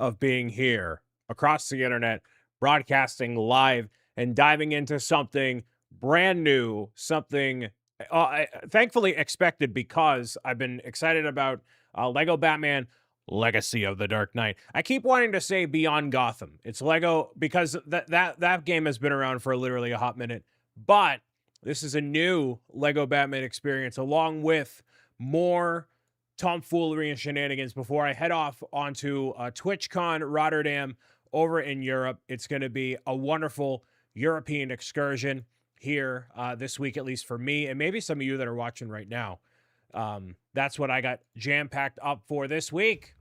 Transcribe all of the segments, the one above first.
of being here across the internet, broadcasting live and diving into something brand new, something thankfully expected because I've been excited about Lego Batman Legacy of the Dark Knight. I keep wanting to say Beyond Gotham. It's Lego because that game has been around for literally a hot minute, but this is a new Lego Batman experience along with more tomfoolery and shenanigans before I head off onto TwitchCon Rotterdam over in Europe. It's going to be a wonderful European excursion here this week, at least for me, and maybe some of you that are watching right now. That's what I got jam-packed up for this week.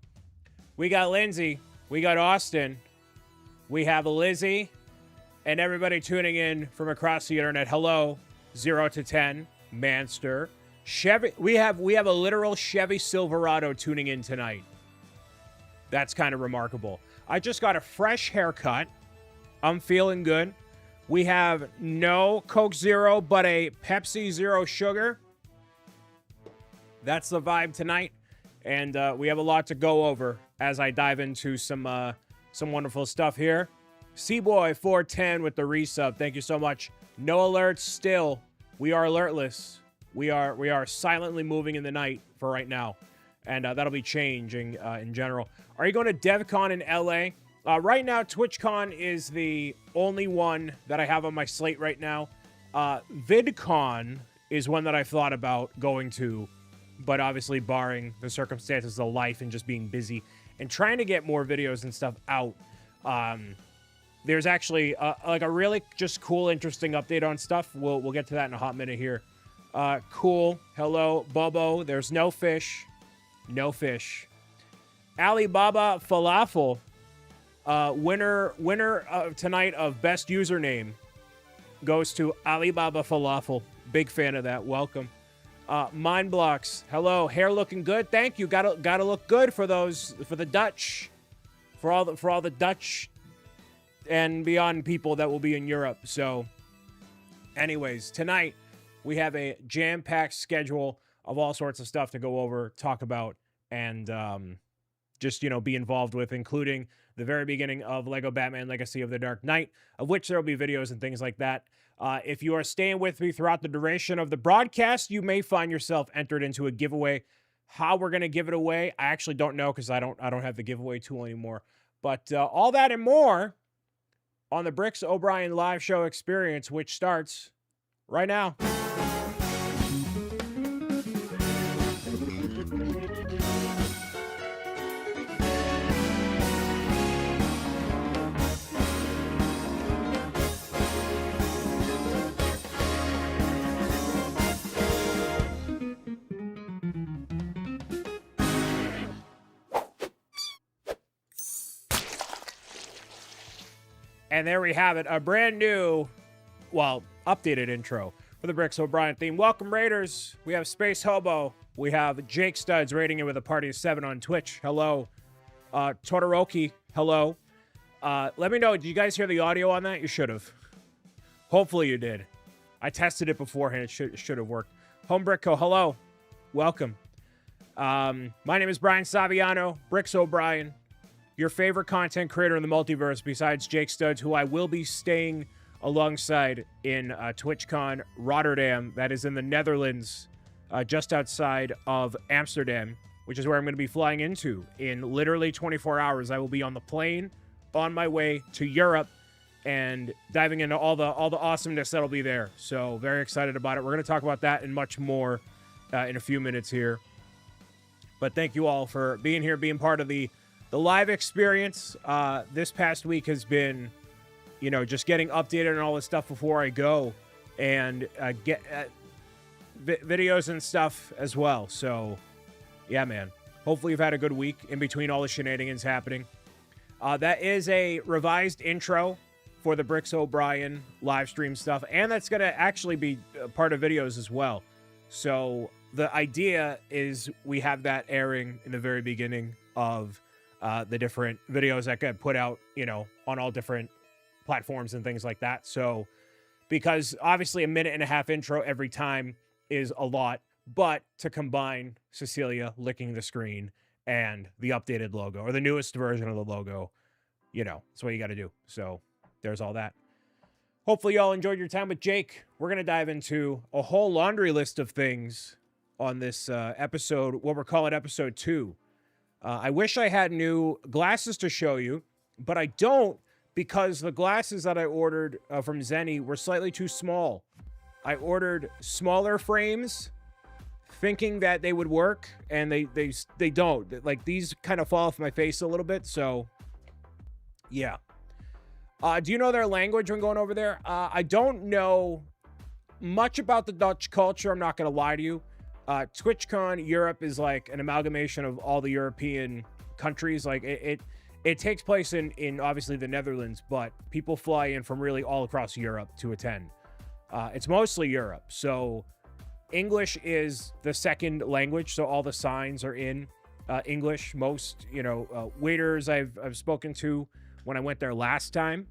We got Lindsay, we got Austin, we have Lizzie, and everybody tuning in from across the internet. Hello, 0 to 10, Manster. Chevy, we have a literal Chevy Silverado tuning in tonight. That's kind of remarkable. I just got a fresh haircut. I'm feeling good. We have no Coke Zero, but a Pepsi Zero Sugar. That's the vibe tonight. And we have a lot to go over as I dive into some wonderful stuff here. Seaboy410 with the resub. Thank you so much. No alerts still. We are alertless. We are silently moving in the night for right now. And that'll be changing in general. Are you going to DevCon in LA? Right now, TwitchCon is the only one that I have on my slate right now. VidCon is one that I've thought about going to, but obviously barring the circumstances of life and just being busy and trying to get more videos and stuff out. There's actually like a really just cool, interesting update on stuff. We'll get to that in a hot minute here. Cool. Hello, Bobo. There's no fish. No fish. Alibaba Falafel. Winner of tonight of best username goes to Alibaba Falafel. Big fan of that. Welcome. Mind Blocks. Hello. Hair looking good. Thank you. Gotta look good for the Dutch. For all the Dutch and beyond people that will be in Europe. So anyways, tonight we have a jam-packed schedule of all sorts of stuff to go over, talk about, and just, be involved with, including the very beginning of Lego Batman Legacy of the Dark Knight, of which there will be videos and things like that. If you are staying with me throughout the duration of the broadcast, you may find yourself entered into a giveaway. How we're going to give it away, I actually don't know because I don't have the giveaway tool anymore. But all that and more on the BricksOBrian live show experience, which starts right now. And there we have it, a brand new, updated intro for the BricksOBrian theme. Welcome, Raiders. We have Space Hobo. We have Jake Studs rating it with a party of 7 on Twitch. Hello. Todoroki. Hello. Let me know, did you guys hear the audio on that? You should have. Hopefully you did. I tested it beforehand. It should have worked. Homebrickco. Hello. Welcome. My name is Brian Saviano, BricksOBrian. Your favorite content creator in the multiverse besides Jake Studs, who I will be staying alongside in TwitchCon Rotterdam. That is in the Netherlands, just outside of Amsterdam, which is where I'm going to be flying into in literally 24 hours. I will be on the plane on my way to Europe and diving into all the awesomeness that'll be there. So very excited about it. We're going to talk about that and much more in a few minutes here. But thank you all for being here, being part of the live experience. This past week has been, just getting updated on all this stuff before I go and get videos and stuff as well. So, yeah, man. Hopefully you've had a good week in between all the shenanigans happening. That is a revised intro for the BricksOBrian live stream stuff, and that's going to actually be part of videos as well. So the idea is we have that airing in the very beginning of the different videos that get put out, on all different platforms and things like that. So, because obviously a minute and a half intro every time is a lot, but to combine Cecilia licking the screen and the updated logo, or the newest version of the logo. You know, that's what you got to do. So there's all that. Hopefully y'all enjoyed your time with Jake. We're going to dive into a whole laundry list of things on this episode, what we're calling episode 2. I wish I had new glasses to show you, but I don't, because the glasses that I ordered from Zenny were slightly too small. I ordered smaller frames thinking that they would work, and they don't. Like, these kind of fall off my face a little bit, so yeah. Do you know their language when going over there? I don't know much about the Dutch culture. I'm not going to lie to you. TwitchCon Europe is like an amalgamation of all the European countries. Like it takes place in obviously the Netherlands, but people fly in from really all across Europe to attend. It's mostly Europe. So English is the second language. So all the signs are in English. Most, waiters I've spoken to when I went there last time,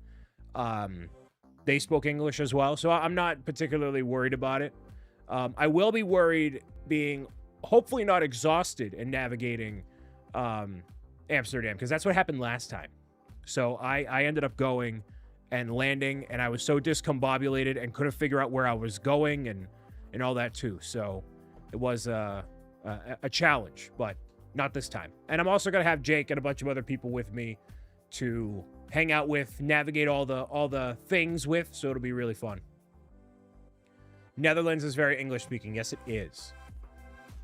they spoke English as well. So I'm not particularly worried about it. I will be worried being hopefully not exhausted and navigating Amsterdam, because that's what happened last time. So I ended up going and landing, and I was so discombobulated and couldn't figure out where I was going and all that too. So it was a challenge, but not this time. And I'm also going to have Jake and a bunch of other people with me to hang out with, navigate all the things with, so it'll be really fun. Netherlands is very English speaking. Yes, it is.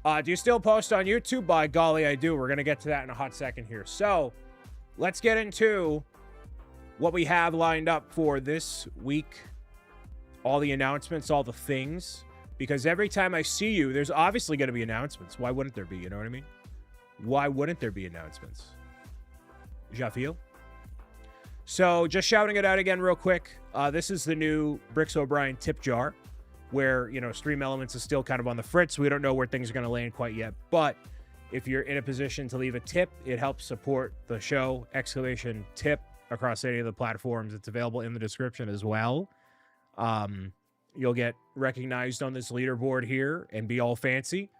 Do you still post on YouTube? By golly, I do. We're going to get to that in a hot second here. So let's get into what we have lined up for this week. All the announcements, all the things. Because every time I see you, there's obviously going to be announcements. Why wouldn't there be? You know what I mean? Why wouldn't there be announcements? Jafil? So just shouting it out again real quick. This is the new BricksOBrian tip jar, where, Stream Elements is still kind of on the fritz. We don't know where things are going to land quite yet. But if you're in a position to leave a tip, it helps support the show. !tip across any of the platforms. It's available in the description as well. You'll get recognized on this leaderboard here and be all fancy.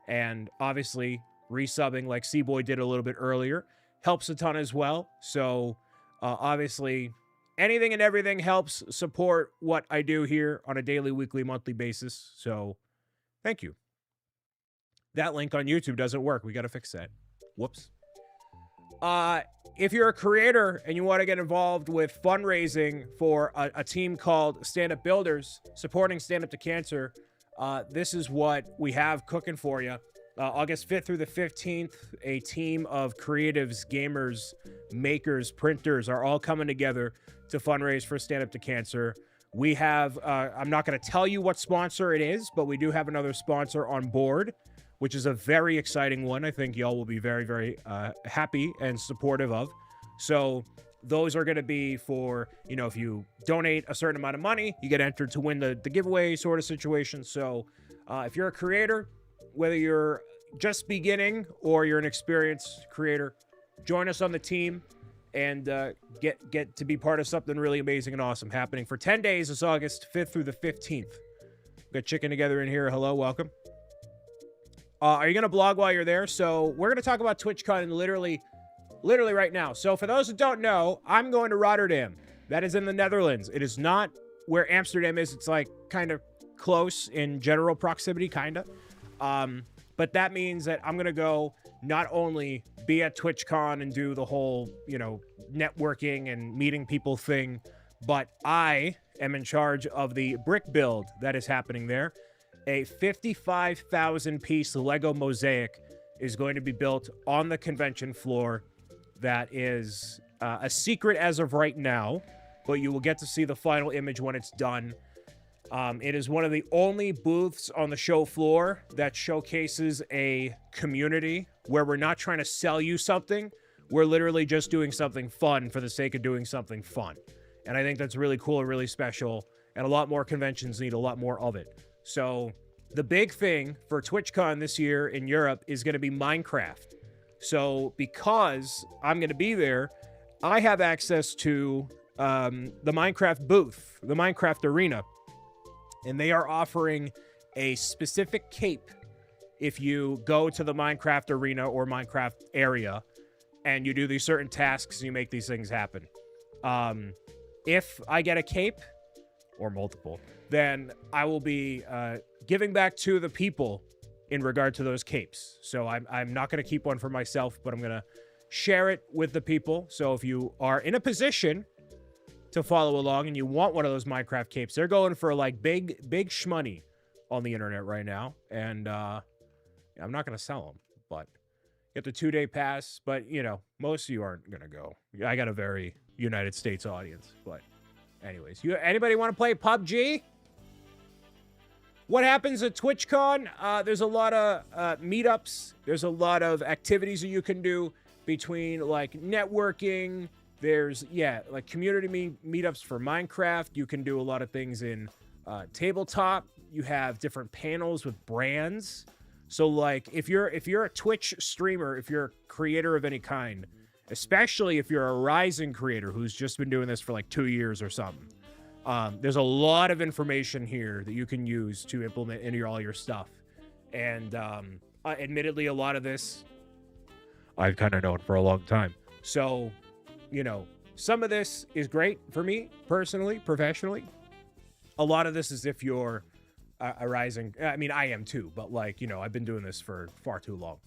And obviously, resubbing like C-Boy did a little bit earlier helps a ton as well. So obviously, anything and everything helps support what I do here on a daily, weekly, monthly basis. So thank you. That link on YouTube doesn't work. We got to fix that. Whoops. If you're a creator and you want to get involved with fundraising for a team called Stand Up Builders, supporting Stand Up to Cancer, this is what we have cooking for you. August 5th through the 15th, a team of creatives, gamers, makers, printers are all coming together to fundraise for Stand Up to Cancer. We have, I'm not going to tell you what sponsor it is, but we do have another sponsor on board, which is a very exciting one. I think y'all will be very, very happy and supportive of. So those are going to be for, if you donate a certain amount of money, you get entered to win the giveaway sort of situation. So if you're a creator, whether you're just beginning or you're an experienced creator, join us on the team and get to be part of something really amazing and awesome happening for 10 days. It's August 5th through the 15th. Got Chicken Together in here. Hello, welcome. Are you going to blog while you're there? So we're going to talk about TwitchCon literally right now. So for those who don't know, I'm going to Rotterdam. That is in the Netherlands. It is not where Amsterdam is. It's like kind of close in general proximity, kind of. But that means that I'm going to go not only be at TwitchCon and do the whole, networking and meeting people thing, but I am in charge of the brick build that is happening there. A 55,000 piece Lego mosaic is going to be built on the convention floor. That is a secret as of right now, but you will get to see the final image when it's done. It is one of the only booths on the show floor that showcases a community where we're not trying to sell you something. We're literally just doing something fun for the sake of doing something fun. And I think that's really cool and really special. And a lot more conventions need a lot more of it. So the big thing for TwitchCon this year in Europe is going to be Minecraft. So because I'm going to be there, I have access to the Minecraft booth, the Minecraft arena. And they are offering a specific cape if you go to the Minecraft arena or Minecraft area and you do these certain tasks, you make these things happen. If I get a cape or multiple, then I will be giving back to the people in regard to those capes. So I'm not going to keep one for myself, but I'm going to share it with the people. So if you are in a position to follow along and you want one of those Minecraft capes, they're going for like big shmoney on the internet right now. And I'm not going to sell them, but get the 2-day pass. But, you know, most of you aren't going to go. I got a very United States audience. But anyways, anybody want to play PUBG? What happens at TwitchCon? There's a lot of meetups. There's a lot of activities that you can do between like networking. There's, like community meetups for Minecraft. You can do a lot of things in tabletop. You have different panels with brands. So like if you're a Twitch streamer, if you're a creator of any kind, especially if you're a rising creator who's just been doing this for like 2 years or something, there's a lot of information here that you can use to implement into all your stuff. And admittedly, a lot of this I've kind of known for a long time. So, you know, some of this is great for me personally, professionally. A lot of this is if you're a rising, I mean, I am too, but like, you know, I've been doing this for far too long.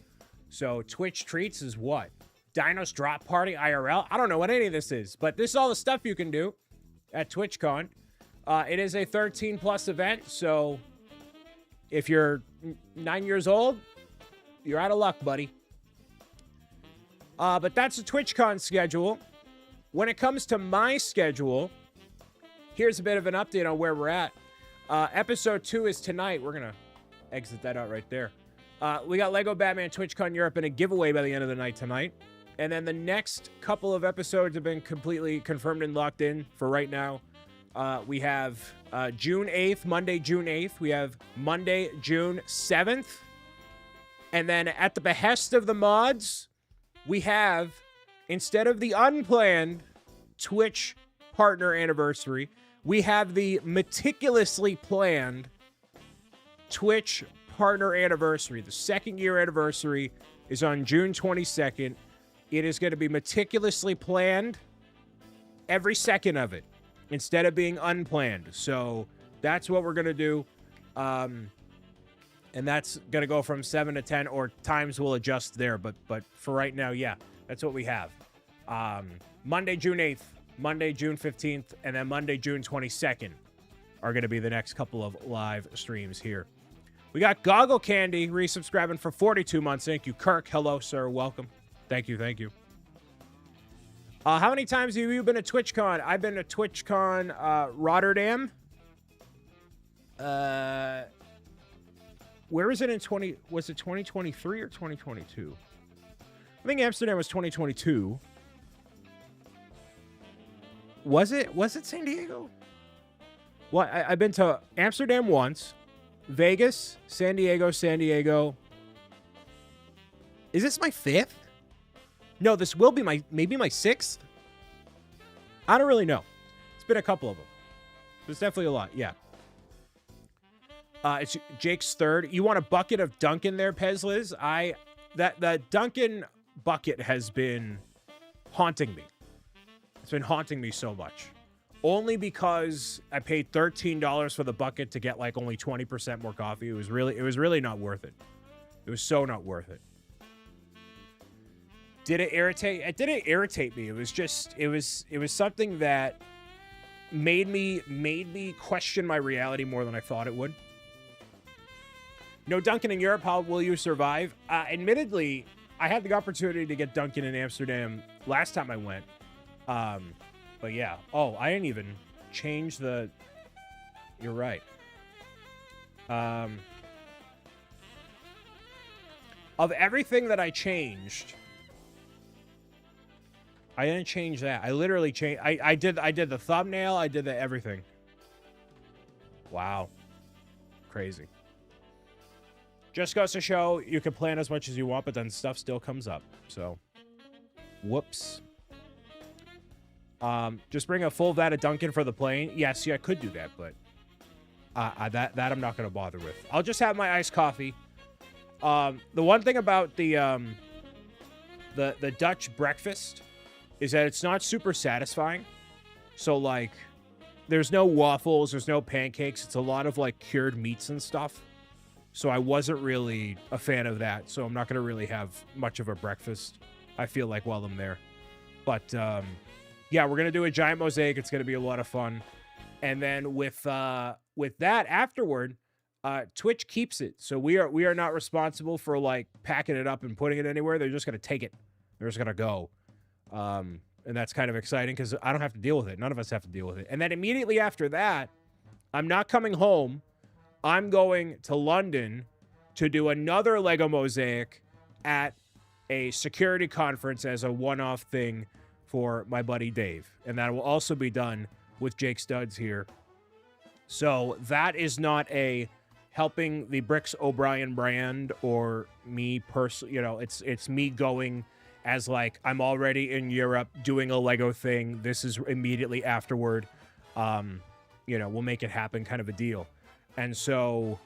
So Twitch treats is what? Dinos Drop Party IRL? I don't know what any of this is, but this is all the stuff you can do at TwitchCon. It is a 13+ event, so if you're 9 years old, you're out of luck, buddy. But that's the TwitchCon schedule. When it comes to my schedule, here's a bit of an update on where we're at. Episode 2 is tonight. We're going to exit that out right there. We got Lego Batman TwitchCon Europe and a giveaway by the end of the night tonight. And then the next couple of episodes have been completely confirmed and locked in for right now. We have June 8th, Monday, June 8th. We have Monday, June 7th. And then at the behest of the mods, we have, instead of the unplanned Twitch partner anniversary, we have the meticulously planned Twitch partner anniversary. The 2nd year anniversary is on June 22nd. It is going to be meticulously planned, every second of it, instead of being unplanned. So that's what we're going to do. And that's going to go from 7 to 10, or times will adjust there. But for right now, yeah, that's what we have. Monday, June 8th, Monday, June 15th, and then Monday, June 22nd are going to be the next couple of live streams here. We got Goggle Candy resubscribing for 42 months. Thank you, Kirk. Hello, sir. Welcome. Thank you. Thank you. How many times have you been to TwitchCon? I've been to TwitchCon Rotterdam. Where is it in 20? Was it 2023 or 2022? I think Amsterdam was 2022. Was it San Diego? Well, I've been to Amsterdam once, Vegas, San Diego. Is this my 5th? No, this will be maybe my 6th. I don't really know. It's been a couple of them. There's definitely a lot. Yeah. It's Jake's 3rd. You want a bucket of Dunkin' there, Pezliz? That Dunkin' bucket has been haunting me. It's been haunting me so much. Only because I paid $13 for the bucket to get like only 20% more coffee. It was really not worth it. It was so not worth it. Did it irritate? It didn't irritate me. It was just, it was something that made me question my reality more than I thought it would. No Dunkin' in Europe. How will you survive? Admittedly, I had the opportunity to get Dunkin' in Amsterdam last time I went. But yeah. Oh, I didn't even change the... You're right. Of everything that I changed, I didn't change that. I literally changed... I did the thumbnail. I did the everything. Wow. Crazy. Just goes to show you can plan as much as you want, but then stuff still comes up. So, whoops. Just bring a full vat of Dunkin' for the plane. Yes, yeah, I could do that, but that I'm not going to bother with. I'll just have my iced coffee. The one thing about the Dutch breakfast is that it's not super satisfying. So like, there's no waffles, there's no pancakes. It's a lot of like cured meats and stuff. So I wasn't really a fan of that. So I'm not going to really have much of a breakfast, I feel like, while I'm there. But yeah, we're going to do a giant mosaic. It's going to be a lot of fun. And then with that afterward, Twitch keeps it. So we are not responsible for like packing it up and putting it anywhere. They're just going to take it. They're just going to go. And that's kind of exciting because I don't have to deal with it. None of us have to deal with it. And then immediately after that, I'm not coming home. I'm going to London to do another Lego mosaic at a security conference as a one-off thing for my buddy Dave. And that will also be done with Jake Studs here. So that is not a helping the BricksOBrian brand or me personally. You know, it's me going as like, I'm already in Europe doing a Lego thing. This is immediately afterward. You know, we'll make it happen kind of a deal. And so,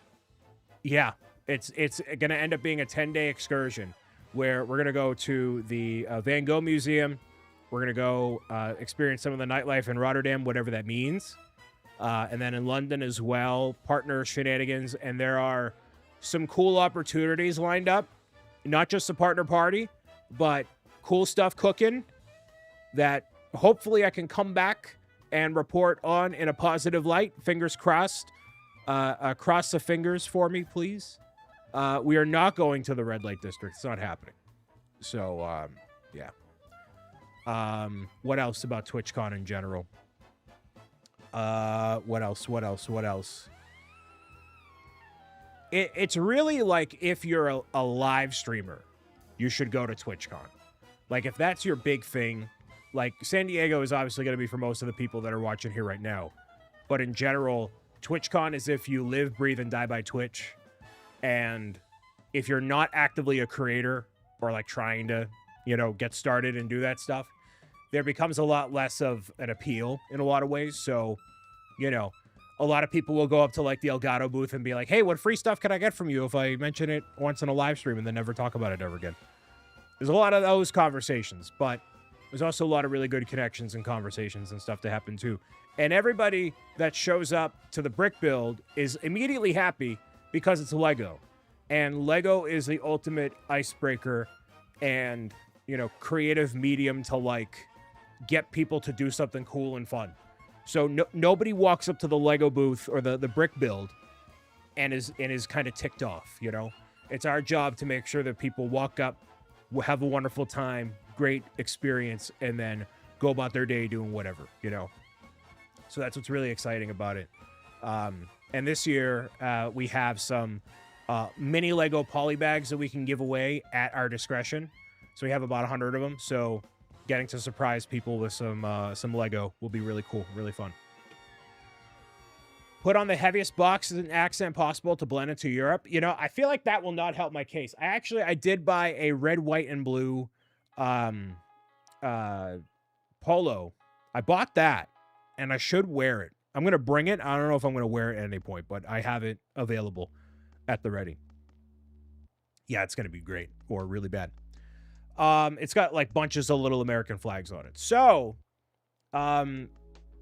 yeah, it's going to end up being a 10-day excursion where we're going to go to the Van Gogh Museum. We're going to go experience some of the nightlife in Rotterdam, whatever that means. And then in London as well, partner shenanigans. And there are some cool opportunities lined up. Not just a partner party, but cool stuff cooking that hopefully I can come back and report on in a positive light. Fingers crossed. Cross the fingers for me, please. We are not going to the red light district. It's not happening. So, yeah. What else about TwitchCon in general? What else? It's really like if you're a live streamer, you should go to TwitchCon. Like if that's your big thing, like San Diego is obviously going to be for most of the people that are watching here right now. But in general, TwitchCon is if you live, breathe, and die by Twitch. And if you're not actively a creator or like trying to, you know, get started and do that stuff, there becomes a lot less of an appeal in a lot of ways. So, you know, a lot of people will go up to like the Elgato booth and be like, hey, what free stuff can I get from you if I mention it once in a live stream and then never talk about it ever again? There's a lot of those conversations, but there's also a lot of really good connections and conversations and stuff to happen too. And everybody that shows up to the brick build is immediately happy because it's Lego. And Lego is the ultimate icebreaker and, you know, creative medium to like get people to do something cool and fun. So nobody walks up to the Lego booth or the brick build and is kind of ticked off, you know? It's our job to make sure that people walk up, will have a wonderful time, great experience, and then go about their day doing whatever, you know? So that's what's really exciting about it. And this year, we have some mini Lego poly bags that we can give away at our discretion. So we have about 100 of them. So getting to surprise people with some Lego will be really cool, really fun. Put on the heaviest box as an accent possible to blend into Europe. You know, I feel like that will not help my case. I did buy a red, white, and blue polo. I bought that, and I should wear it. I'm going to bring it. I don't know if I'm going to wear it at any point, but I have it available at the ready. Yeah, it's going to be great or really bad. It's got like bunches of little American flags on it. So,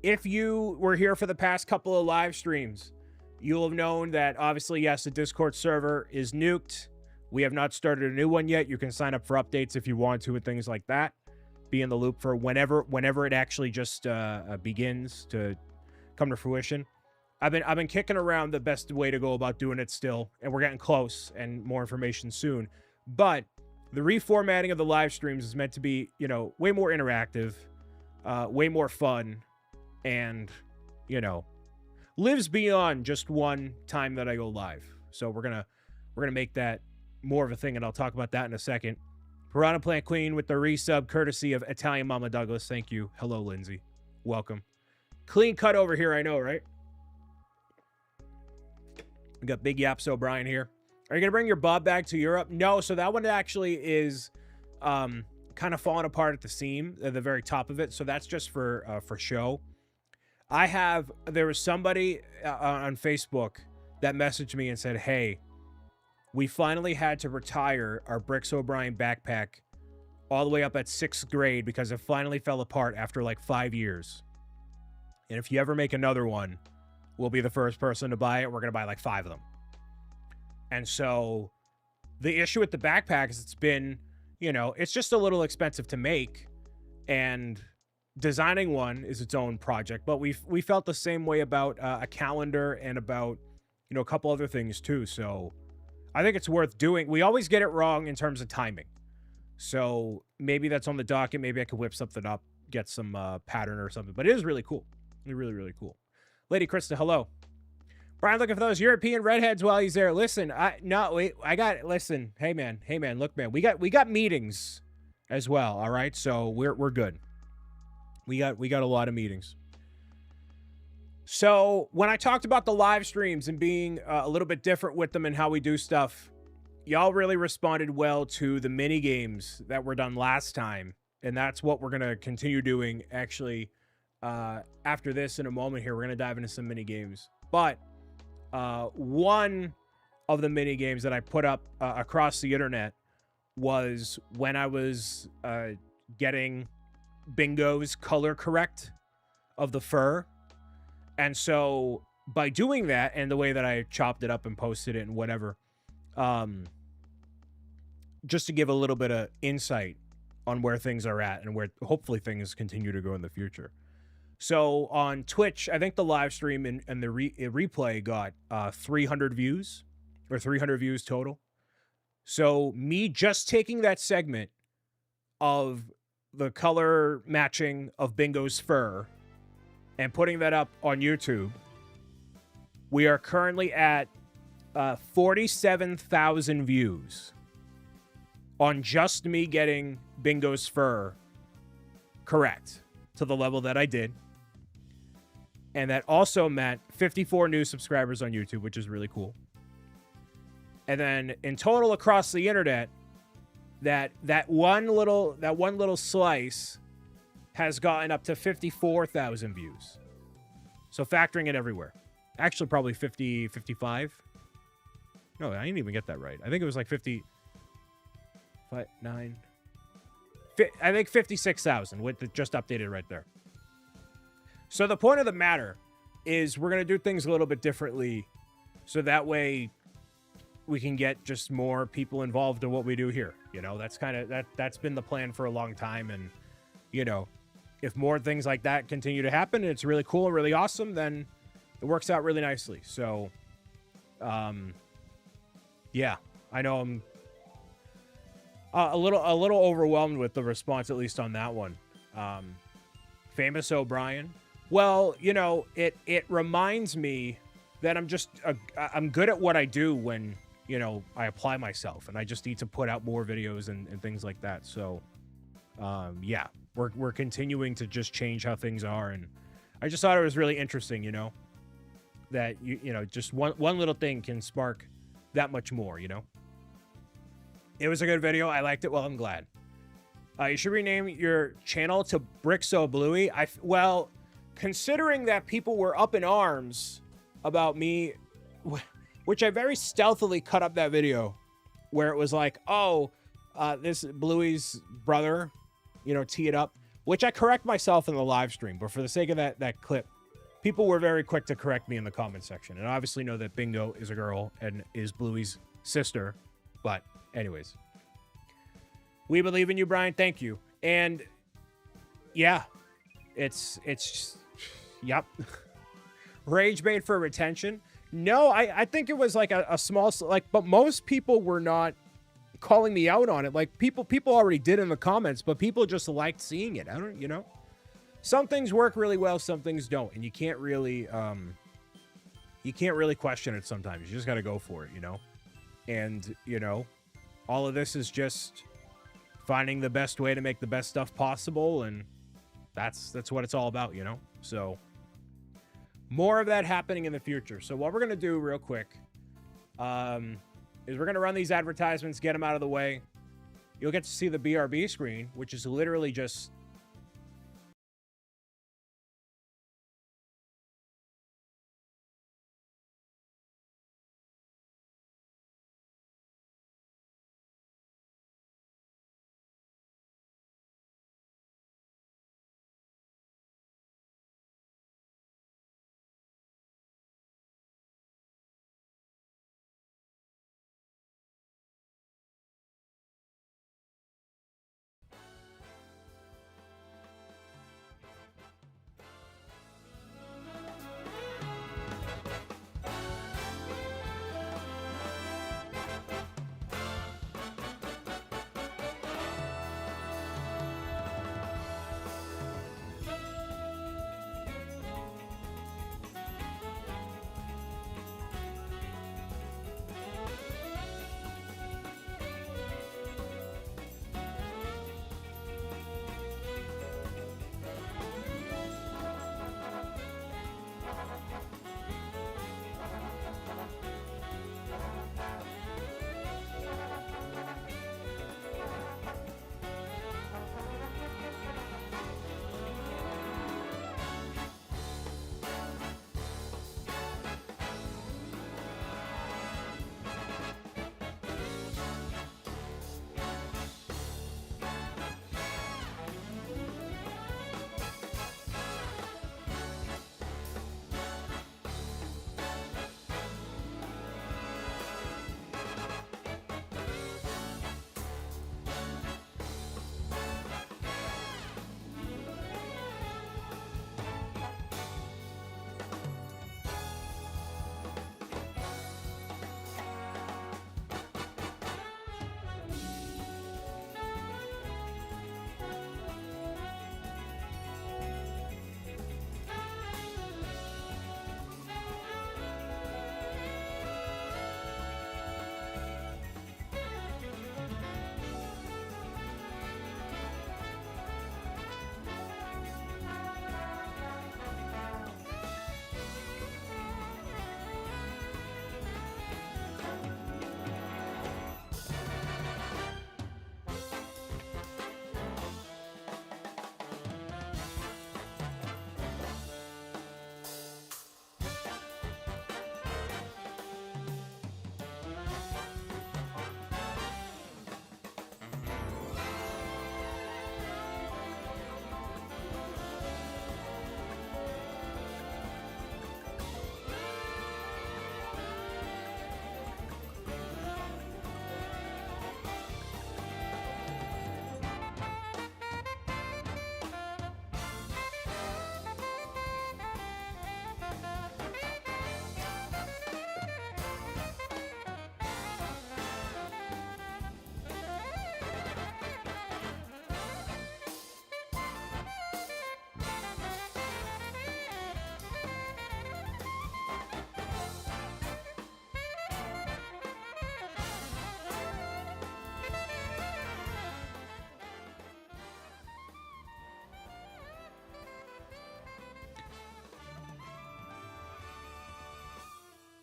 if you were here for the past couple of live streams, you'll have known that obviously, yes, the Discord server is nuked. We have not started a new one yet. You can sign up for updates if you want to and things like that. Be in the loop for whenever it actually just begins to come to fruition. I've been kicking around the best way to go about doing it still, and we're getting close and more information soon. But the reformatting of the live streams is meant to be, you know, way more interactive, way more fun, and, you know, lives beyond just one time that I go live. So we're gonna make that more of a thing, and I'll talk about that in a second. Piranha Plant Queen with the resub courtesy of Italian Mama Douglas. Thank you. Hello, Lindsay. Welcome. Clean cut over here, I know, right? We got Big Yaps O'Brien here. Are you going to bring your Bob bag to Europe? No, so that one actually is kind of falling apart at the seam, at the very top of it. So that's just for show. There was somebody on Facebook that messaged me and said, hey, we finally had to retire our BricksOBrian backpack all the way up at 6th grade because it finally fell apart after like 5 years. And if you ever make another one, we'll be the first person to buy it. We're going to buy like 5 of them. And so the issue with the backpack is it's been, you know, it's just a little expensive to make. And designing one is its own project. But we felt the same way about a calendar and about, you know, a couple other things too. So I think it's worth doing. We always get it wrong in terms of timing. So maybe that's on the docket. Maybe I could whip something up, get some pattern or something. But it is really cool. Really, really cool. Lady Krista, hello. Brian, looking for those European redheads while he's there. Listen, listen. Hey man, look, man. We got meetings as well. All right, so we're good. We got a lot of meetings. So when I talked about the live streams and being a little bit different with them and how we do stuff, y'all really responded well to the mini games that were done last time, and that's what we're gonna continue doing. Actually, after this, in a moment here, we're gonna dive into some mini games. But one of the mini games that I put up across the internet was when I was getting Bingo's color correct of the fur. And so by doing that and the way that I chopped it up and posted it and whatever, just to give a little bit of insight on where things are at and where hopefully things continue to go in the future. So on Twitch, I think the live stream and the replay got 300 views or 300 views total. So me just taking that segment of the color matching of Bingo's fur and putting that up on YouTube, we are currently at 47,000 views on just me getting Bingo's fur correct to the level that I did. And that also meant 54 new subscribers on YouTube, which is really cool. And then in total across the internet, that one little slice has gotten up to 54,000 views. So factoring it everywhere. Actually, probably 50, 55. No, I didn't even get that right. I think it was like 50, 9. I think 56,000 with the just updated right there. So the point of the matter is we're going to do things a little bit differently so that way we can get just more people involved in what we do here. You know, that's kind of that's been the plan for a long time. And, you know, if more things like that continue to happen and it's really cool and really awesome, then it works out really nicely. So, yeah, I know I'm a little overwhelmed with the response, at least on that one. Famous O'Brien. Well, you know, it reminds me that I'm good at what I do when, you know, I apply myself, and I just need to put out more videos and things like that. So, yeah, we're continuing to just change how things are, and I just thought it was really interesting, you know, that you know, just one little thing can spark that much more, you know. It was a good video. I liked it. Well, I'm glad. You should rename your channel to BricksOBrian. Well, considering that people were up in arms about me, which I very stealthily cut up that video where it was like, oh, this Bluey's brother, you know, tee it up, which I correct myself in the live stream. But for the sake of that clip, people were very quick to correct me in the comment section. And obviously know that Bingo is a girl and is Bluey's sister. But anyways, we believe in you, Brian. Thank you. And yeah, it's yep. Rage bait for retention. No, I think it was like a small, like, but most people were not calling me out on it. Like people already did in the comments, but people just liked seeing it. I don't, you know, some things work really well, some things don't. And you can't really question it sometimes. You just got to go for it, you know? And, you know, all of this is just finding the best way to make the best stuff possible. And that's what it's all about, you know? So more of that happening in the future. So what we're going to do real quick is we're going to run these advertisements, get them out of the way. You'll get to see the BRB screen, which is literally just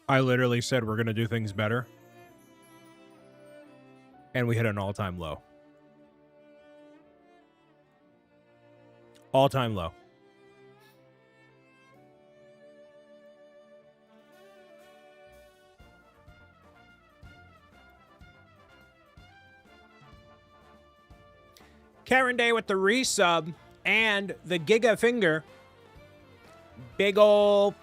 I literally said we're going to do things better. And we hit an all-time low. All-time low. Karen Day with the resub and the Giga Finger. Big ol'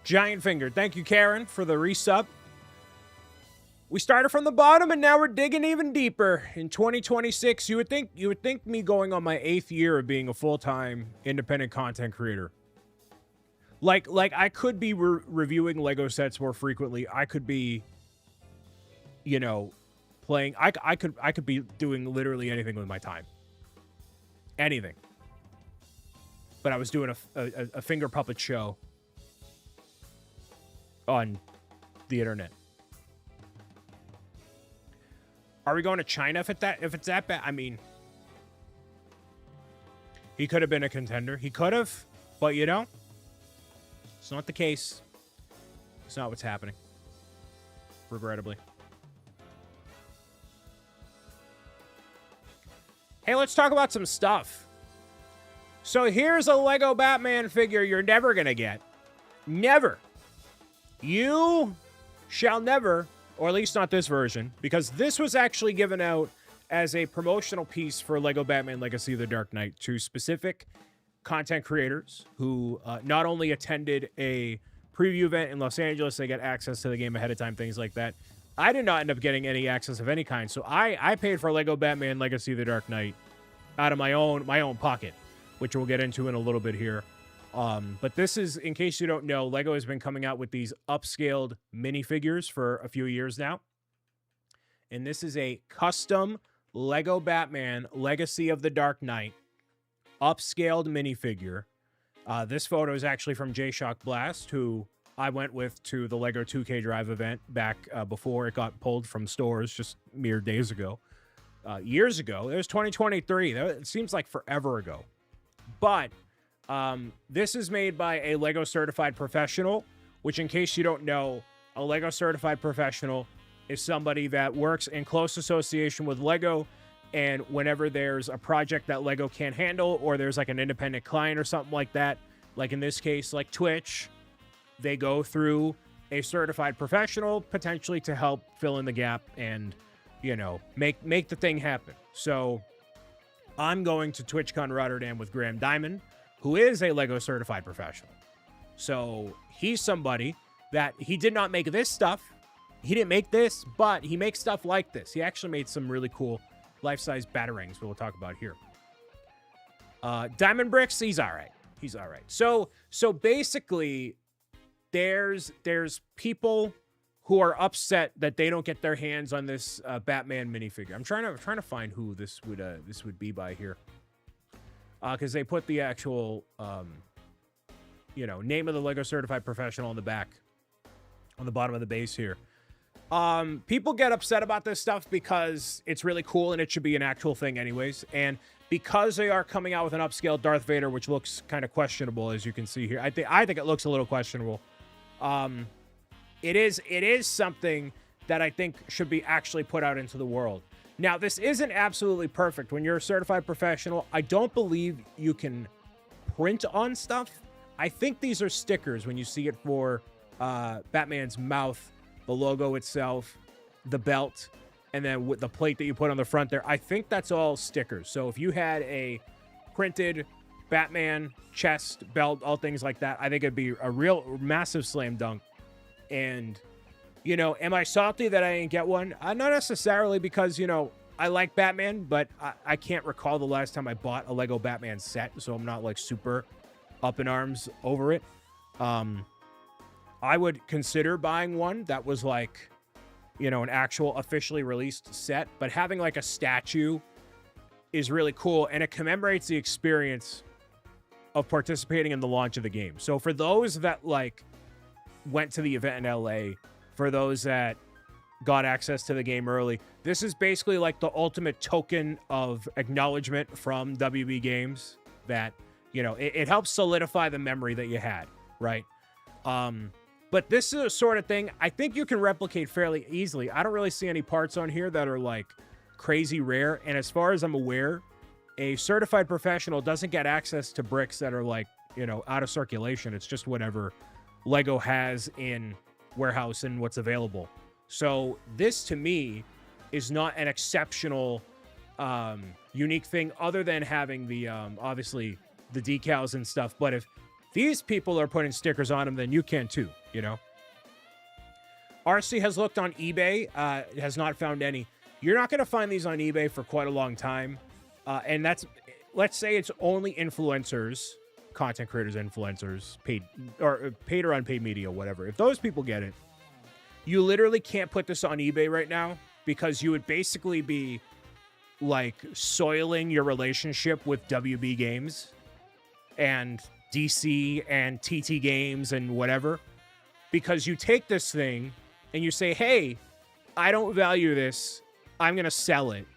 giant finger. Thank you, Karen, for the resub. We started from the bottom and now we're digging even deeper. In 2026, you would think me going on my 8th year of being a full-time independent content creator. Like I could be reviewing Lego sets more frequently. I could be, you know, playing. I could be doing literally anything with my time. Anything. But I was doing a finger puppet show on the internet. Are we going to China if it's that bad? I mean, he could have been a contender. He could have, but you know, it's not the case. It's not what's happening. Regrettably. Hey, let's talk about some stuff. So here's a Lego Batman figure you're never gonna get. Never. You shall never, or at least not this version, because this was actually given out as a promotional piece for Lego Batman Legacy of the Dark Knight to specific content creators who not only attended a preview event in Los Angeles, they get access to the game ahead of time, things like that. I did not end up getting any access of any kind, so I paid for Lego Batman Legacy of the Dark Knight out of my own pocket, which we'll get into in a little bit here. But this is, in case you don't know, Lego has been coming out with these upscaled minifigures for a few years now. And this is a custom Lego Batman Legacy of the Dark Knight upscaled minifigure. This photo is actually from J-Shock Blast, who I went with to the Lego 2K Drive event back before it got pulled from stores just mere days ago. Years ago. It was 2023. It seems like forever ago. But this is made by a Lego certified professional, which, in case you don't know, a Lego certified professional is somebody that works in close association with Lego, and whenever there's a project that Lego can't handle, or there's like an independent client or something like that, like in this case, like Twitch, they go through a certified professional potentially to help fill in the gap and, you know, make the thing happen. So I'm going to TwitchCon Rotterdam with Graham Diamond, who is a Lego certified professional. So he's somebody that he did not make this stuff. He didn't make this, but he makes stuff like this. He actually made some really cool life-size batarangs we'll talk about here. Diamond Bricks, he's all right. He's all right. So basically, there's people who are upset that they don't get their hands on this Batman minifigure. I'm trying to find who this would be by here, because they put the actual name of the Lego certified professional on the back, on the bottom of the base here. People get upset about this stuff because it's really cool and it should be an actual thing anyways. And because they are coming out with an upscaled Darth Vader, which looks kind of questionable, as you can see here. I think it looks a little questionable. It is something that I think should be actually put out into the world. Now, this isn't absolutely perfect. When you're a certified professional, I don't believe you can print on stuff. I think these are stickers when you see it for Batman's mouth, the logo itself, the belt, and then with the plate that you put on the front there. I think that's all stickers. So if you had a printed Batman chest, belt, all things like that, I think it'd be a real massive slam dunk. And, am I salty that I didn't get one? Not necessarily, because, I like Batman, but I can't recall the last time I bought a Lego Batman set, so I'm not, like, super up in arms over it. I would consider buying one that was, like, an actual officially released set, but having, like, a statue is really cool, and it commemorates the experience of participating in the launch of the game. So for those that, like, went to the event in LA, for those that got access to the game early, this is basically like the ultimate token of acknowledgement from WB Games that, it helps solidify the memory that you had, right? But this is a sort of thing I think you can replicate fairly easily. I don't really see any parts on here that are like crazy rare. And as far as I'm aware, a certified professional doesn't get access to bricks that are like, you know, out of circulation. It's just whatever Lego has in warehouse and what's available. So this to me is not an exceptional, unique thing other than having the, obviously the decals and stuff. But if these people are putting stickers on them, then you can too, you know? RC has looked on eBay, has not found any. You're not going to find these on eBay for quite a long time. And that's, let's say it's only influencers, content creators, influencers, paid or unpaid media, whatever. If those people get it, you literally can't put this on eBay right now because you would basically be like soiling your relationship with WB Games and DC and TT Games and whatever, because you take this thing and you say, hey, I don't value this. I'm going to sell it.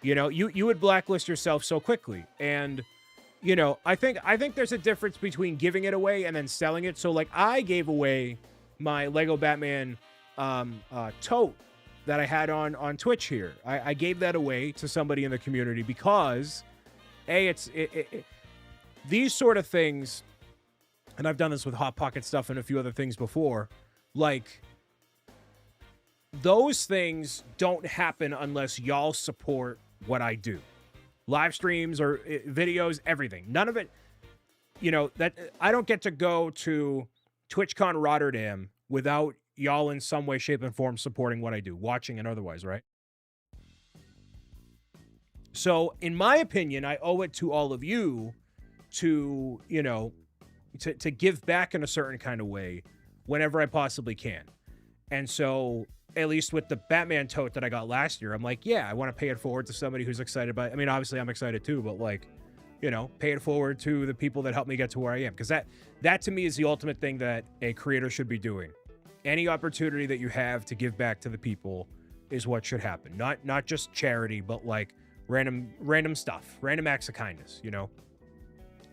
You know, you would blacklist yourself so quickly. And, you know, I think there's a difference between giving it away and then selling it. So like I gave away my Lego Batman tote that I had on Twitch here. I gave that away to somebody in the community because these sort of things, and I've done this with Hot Pocket stuff and a few other things before, like those things don't happen unless y'all support what I do. Live streams or videos, everything. None of it, you know, that I don't get to go to TwitchCon Rotterdam without y'all in some way, shape, and form supporting what I do, watching and otherwise, right? So, in my opinion, I owe it to all of you to, you know, to give back in a certain kind of way whenever I possibly can. And so, at least with the Batman tote that I got last year, I'm like, yeah, I want to pay it forward to somebody who's excited about it. I mean, obviously I'm excited too, but like, you know, pay it forward to the people that helped me get to where I am. Because that to me is the ultimate thing that a creator should be doing. Any opportunity that you have to give back to the people is what should happen. Not just charity, but like random stuff, random acts of kindness, you know?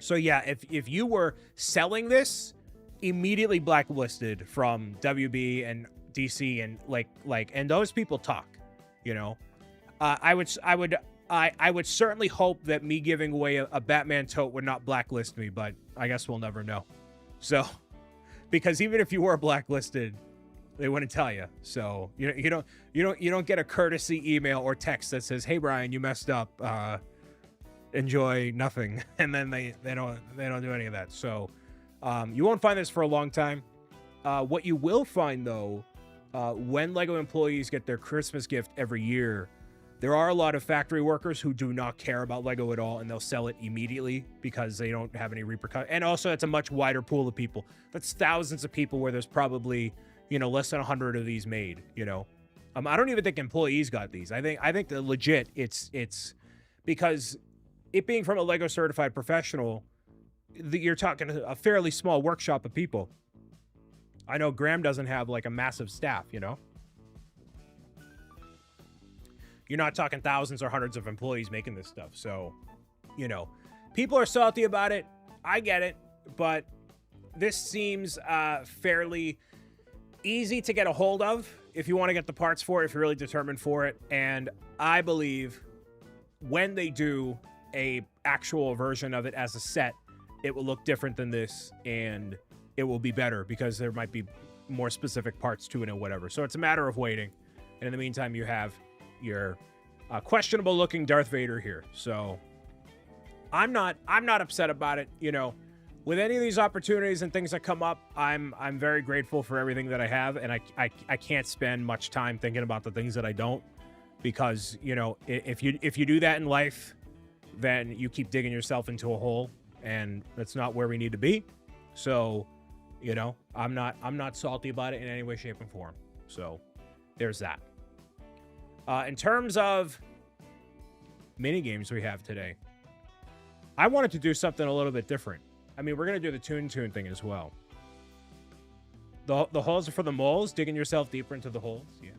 So yeah, if you were selling this, immediately blacklisted from WB and DC and like and those people talk, you know. I would certainly hope that me giving away a Batman tote would not blacklist me, but I guess we'll never know. So, because even if you were blacklisted, they wouldn't tell you. So you don't get a courtesy email or text that says, "Hey Brian, you messed up. Enjoy nothing," and then they don't do any of that. So you won't find this for a long time. What you will find though, when Lego employees get their Christmas gift every year, there are a lot of factory workers who do not care about Lego at all, and they'll sell it immediately because they don't have any repercussions. And also, it's a much wider pool of people. That's thousands of people where there's probably, you know, less than 100 of these made, you know. I don't even think employees got these. I think the legit, it's because it being from a Lego certified professional, you're talking a fairly small workshop of people. I know Graham doesn't have like a massive staff, you know. You're not talking thousands or hundreds of employees making this stuff. So, you know, people are salty about it. I get it. But this seems fairly easy to get a hold of if you want to get the parts for it, if you're really determined for it. And I believe when they do a actual version of it as a set, it will look different than this, and it will be better because there might be more specific parts to it and whatever. So it's a matter of waiting. And in the meantime, you have your questionable looking Darth Vader here. So I'm not upset about it. You know, with any of these opportunities and things that come up, I'm very grateful for everything that I have. And I can't spend much time thinking about the things that I don't, because, you know, if you do that in life, then you keep digging yourself into a hole, and that's not where we need to be. So, you know, I'm not salty about it in any way, shape, and form. So there's that. In terms of mini games we have today, I wanted to do something a little bit different. I mean, we're going to do the Toon thing as well. The holes are for the moles, digging yourself deeper into the holes. Yeah.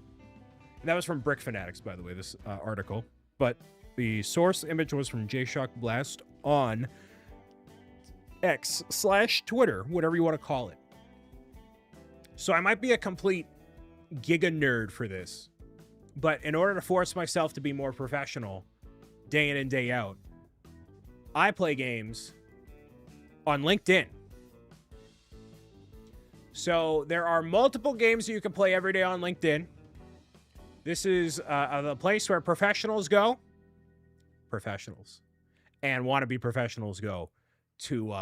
And that was from Brick Fanatics, by the way, this article. But the source image was from JShock Blast on X/Twitter, whatever you want to call it. So I might be a complete giga nerd for this, but in order to force myself to be more professional day in and day out, I play games on LinkedIn. So there are multiple games that you can play every day on LinkedIn. This is the place where professionals go. Professionals. And wannabe professionals go to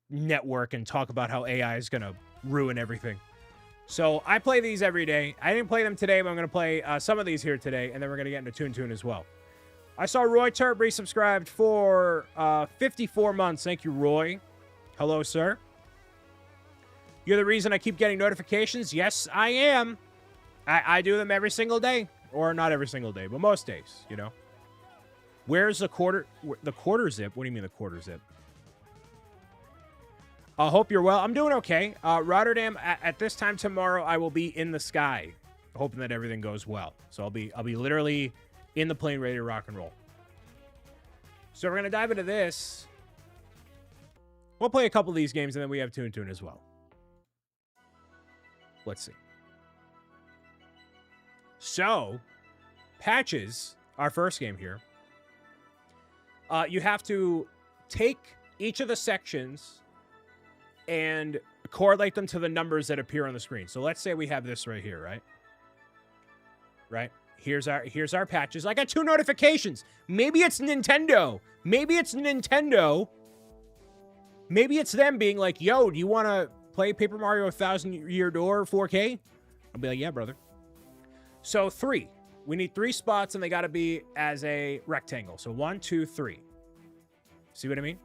network and talk about how AI is going to ruin everything. So I play these every day. I didn't play them today, but I'm going to play some of these here today, and then we're going to get into Toon as well. I saw Roy Turb resubscribed for 54 months. Thank you, Roy. Hello, sir. You're the reason I keep getting notifications? Yes, I am. I do them every single day. Or not every single day, but most days, you know. Where's the quarter zip? What do you mean the quarter zip? I hope you're well. I'm doing okay. Rotterdam, at this time tomorrow, I will be in the sky, hoping that everything goes well. So I'll be literally in the plane ready to rock and roll. So we're going to dive into this. We'll play a couple of these games, and then we have Toon as well. Let's see. So, Patches, our first game here. You have to take each of the sections and correlate them to the numbers that appear on the screen. So let's say we have this right here, right? Right? Here's our Patches. I got 2 notifications. Maybe it's Nintendo. Maybe it's Nintendo. Maybe it's them being like, yo, do you want to play Paper Mario 1,000 Year Door 4K? I'll be like, yeah, brother. So 3. We need 3 spots, and they got to be as a rectangle. So 1, 2, 3. See what I mean?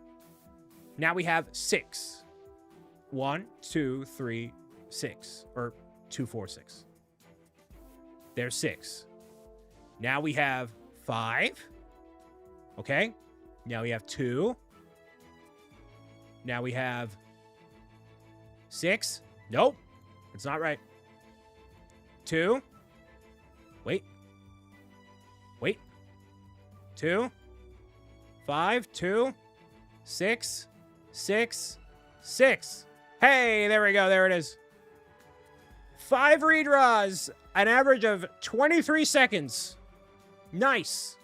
Now we have 6. 1, 2, 3, 6. Or 2, 4, 6. There's 6. Now we have 5. Okay. Now we have 2. Now we have 6. Nope. It's not right. 2. Wait. 2. 5. 2. 6. 6. 6. Hey, there we go. There it is. 5 redraws. An average of 23 seconds. Nice.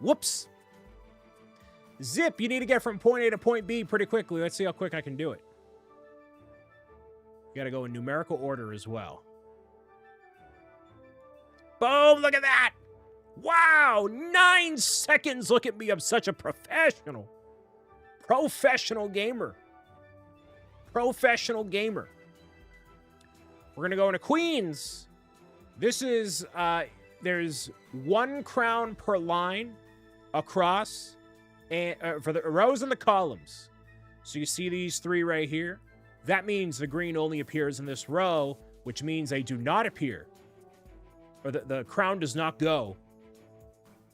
Whoops. Zip, you need to get from point A to point B pretty quickly. Let's see how quick I can do it. You gotta go in numerical order as well. Boom, look at that. Wow, 9 seconds. Look at me, I'm such a professional. Professional gamer. Professional gamer. We're gonna go into Queens. This is, there's 1 crown per line across, and for the rows and the columns. So you see these 3 right here? That means the green only appears in this row, which means they do not appear, or the crown does not go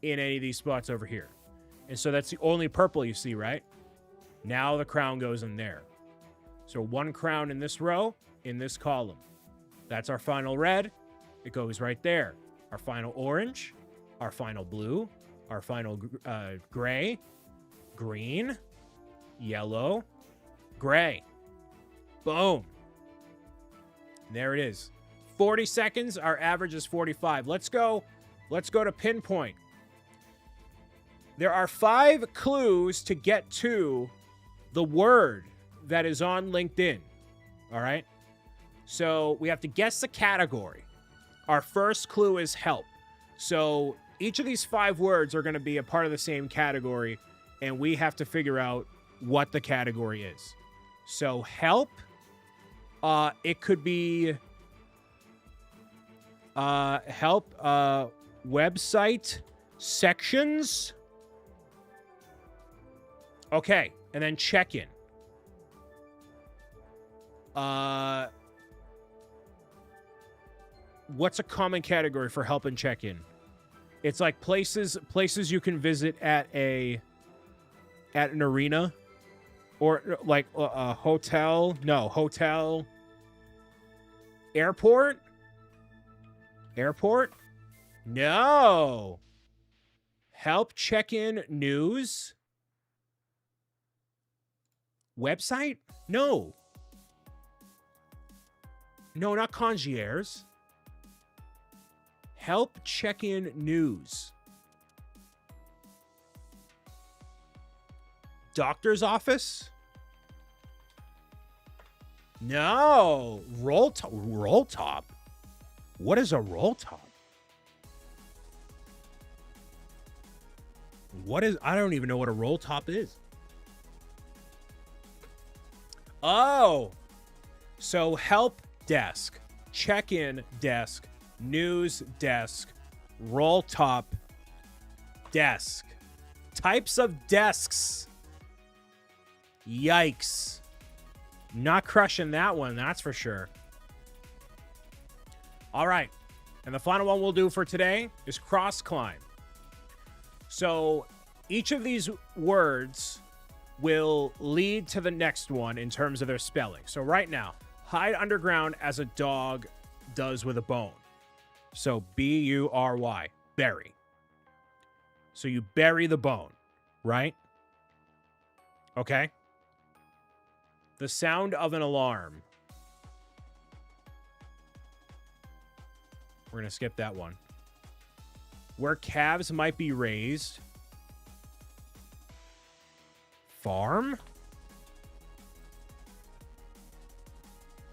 in any of these spots over here. And so that's the only purple you see, right? Now the crown goes in there. So 1 crown in this row, in this column. That's our final red. It goes right there. Our final orange, our final blue, our final gray, green, yellow, gray. Boom. There it is. 40 seconds. Our average is 45. Let's go to pinpoint. There are 5 clues to get to the word that is on LinkedIn. All right? So we have to guess the category. Our first clue is help. So each of these 5 words are going to be a part of the same category, and we have to figure out what the category is. So help, it could be help, website, sections. Okay, and then check-in. What's a common category for help and check-in? It's like places you can visit at an arena, or like a hotel. No, hotel. Airport. No. Help check-in news. Website? No. No, not concierge. Help check in news. Doctor's office? No. Roll top? What is a roll top? I don't even know what a roll top is. Oh. So help desk, check-in desk, news desk, roll top desk. Types of desks. Yikes. Not crushing that one, that's for sure. All right. And the final one we'll do for today is cross climb. So each of these words will lead to the next one in terms of their spelling. So right now, hide underground as a dog does with a bone. So B-U-R-Y, bury. So you bury the bone, right? Okay. The sound of an alarm. We're going to skip that one. Where calves might be raised. Farm?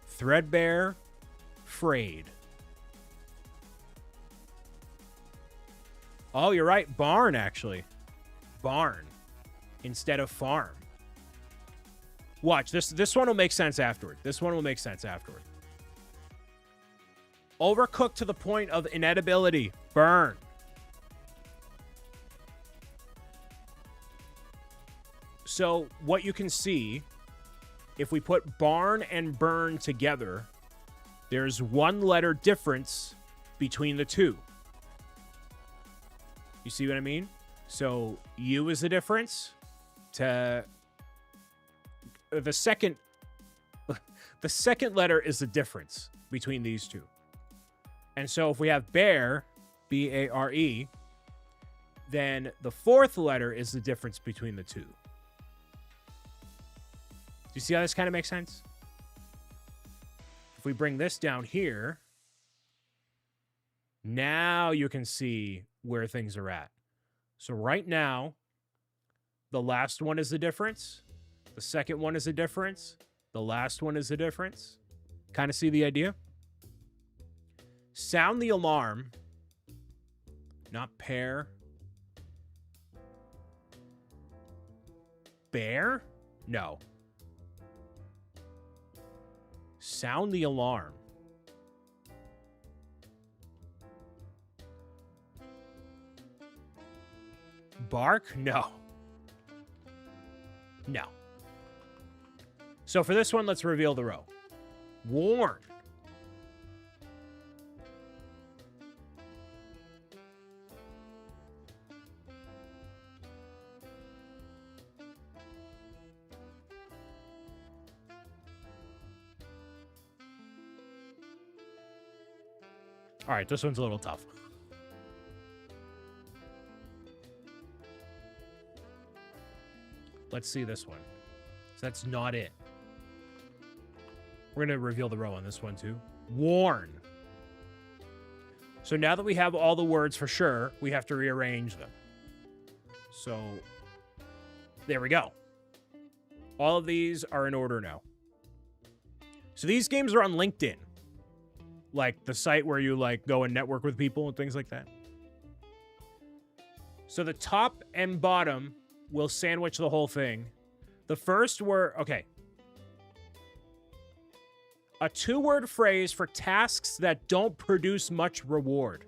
Threadbare. Frayed. Oh, you're right. Barn, actually. Barn. Instead of farm. Watch. This one will make sense afterward. This one will make sense afterward. Overcooked to the point of inedibility. Burn. So what you can see, if we put barn and burn together, there's one letter difference between the two. You see what I mean? So U is the difference to the second letter is the difference between these two. And so if we have bear, B-A-R-E, then the fourth letter is the difference between the two. Do you see how this kind of makes sense? If we bring this down here, now you can see where things are at. So right now, the last one is the difference. The second one is the difference. The last one is the difference. Kind of see the idea? Sound the alarm. Not pair. Bear? No. Sound the alarm. Bark? No. No. So for this one, let's reveal the row. Warn. All right, this one's a little tough. Let's see this one. So that's not it. We're going to reveal the row on this one too. Warn. So now that we have all the words for sure, we have to rearrange them. So there we go. All of these are in order now. So these games are on LinkedIn. Like the site where you like go and network with people and things like that. So the top and bottom will sandwich the whole thing. The first word, okay. A 2-word phrase for tasks that don't produce much reward.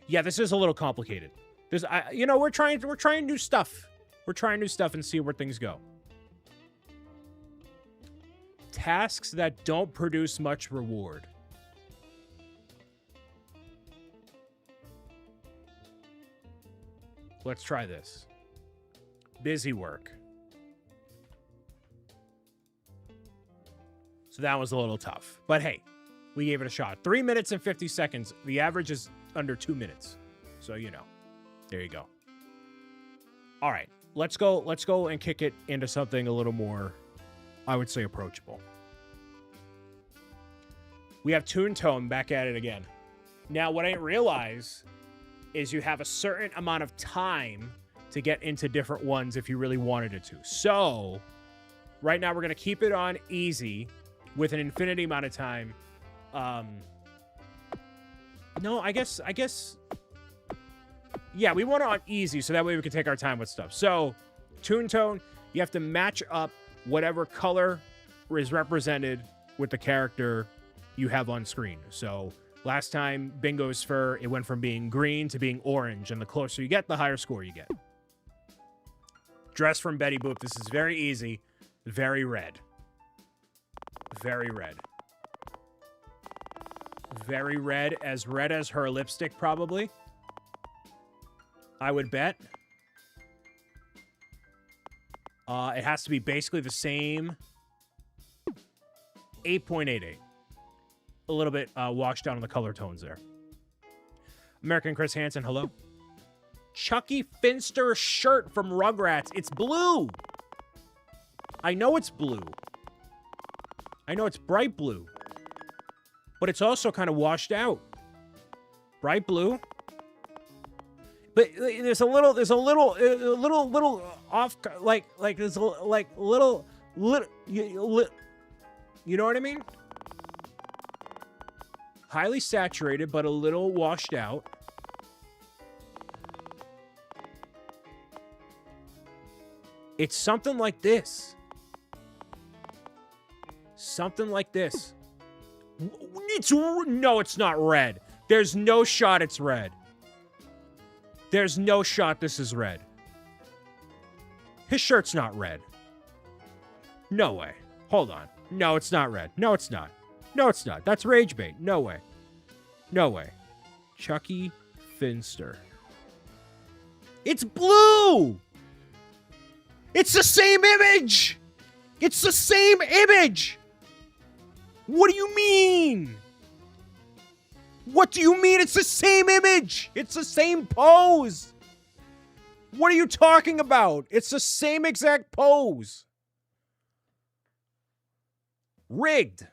Yeah, this is a little complicated. This, we're trying new stuff. We're trying new stuff and see where things go. Tasks that don't produce much reward. Let's try this. Busy work. So that was a little tough. But hey, we gave it a shot. 3 minutes and 50 seconds. The average is under 2 minutes. So, there you go. All right, let's go and kick it into something a little more, I would say, approachable. We have Toon Tone back at it again. Now, what I didn't realize is you have a certain amount of time to get into different ones if you really wanted it to. So, right now we're going to keep it on easy with an infinity amount of time. No, I guess, yeah, we want it on easy so that way we can take our time with stuff. So, Toon Tone, you have to match up whatever color is represented with the character you have on screen. So, last time, Bingo's fur, it went from being green to being orange, and the closer you get, the higher score you get. Dress from Betty Boop, this is very easy. Very red. Very red. Very red as her lipstick, probably. I would bet. It has to be basically the same. 8.88. A little bit washed down on the color tones there. American Chris Hansen, hello. Chucky Finster shirt from Rugrats. It's blue. I know it's blue. I know it's bright blue. But it's also kind of washed out. Bright blue. But there's a little off, like there's a little, you know what I mean? Highly saturated, but a little washed out. It's something like this. Something like this. No, it's not red. There's no shot it's red. There's no shot this is red. His shirt's not red. No way. Hold on. No, it's not red. No, it's not. No, it's not. That's rage bait. No way. No way. Chucky Finster. It's blue! It's the same image! It's the same image! What do you mean? What do you mean it's the same image? It's the same pose. What are you talking about? It's the same exact pose. Rigged.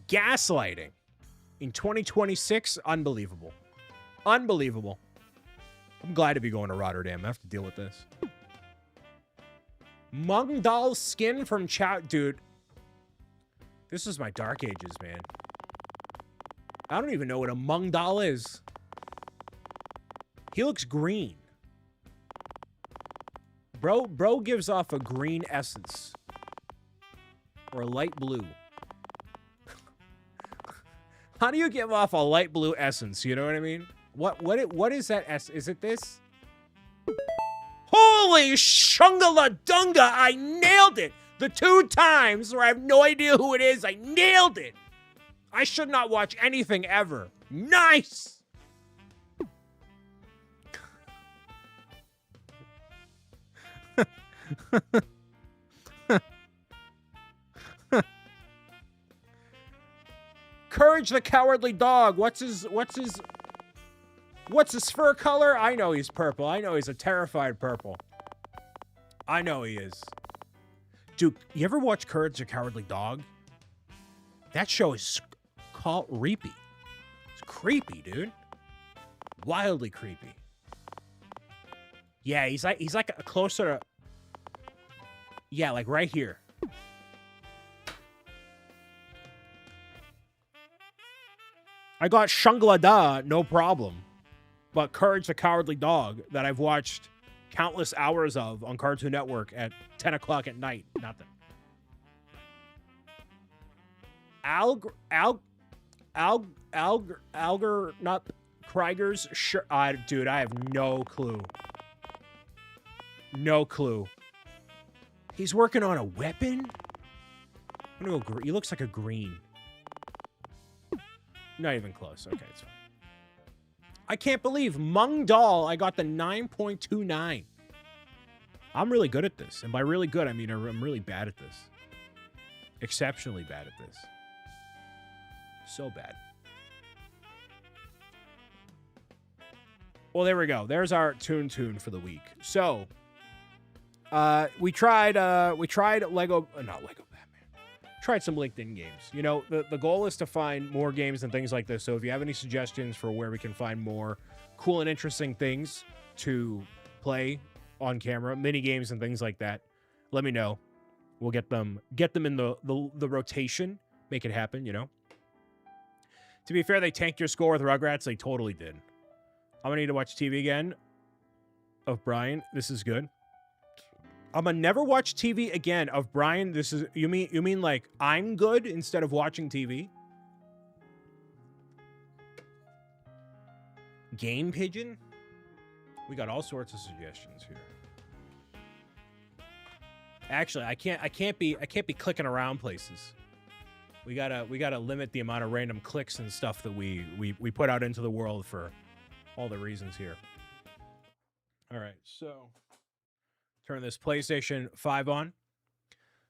Gaslighting. In 2026, unbelievable. Unbelievable. I'm glad to be going to Rotterdam. I have to deal with this. Mung doll skin from Chow. Dude. This is my dark ages, man. I don't even know what a Mung doll is. He looks green. Bro gives off a green essence. Or a light blue. How do you give off a light blue essence? You know what I mean? What is that? Is it this? Holy shungala dunga! I nailed it! The 2 times where I have no idea who it is, I nailed it! I should not watch anything ever. Nice! Courage the Cowardly Dog. What's his fur color? I know he's purple. I know he's a terrified purple. I know he is. Dude, you ever watch Courage the Cowardly Dog? That show is called Reapy. It's creepy, dude. Wildly creepy. Yeah, he's like a closer to... Yeah, like right here. I got Shangla-Da, no problem. But Courage the Cowardly Dog, that I've watched countless hours of on Cartoon Network at 10 o'clock at night, nothing. Alger, not Krieger's shirt. Dude, I have no clue. No clue. He's working on a weapon? I'm gonna go green. He looks like a green. Not even close. Okay, it's fine. I can't believe Mung Doll, I got the 9.29. I'm really good at this. And by really good, I mean I'm really bad at this. Exceptionally bad at this. So bad. Well, there we go. There's our tune for the week. So, we tried Lego, not Lego Batman. tried some LinkedIn games. You know, the goal is to find more games and things like this. So if you have any suggestions for where we can find more cool and interesting things to play on camera, mini games and things like that, let me know. We'll get them in the rotation, make it happen, you know. To be fair, they tanked your score with Rugrats. They totally did. I'm gonna need to watch TV again of Brian. This is good. I'm gonna never watch TV again of Brian. This is you mean like I'm good instead of watching TV? Game Pigeon? We got all sorts of suggestions here. Actually, I can't be clicking around places. We gotta limit the amount of random clicks and stuff that we put out into the world for all the reasons here. All right, so turn this PlayStation 5 on.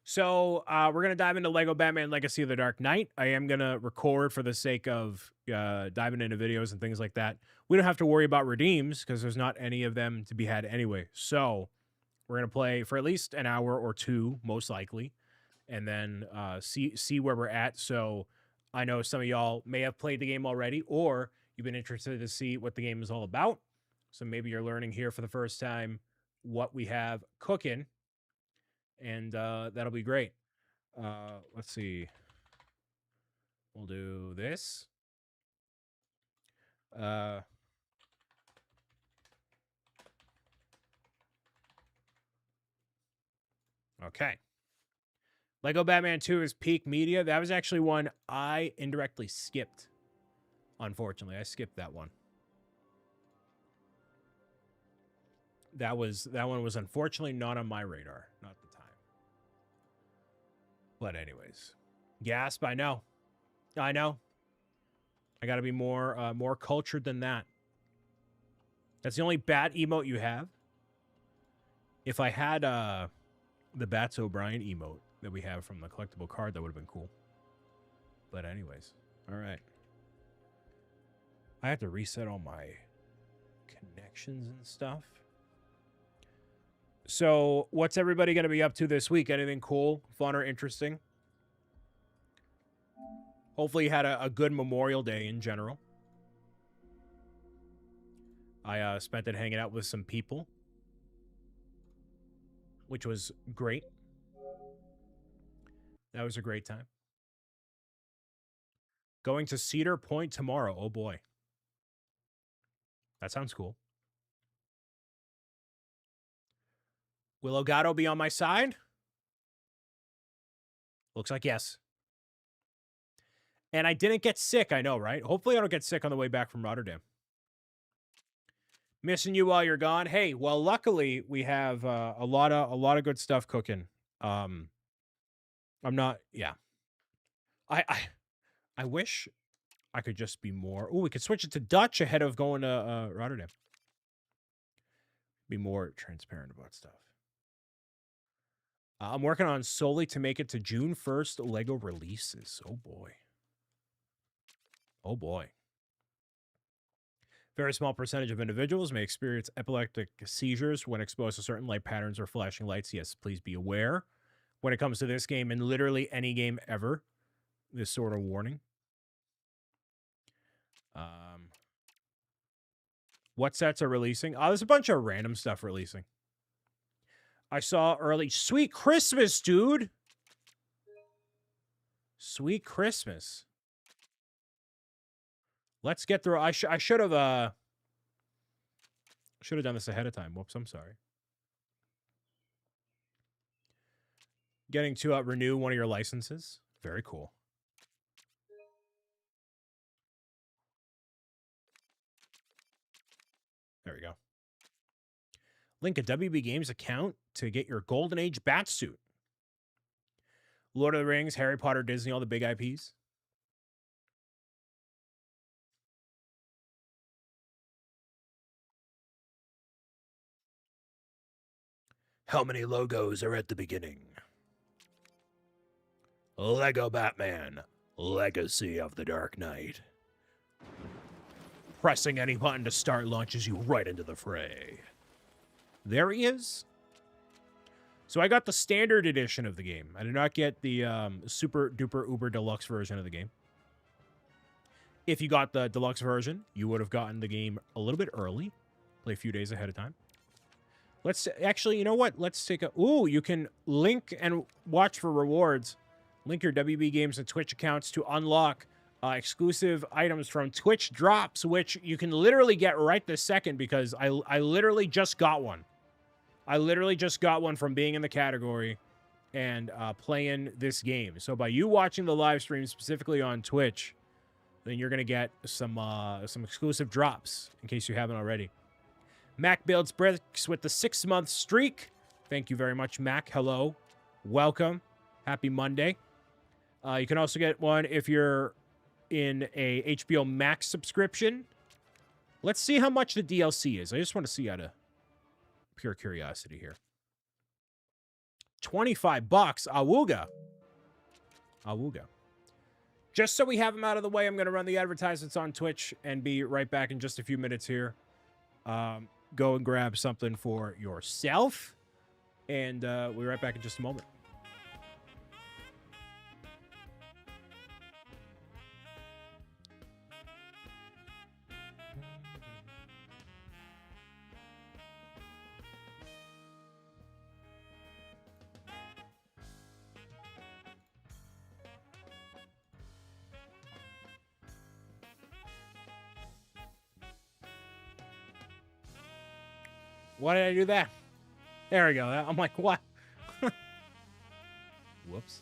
So we're going to dive into Lego Batman Legacy of the Dark Knight. I am going to record for the sake of diving into videos and things like that. We don't have to worry about redeems because there's not any of them to be had anyway. So we're going to play for at least an hour or two, most likely, and then see where we're at. So I know some of y'all may have played the game already, or you've been interested to see what the game is all about. So maybe you're learning here for the first time what we have cooking, and that'll be great. Let's see. We'll do this. Okay. Lego Batman 2 is peak media. That was actually one I indirectly skipped. Unfortunately, I skipped that one. That one was unfortunately not on my radar. Not at the time. But anyways. Gasp, I know. I know. I gotta be more cultured than that. That's the only bat emote you have. If I had the BricksOBrian emote that we have from the collectible card, that would have been cool. But anyways. Alright. I have to reset all my connections and stuff. So, what's everybody going to be up to this week? Anything cool, fun, or interesting? Hopefully you had a good Memorial Day in general. I spent it hanging out with some people, which was great. That was a great time. Going to Cedar Point tomorrow. Oh, boy. That sounds cool. Will Elgato be on my side? Looks like yes. And I didn't get sick, I know, right? Hopefully I don't get sick on the way back from Rotterdam. Missing you while you're gone. Hey, well, luckily we have a lot of good stuff cooking. I'm not, yeah. I wish I could just be more. Oh, we could switch it to Dutch ahead of going to Rotterdam. Be more transparent about stuff. I'm working on solely to make it to June 1st Lego releases. Oh, boy. Oh, boy. Very small percentage of individuals may experience epileptic seizures when exposed to certain light patterns or flashing lights. Yes, please be aware. When it comes to this game and literally any game ever, this sort of warning. What sets are releasing? Oh, there's a bunch of random stuff releasing. I saw early. Sweet Christmas, dude. Sweet Christmas. Let's get through. I should have done this ahead of time. Whoops, I'm sorry. Getting to renew one of your licenses. Very cool. There we go. Link a WB Games account to get your Golden Age Batsuit. Lord of the Rings, Harry Potter, Disney, all the big IPs. How many logos are at the beginning? Lego Batman, Legacy of the Dark Knight. Pressing any button to start launches you right into the fray. There he is. So I got the standard edition of the game. I did not get the super duper uber deluxe version of the game. If you got the deluxe version, you would have gotten the game a little bit early. Play a few days ahead of time. Let's actually, you know what? Let's take a... Ooh, you can link and watch for rewards. Link your WB Games and Twitch accounts to unlock exclusive items from Twitch drops, which you can literally get right this second because I literally just got one. I literally just got one from being in the category and playing this game. So by you watching the live stream specifically on Twitch, then you're going to get some exclusive drops in case you haven't already. Mac Builds Bricks with the 6-month streak. Thank you very much, Mac. Hello. Welcome. Happy Monday. You can also get one if you're in a HBO Max subscription. Let's see how much the DLC is. I just want to see out of pure curiosity here. $25. Awooga. Awooga. Just so we have them out of the way, I'm going to run the advertisements on Twitch and be right back in just a few minutes here. Go and grab something for yourself. And we'll be right back in just a moment. Why did I do that? There we go. I'm like, what? Whoops.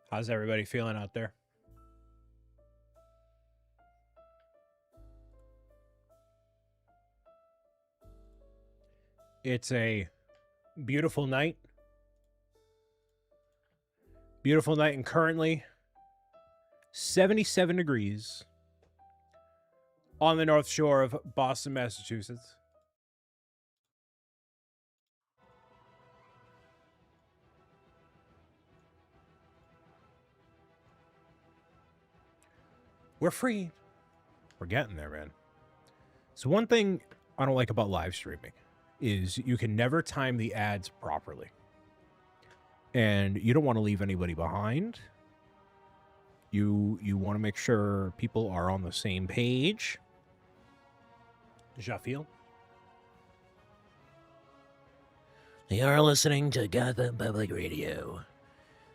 How's everybody feeling out there? It's a beautiful night. Beautiful night, and currently 77 degrees on the North Shore of Boston, Massachusetts. We're free. We're getting there, man. So one thing I don't like about live streaming is you can never time the ads properly. And you don't want to leave anybody behind. You want to make sure people are on the same page. Jafil? They are listening to Gotham Public Radio,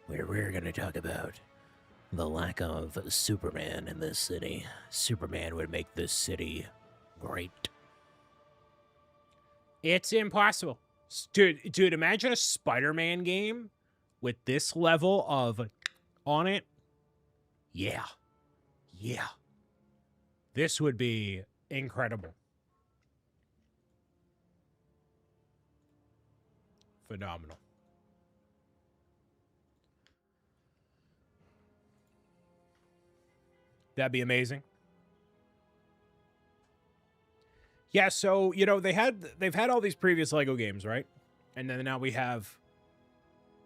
where we're going to talk about the lack of Superman in this city. Superman would make this city great. It's impossible. Dude, imagine a Spider-Man game with this level of on it. Yeah. Yeah. This would be incredible. Phenomenal. That'd be amazing. Yeah, so, you know, they've had all these previous Lego games, right? And then now we have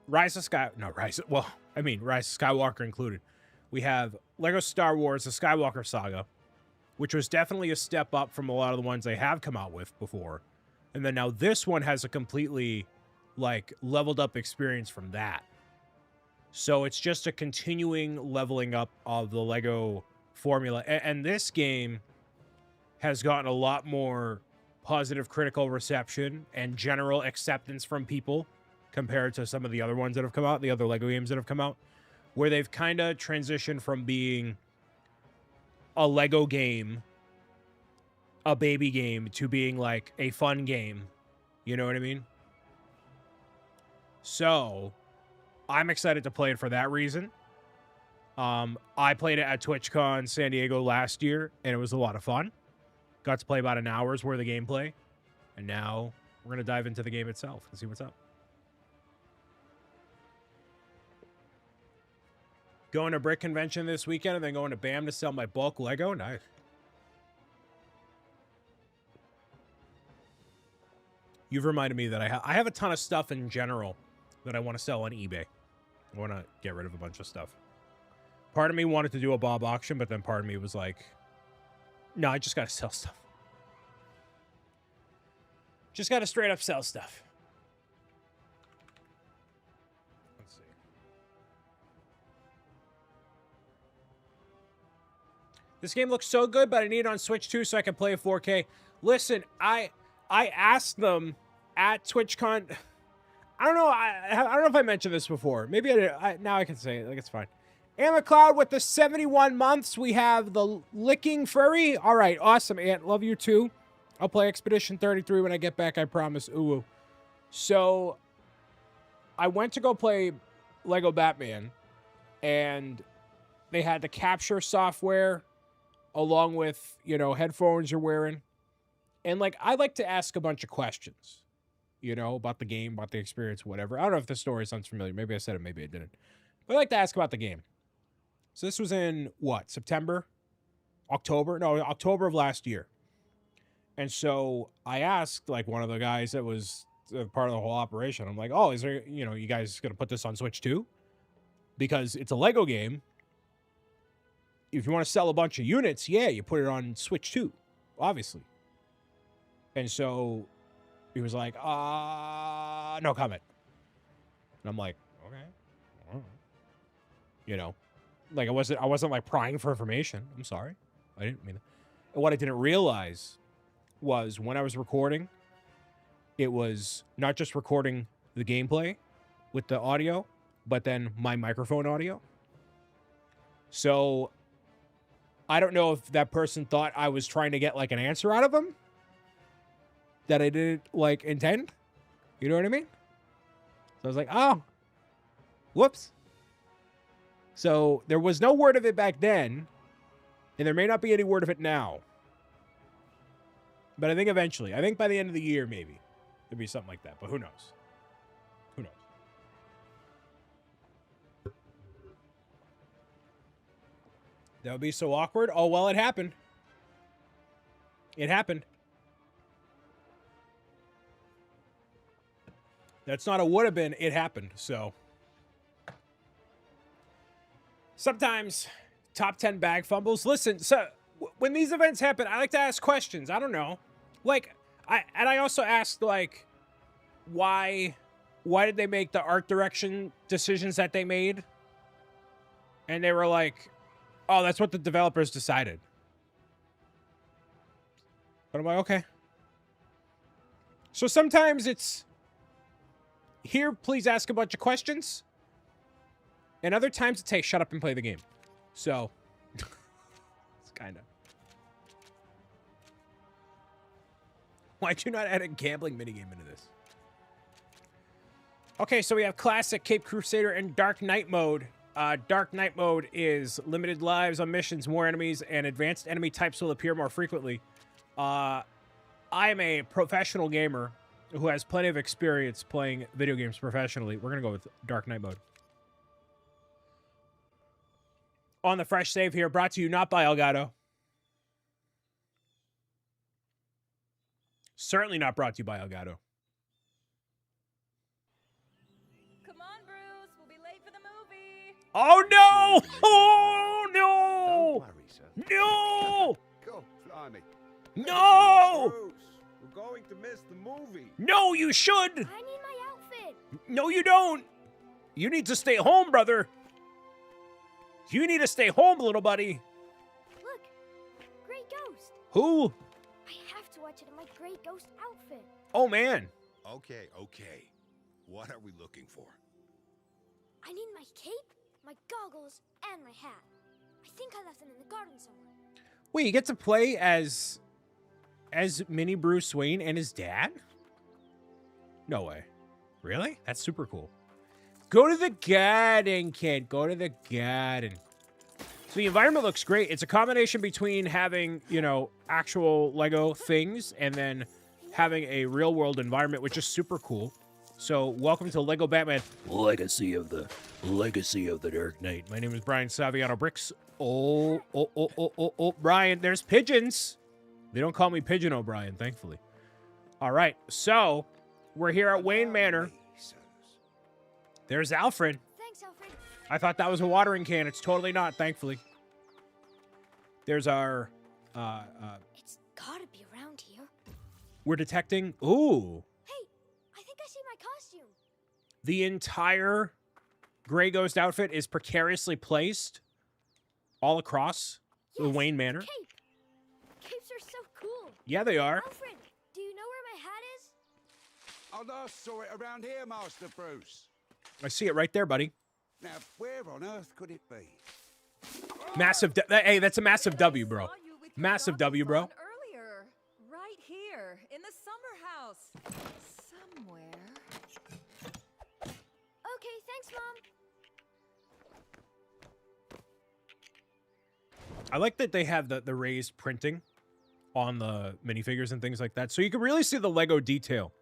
Rise of Skywalker included. We have Lego Star Wars, the Skywalker Saga, which was definitely a step up from a lot of the ones they have come out with before. And then now this one has a completely, like, leveled up experience from that. So it's just a continuing leveling up of the Lego formula. And this game has gotten a lot more positive critical reception and general acceptance from people compared to some of the other ones that have come out, the other Lego games that have come out, where they've kind of transitioned from being a Lego game, a baby game, to being like a fun game. You know what I mean? So I'm excited to play it for that reason. I played it at TwitchCon San Diego last year, and it was a lot of fun. Got to play about an hour's worth of gameplay, and now we're going to dive into the game itself and see what's up. Going to Brick Convention this weekend, and then going to BAM to sell my bulk Lego. Nice. You've reminded me that I have a ton of stuff in general that I want to sell on eBay. I want to get rid of a bunch of stuff. Part of me wanted to do a Bob auction, but then part of me was like, no, I just got to sell stuff. Just got to straight up sell stuff. Let's see. This game looks so good, but I need it on Switch too so I can play it 4K. Listen, I asked them at TwitchCon. I don't know. I don't know if I mentioned this before. Maybe I did. Now I can say it. Like, it's fine. Ant McLeod with the 71 months. We have the Licking Furry. All right. Awesome, Ant. Love you too. I'll play Expedition 33 when I get back. I promise. Ooh. So I went to go play Lego Batman, and they had the capture software along with, you know, headphones you're wearing. And, like, I like to ask a bunch of questions, you know, about the game, about the experience, whatever. I don't know if the story sounds familiar. Maybe I said it, maybe I didn't. But I like to ask about the game. So this was in, what, September? October? No, October of last year. And so I asked, like, one of the guys that was part of the whole operation. I'm like, oh, is there, you know, you guys going to put this on Switch too? Because it's a Lego game. If you want to sell a bunch of units, yeah, you put it on Switch too, obviously. And so he was like, no comment. And I'm like, okay. You know, like I wasn't like prying for information. I'm sorry. I didn't mean that. And what I didn't realize was when I was recording, it was not just recording the gameplay with the audio, but then my microphone audio. So I don't know if that person thought I was trying to get like an answer out of them that I didn't like intend. You know what I mean? So I was like, oh, whoops. So there was no word of it back then, and there may not be any word of it now. But I think eventually, I think by the end of the year, maybe there'll be something like that. But who knows? Who knows? That would be so awkward. Oh, well, it happened. It happened. That's not a would have been. It happened. So sometimes top 10 bag fumbles. Listen, so when these events happen, I like to ask questions. I don't know. Like, I also asked, like, why did they make the art direction decisions that they made? And they were like, oh, that's what the developers decided. But I'm like, okay. So sometimes it's, here, please ask a bunch of questions. And other times it's, hey, shut up and play the game. So, it's kind of. Why'd you not add a gambling minigame into this? Okay, so we have Classic, Cape Crusader, and Dark Knight mode. Dark Knight mode is limited lives on missions, more enemies, and advanced enemy types will appear more frequently. I am a professional gamer who has plenty of experience playing video games professionally. We're going to go with Dark Knight mode. On the fresh save here, brought to you not by Elgato. Certainly not brought to you by Elgato. Come on, Bruce. We'll be late for the movie. Oh, no! Oh, no! Don't worry, sir. No! Go, blimey. No! Bruce, we're going to miss the movie. No, you should! I need my outfit. No, you don't! You need to stay home, brother. You need to stay home, little buddy. Look, Grey Ghost. Who? I have to watch it in my Grey Ghost outfit. Oh, man. Okay, okay. What are we looking for? I need my cape, my goggles, and my hat. I think I left them in the garden somewhere. Wait, you get to play as mini Bruce Wayne and his dad? No way. Really? That's super cool. Go to the garden, kid. Go to the garden. So the environment looks great. It's a combination between having, you know, actual Lego things and then having a real-world environment, which is super cool. So welcome to Lego Batman Legacy of the Dark Knight. My name is Brian Saviano Bricks. Oh, Brian, there's pigeons. They don't call me Pigeon O'Brien, thankfully. All right, so we're here at Wayne Manor. There's Alfred. Thanks, Alfred. I thought that was a watering can. It's totally not, thankfully. There's our, It's gotta be around here. we're detecting, ooh, Hey, I think I see my costume. the entire Grey Ghost outfit is precariously placed all across the Yes, Wayne Manor. Cape. Capes are so cool. Yeah, they are. Alfred, do you know where my hat is? I last saw it around here, Master Bruce. I see it right there, buddy. Now, where on earth could it be? Massive, hey, that's a massive W, bro. I saw you with your Massive doggy W, bro. bun Earlier, right here in the summer house, somewhere. Okay, thanks, Mom. I like that they have the raised printing on the minifigures and things like that. So you can really see the Lego detail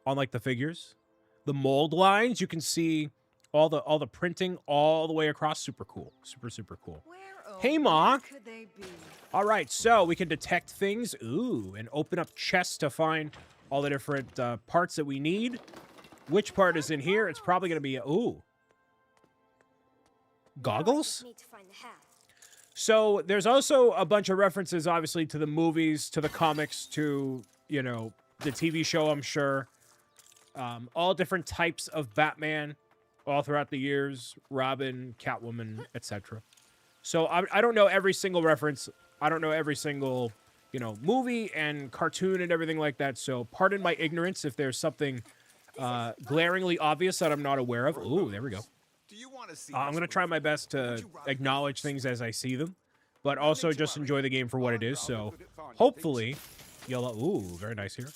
on like the figures. The mold lines, you can see all the printing all the way across. Super cool. Super cool. Where, oh, Hey, Ma. where could they be? All right, so we can detect things. Ooh, and open up chests to find all the different parts that we need. Which part is in here? It's probably going to be, ooh. Goggles? Need to find the hat. So there's also a bunch of references, obviously, to the movies, to the comics, to, you know, the TV show, I'm sure. All different types of Batman all throughout the years. Robin, Catwoman, etc. So I don't know every single reference. I don't know every single, you know, movie and cartoon and everything like that. So pardon my ignorance if there's something glaringly obvious that I'm not aware of. Ooh, there we go. Do you want to see I'm going to try my best to acknowledge things as I see them, but also just enjoy the game for what it is. So hopefully you'll... Ooh, very nice here.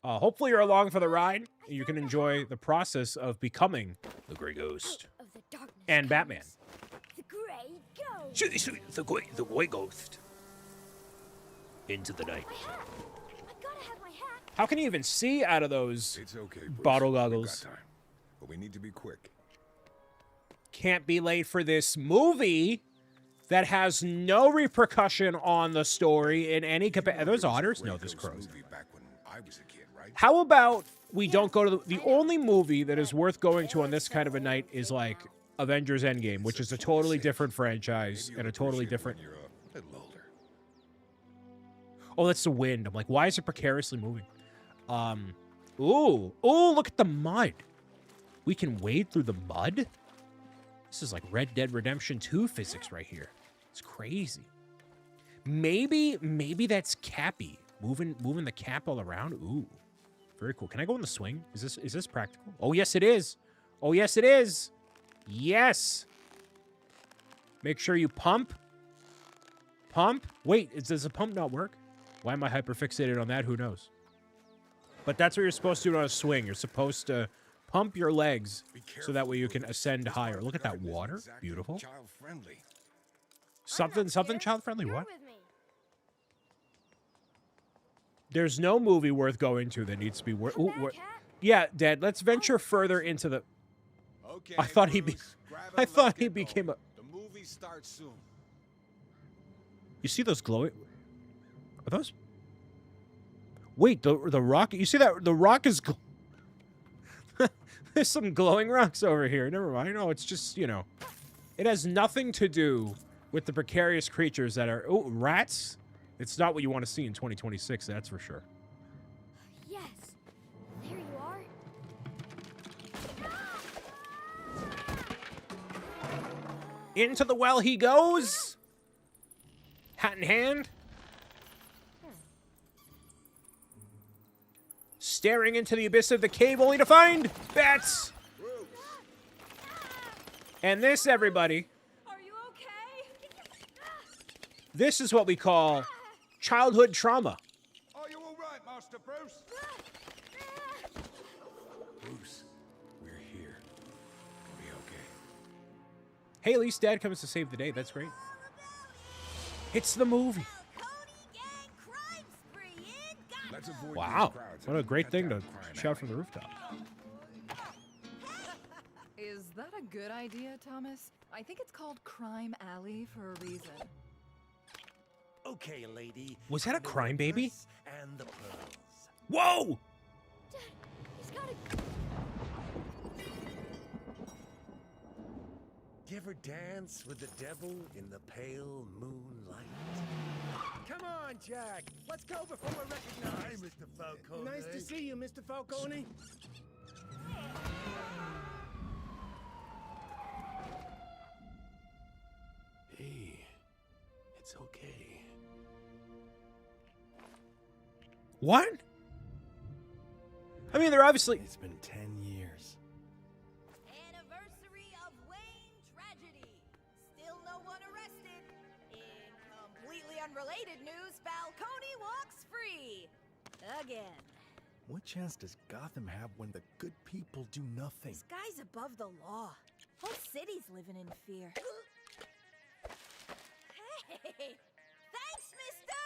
Hopefully you're along for the ride. And you can enjoy the process of becoming the Grey Ghost Of the darkness and comes Batman. The Grey Ghost. The Grey Ghost. Into the night. My hat. I gotta have my hat. How can you even see out of those It's okay, Bruce. bottle We've got goggles? time, but we need to be quick. Can't be late for this movie that has no repercussion on the story in any capacity. Are those otters? No, this crows. Movie back when I was a kid, right? How about we don't go to the only movie that is worth going to on this kind of a night is like Avengers Endgame, which is a totally different franchise and a totally different... When you're a little older. Oh, that's the wind. I'm like, why is it precariously moving? Ooh, look at the mud. We can wade through the mud? This is like Red Dead Redemption 2 physics right here. It's crazy. Maybe that's Cappy moving the cap all around. Ooh, very cool. Can I go in the swing? Is this practical? Oh yes, it is. Oh yes, it is. Yes. Make sure you pump. Pump. Wait, does the pump not work? Why am I hyperfixated on that? Who knows? But that's what you're supposed to do on a swing. You're supposed to Pump your legs Be so that way you can careful. ascend This higher. part Look of at the that drive isn't water. exactly Beautiful. Child-friendly. Something scared. child-friendly. You're What? with me. There's no movie worth going to that needs to be worth. Come back, Hat. Yeah, Dad. Let's venture further into the. Okay, I thought he be- Bruce, grab it I and thought let's he get became going. a. The movie starts soon. You see those glowing? Are those? Wait, the rock. You see that the rock is. There's some glowing rocks over here. Never mind. No, it's just it has nothing to do with the precarious creatures that are. Oh, rats. It's not what you want to see in 2026. That's for sure. Yes. There you are. Into the well he goes. Hat in hand. Staring into the abyss of the cave only to find bats. And this, everybody, Are you okay? this is what we call childhood trauma. Are you all right, Master Bruce? Bruce, we're here. We'll be okay. Hey, at least Dad comes to save the day. That's great. It's the movie. Let's avoid Wow. these crowds What a and great cut thing down to crime shout alley. from the rooftop. Is that a good idea, Thomas? I think it's called Crime Alley for a reason. Okay, lady. Was that a the crime baby? necklace And the pearls. Whoa! Dad, he's got a... You ever dance with the devil in the pale moonlight? Come on, Jack. Let's go before we're recognized. Hi, Mr. Falcone. Nice to see you, Mr. Falcone. Hey, it's okay. What? I mean, they're obviously. It's been 10 years. Anniversary of Wayne tragedy. Still no one arrested. In completely unrelated news, Falcone walks free. Again. What chance does Gotham have when the good people do nothing? This guy's above the law. Whole city's living in fear. Hey! Thanks, mister!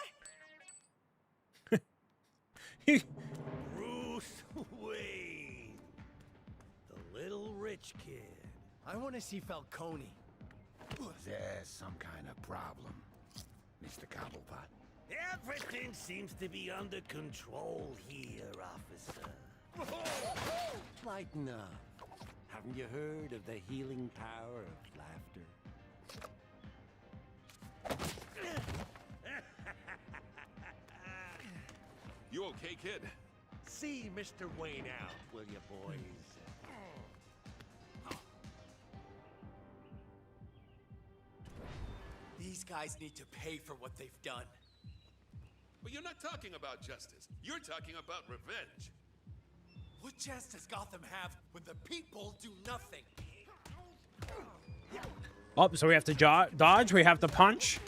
Bruce Wayne. The little rich kid. I want to see Falcone. There's some kind of problem, Mr. Cobblepot. Everything seems to be under control here, officer. Lighten up. Haven't you heard of the healing power of laughter? You okay, kid? See Mr. Wayne out, will you, boys? These guys need to pay for what they've done. But you're not talking about justice. You're talking about revenge. What chance does Gotham have when the people do nothing? Oh, so we have to dodge. We have to punch.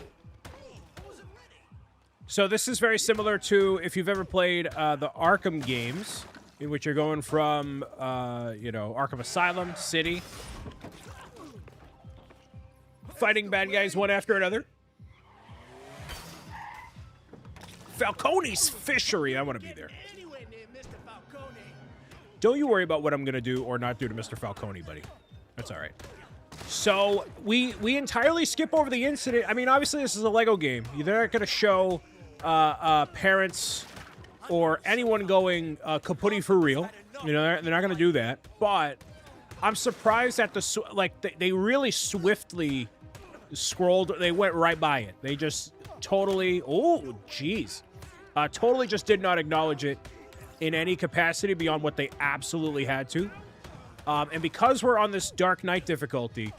So this is very similar to if you've ever played the Arkham games, in which you're going from, Arkham Asylum, City, fighting bad guys one after another. Falcone's Fishery. I want to be there. Anywhere near Mr. Falcone. Don't you worry about what I'm going to do or not do to Mr. Falcone, buddy. That's all right. So we entirely skip over the incident. I mean, obviously, this is a Lego game. They're not going to show parents or anyone going kaputty for real. You know, they're not going to do that. But I'm surprised that they really swiftly scrolled. They went right by it. They just totally, oh, geez. Totally just did not acknowledge it in any capacity beyond what they absolutely had to. And because we're on this Dark Knight difficulty,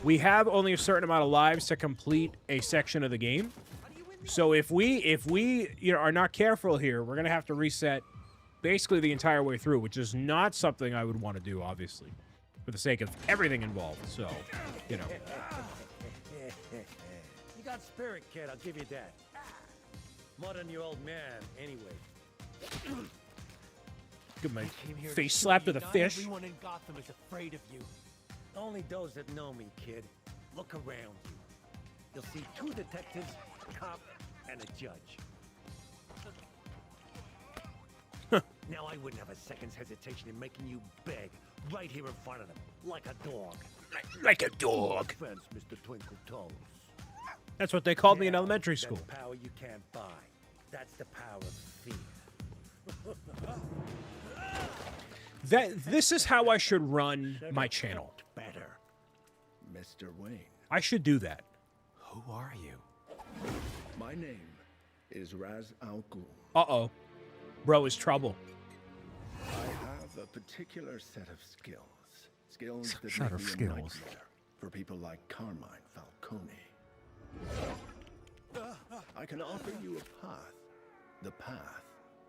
we have only a certain amount of lives to complete a section of the game. So if we are not careful here, we're going to have to reset basically the entire way through, which is not something I would want to do, obviously, for the sake of everything involved. So, You got spirit, kid. I'll give you that. More than your old man, anyway. Get my Came here to face show slapped you with a not fish. Everyone in Gotham is afraid of you. Only those that know me, kid. Look around you. You'll see 2 detectives, a cop, and a judge. Now I wouldn't have a second's hesitation in making you beg right here in front of them, like a dog. Like a dog. No offense, Mr. Twinkle Toes. That's what they called me in Yeah, elementary school. That's power you can't buy. That's the power of fear. This is how I should run my channel. Better. Mr. Wayne, I should do that. Who are you? my name is Raz Al Ghul. Uh-oh. Bro is trouble. I have a particular set of skills. Skills that Set may of be a skills. nightmare for people like Carmine Falcone. I can offer you a path. The path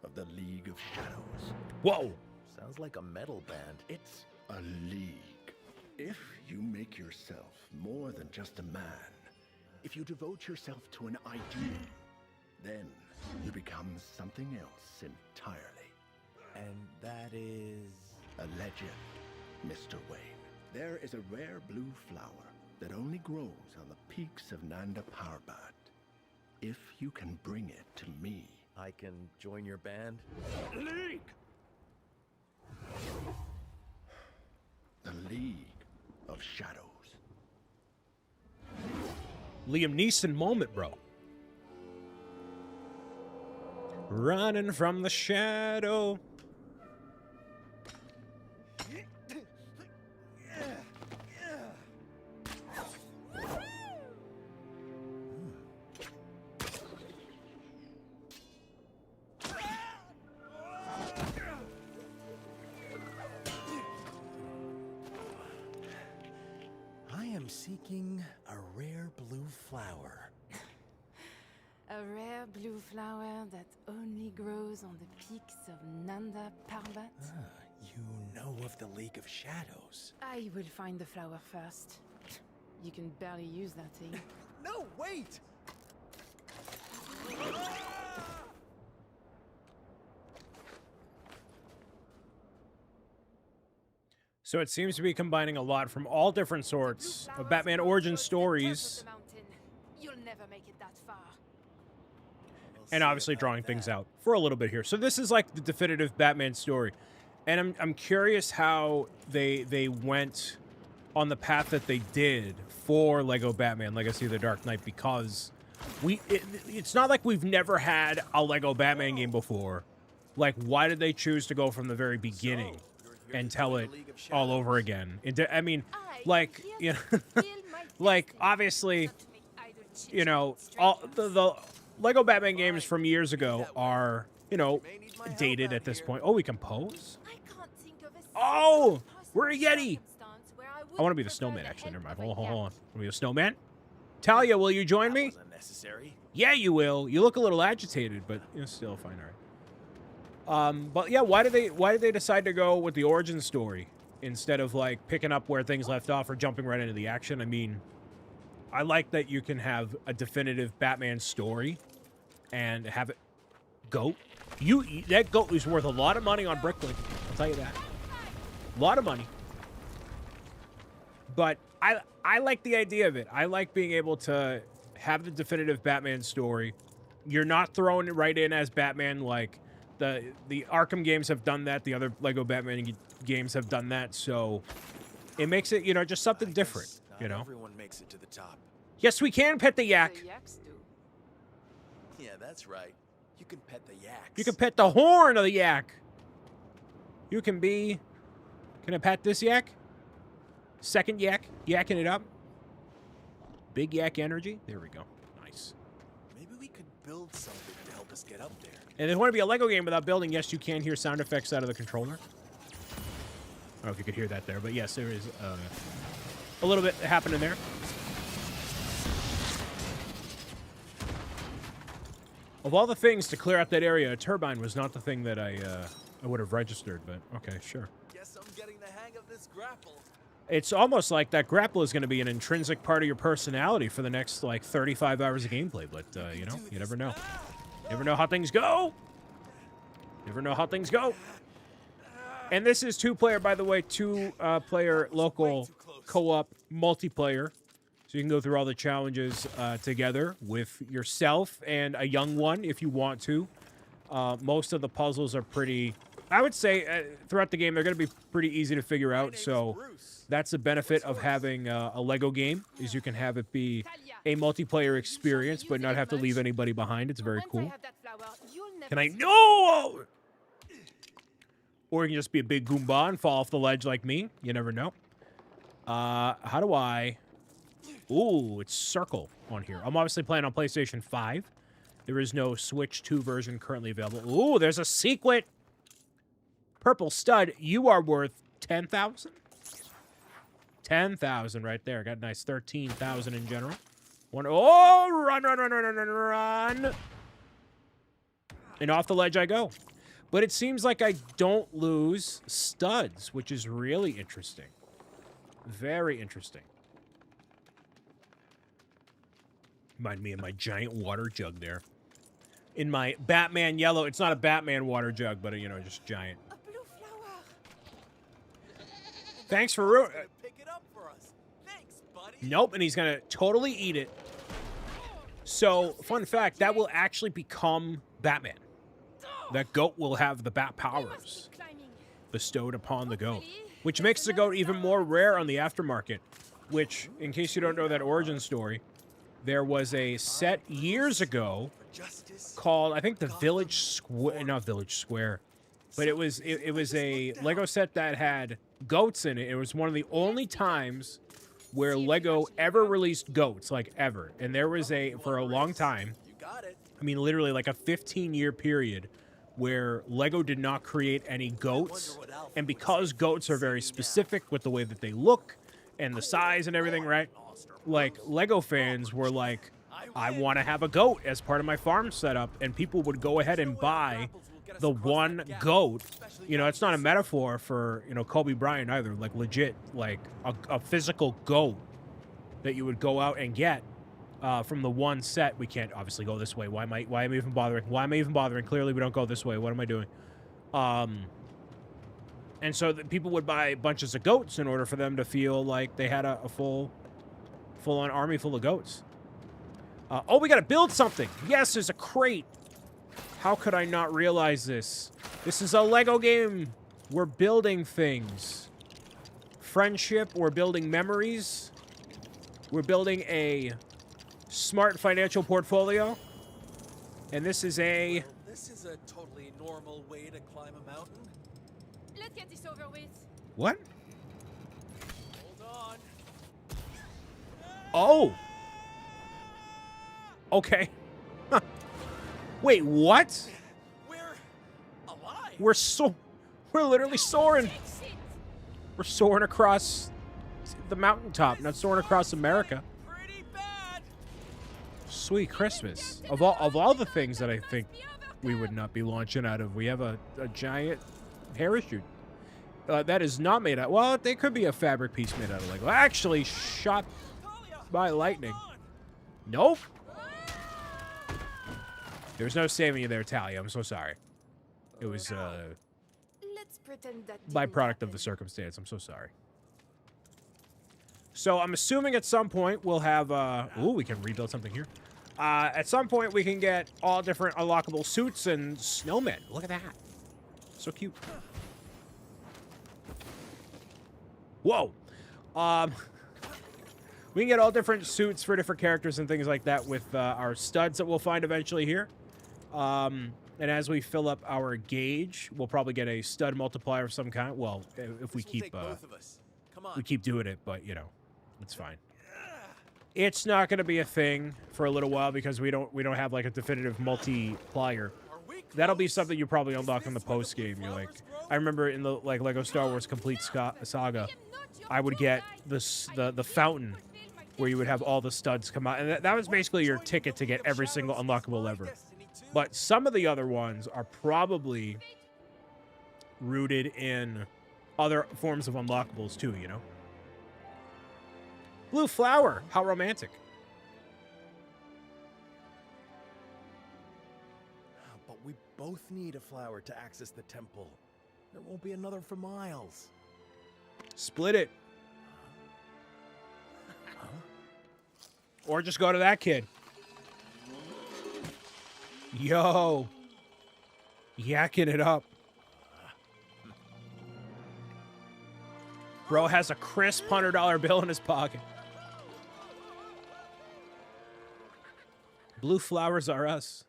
of the League of Shadows. Whoa. Sounds like a metal band. It's a league. If you make yourself more than just a man, if you devote yourself to an ideal, then you become something else entirely. And that is... A legend, Mr. Wayne. There is a rare blue flower that only grows on the peaks of Nanda Parbat. If you can bring it to me, I can join your band? League! The League of Shadows. Liam Neeson moment, bro. Running from the shadow. I am seeking a rare blue flower. A rare blue flower that only grows on the peaks of Nanda Parbat. You know of the League of Shadows. I will find the flower first. You can barely use that thing. No, wait! So it seems to be combining a lot from all different sorts of Batman origin stories, You'll never make it that far. and obviously drawing things out for a little bit here. So this is like the definitive Batman story, and I'm curious how they went on the path that they did for Lego Batman Legacy of the Dark Knight, because it's not like we've never had a Lego Batman game before. Like, why did they choose to go from the very beginning and tell it all over again? I mean, like, you know, like, obviously, you know, all the Lego Batman games from years ago are, you know, dated at this point. Oh, we can pose? Oh, we're a Yeti. I want to be the snowman, actually. Never mind. Hold on. Want to be a snowman? Talia, will you join me? Unnecessary. Yeah, you will. You look a little agitated, but you're still fine, all right. But yeah, why did they decide to go with the origin story instead of like picking up where things left off or jumping right into the action? I mean, I like that you can have a definitive Batman story and have it goat. That goat is worth a lot of money on Bricklink. I'll tell you that. A lot of money. But I like the idea of it. I like being able to have the definitive Batman story. You're not throwing it right in as Batman like the Arkham games have done that. The other Lego Batman games have done that. So it makes it, you know, just something different, you know? Everyone makes it to the top. Yes, we can pet the yak. The yaks do. Yeah, that's right. You can pet the yaks. You can pet the horn of the yak. You can be... Can I pet this yak? Second yak. Yakking it up. Big yak energy. There we go. Nice. Maybe we could build something to help us get up there. And if you want to be a Lego game without building, yes, you can hear sound effects out of the controller. I don't know if you could hear that there, but yes, there is a little bit happening there. Of all the things to clear out that area, a turbine was not the thing that I would have registered, but okay, sure. Guess I'm getting the hang of this grapple. It's almost like that grapple is going to be an intrinsic part of your personality for the next, like, 35 hours of gameplay, but, you know, you never know. Never know how things go. Never know how things go. And this is 2-player, by the way, 2-player local co-op multiplayer. So you can go through all the challenges together with yourself and a young one if you want to. Most of the puzzles are pretty... I would say throughout the game, they're going to be pretty easy to figure out. So that's the benefit of having a Lego game, is you can have it be a multiplayer experience, but not have to leave anybody behind. It's very cool. Can I... No! Or you can just be a big Goomba and fall off the ledge like me. You never know. How do I... Ooh, it's circle on here. I'm obviously playing on PlayStation 5. There is no Switch 2 version currently available. Ooh, there's a sequent. Purple stud, you are worth 10,000? 10,000 right there. Got a nice 13,000 in general. Oh, run, run, run, run, run, run, run. And off the ledge I go. But it seems like I don't lose studs, which is really interesting. Very interesting. Remind me of my giant water jug there. In my Batman yellow. It's not a Batman water jug, but, you know, just giant. A blue flower. Thanks for... Pick it up for us. Thanks, buddy. Nope, and he's going to totally eat it. So, fun fact, that will actually become Batman. That goat will have the bat powers bestowed upon the goat, which makes the goat even more rare on the aftermarket, which, in case you don't know that origin story, there was a set years ago called, I think, the Village Square, not Village Square, but it was a Lego set that had goats in it. It was one of the only times where Lego ever released goats, like ever. And there was for a long time, I mean, literally like a 15-year period where Lego did not create any goats. And because goats are very specific with the way that they look and the size and everything, right? Like, Lego fans were like, I want to have a goat as part of my farm setup. And people would go ahead and buy the one goat. You know, it's not a metaphor for, you know, Kobe Bryant either. Like, legit, like a physical goat that you would go out and get from the one set. We can't obviously go this way. Why am I even bothering? Why am I even bothering? Clearly, we don't go this way. What am I doing? And so people would buy bunches of goats in order for them to feel like they had a full-on army full of goats. Oh, we got to build something. Yes, there's a crate. How could I not realize this? This is a Lego game. We're building things. Friendship. We're building memories. We're building a smart financial portfolio. And this is a... This is a totally normal way to climb a mountain. Let's get this over with. What? Hold on. Oh. Okay. Huh. Wait, what? We're alive. We're literally soaring. We're soaring across the mountaintop, not soaring across America. Pretty bad. Sweet Christmas. Of all the things that I think we would not be launching out of, we have a giant parachute. That is not made out. Well, they could be a fabric piece made out of Lego. Actually, shot by lightning. Nope. There's no saving you there, Talia. I'm so sorry. It was Let's pretend that byproduct of the circumstance. I'm so sorry. So I'm assuming at some point we'll have... ooh, we can rebuild something here. At some point we can get all different unlockable suits and snowmen. Look at that. So cute. Whoa. We can get all different suits for different characters and things like that with our studs that we'll find eventually here. And as we fill up our gauge, we'll probably get a stud multiplier of some kind. Well, if we keep we keep doing it, but you know, it's fine. It's not going to be a thing for a little while because we don't have like a definitive multiplier. That'll be something you probably unlock in the post game. You're like, I remember in the like Lego Star Wars Complete Saga, I would get the fountain where you would have all the studs come out, and that was basically your ticket to get every single unlockable lever. But some of the other ones are probably rooted in other forms of unlockables too, you know? Blue flower, how romantic. But we both need a flower to access the temple. There won't be another for miles. Split it. Or just go to that kid. Yo. Yakking it up. Bro has a crisp $100 bill in his pocket. Blue flowers are us.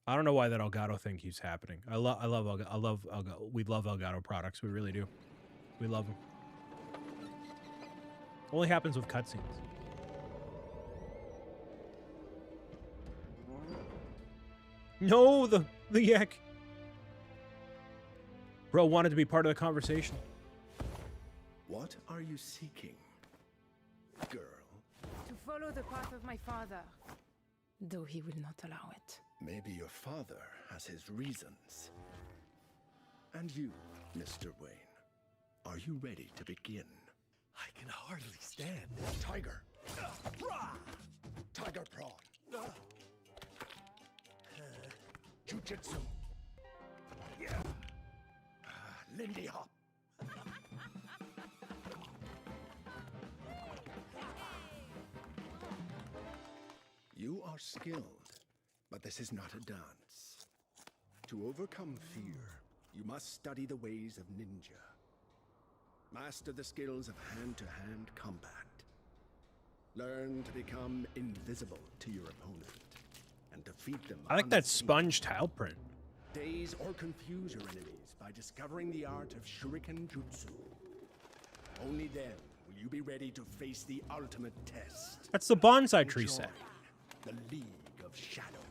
I don't know why that Elgato thing keeps happening. We love Elgato products. We really do. We love them. Only happens with cutscenes. No, the yak. Bro wanted to be part of the conversation. What are you seeking, girl? To follow the path of my father, though he will not allow it. Maybe your father has his reasons. And you, Mr. Wayne, are you ready to begin? I can hardly stand. Tiger. Tiger prawn. Jujitsu. Yeah. Lindy hop. You are skilled, but this is not a dance. To overcome fear, you must study the ways of ninja. Master the skills of hand-to-hand combat. Learn to become invisible to your opponent and defeat them. I like that sponge tile print. Daze or confuse your enemies by discovering the art of shuriken jutsu. Only then will you be ready to face the ultimate test. That's the bonsai tree set. The League of Shadows.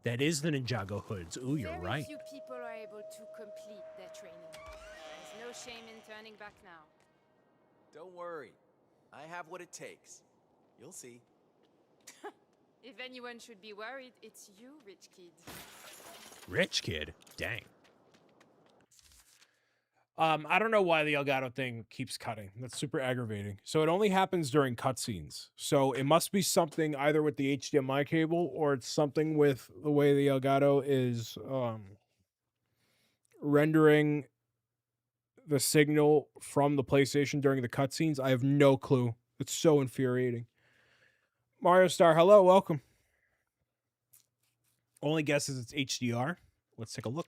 That is the Ninjago hoods. Ooh, you're Very right. few people are able to complete their training. There's no shame in turning back now. Don't worry. I have what it takes. You'll see. If anyone should be worried, it's you, rich kid. Rich kid? Dang. I don't know why the Elgato thing keeps cutting. That's super aggravating. So it only happens during cutscenes. So it must be something either with the HDMI cable or it's something with the way the Elgato is rendering the signal from the PlayStation during the cutscenes. I have no clue. It's so infuriating. Mario Star, hello, welcome. Only guess is it's HDR. Let's take a look.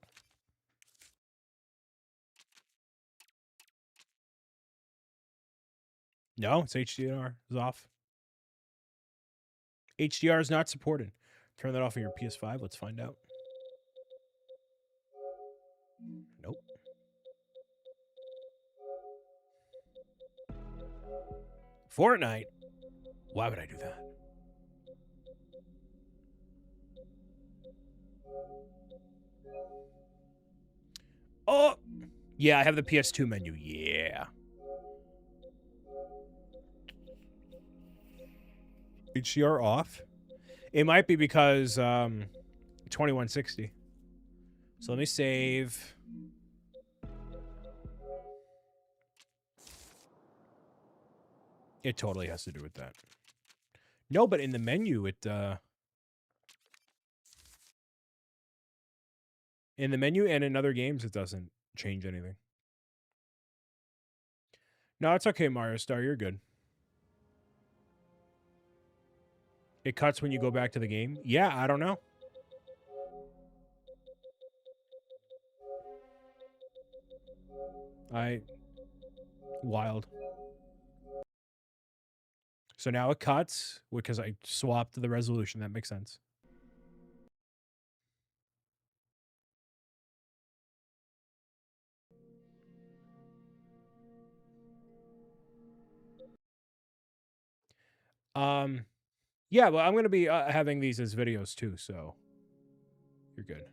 No, it's HDR. It's off. HDR is not supported. Turn that off on your PS5. Let's find out. Nope. Fortnite? Why would I do that? Oh! Yeah, I have the PS2 menu. Yeah. HDR off? It might be because 2160. So let me save. It totally has to do with that. No, but in the menu, in the menu and in other games, it doesn't change anything. No, it's okay, Mario Star. You're good. It cuts when you go back to the game? Yeah, I don't know. Wild. So now it cuts because I swapped the resolution. That makes sense. Yeah, well, I'm going to be having these as videos too, so you're good.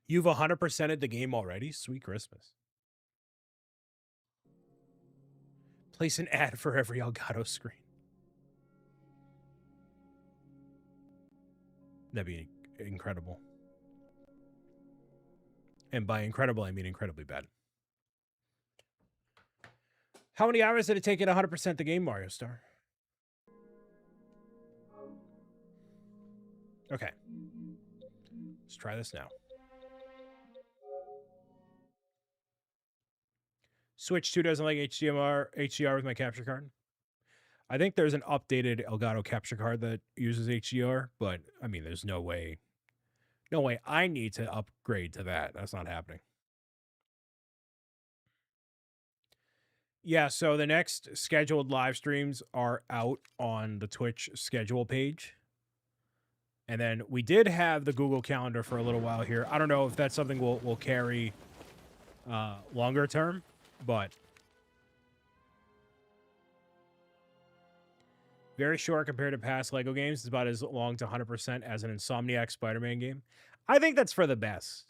You've 100%ed the game already? Sweet Christmas. Place an ad for every Elgato screen. That'd be incredible. And by incredible, I mean incredibly bad. How many hours did it take you to 100% the game, Mario Star? Okay. Let's try this now. Switch 2 doesn't like HDR with my capture card. I think there's an updated Elgato capture card that uses HDR, but I mean, there's no way I need to upgrade to that. That's not happening. Yeah, so the next scheduled live streams are out on the Twitch schedule page. And then we did have the Google Calendar for a little while here. I don't know if that's something we'll carry longer term, but very short compared to past LEGO games. It's about as long to 100% as an Insomniac Spider-Man game. I think that's for the best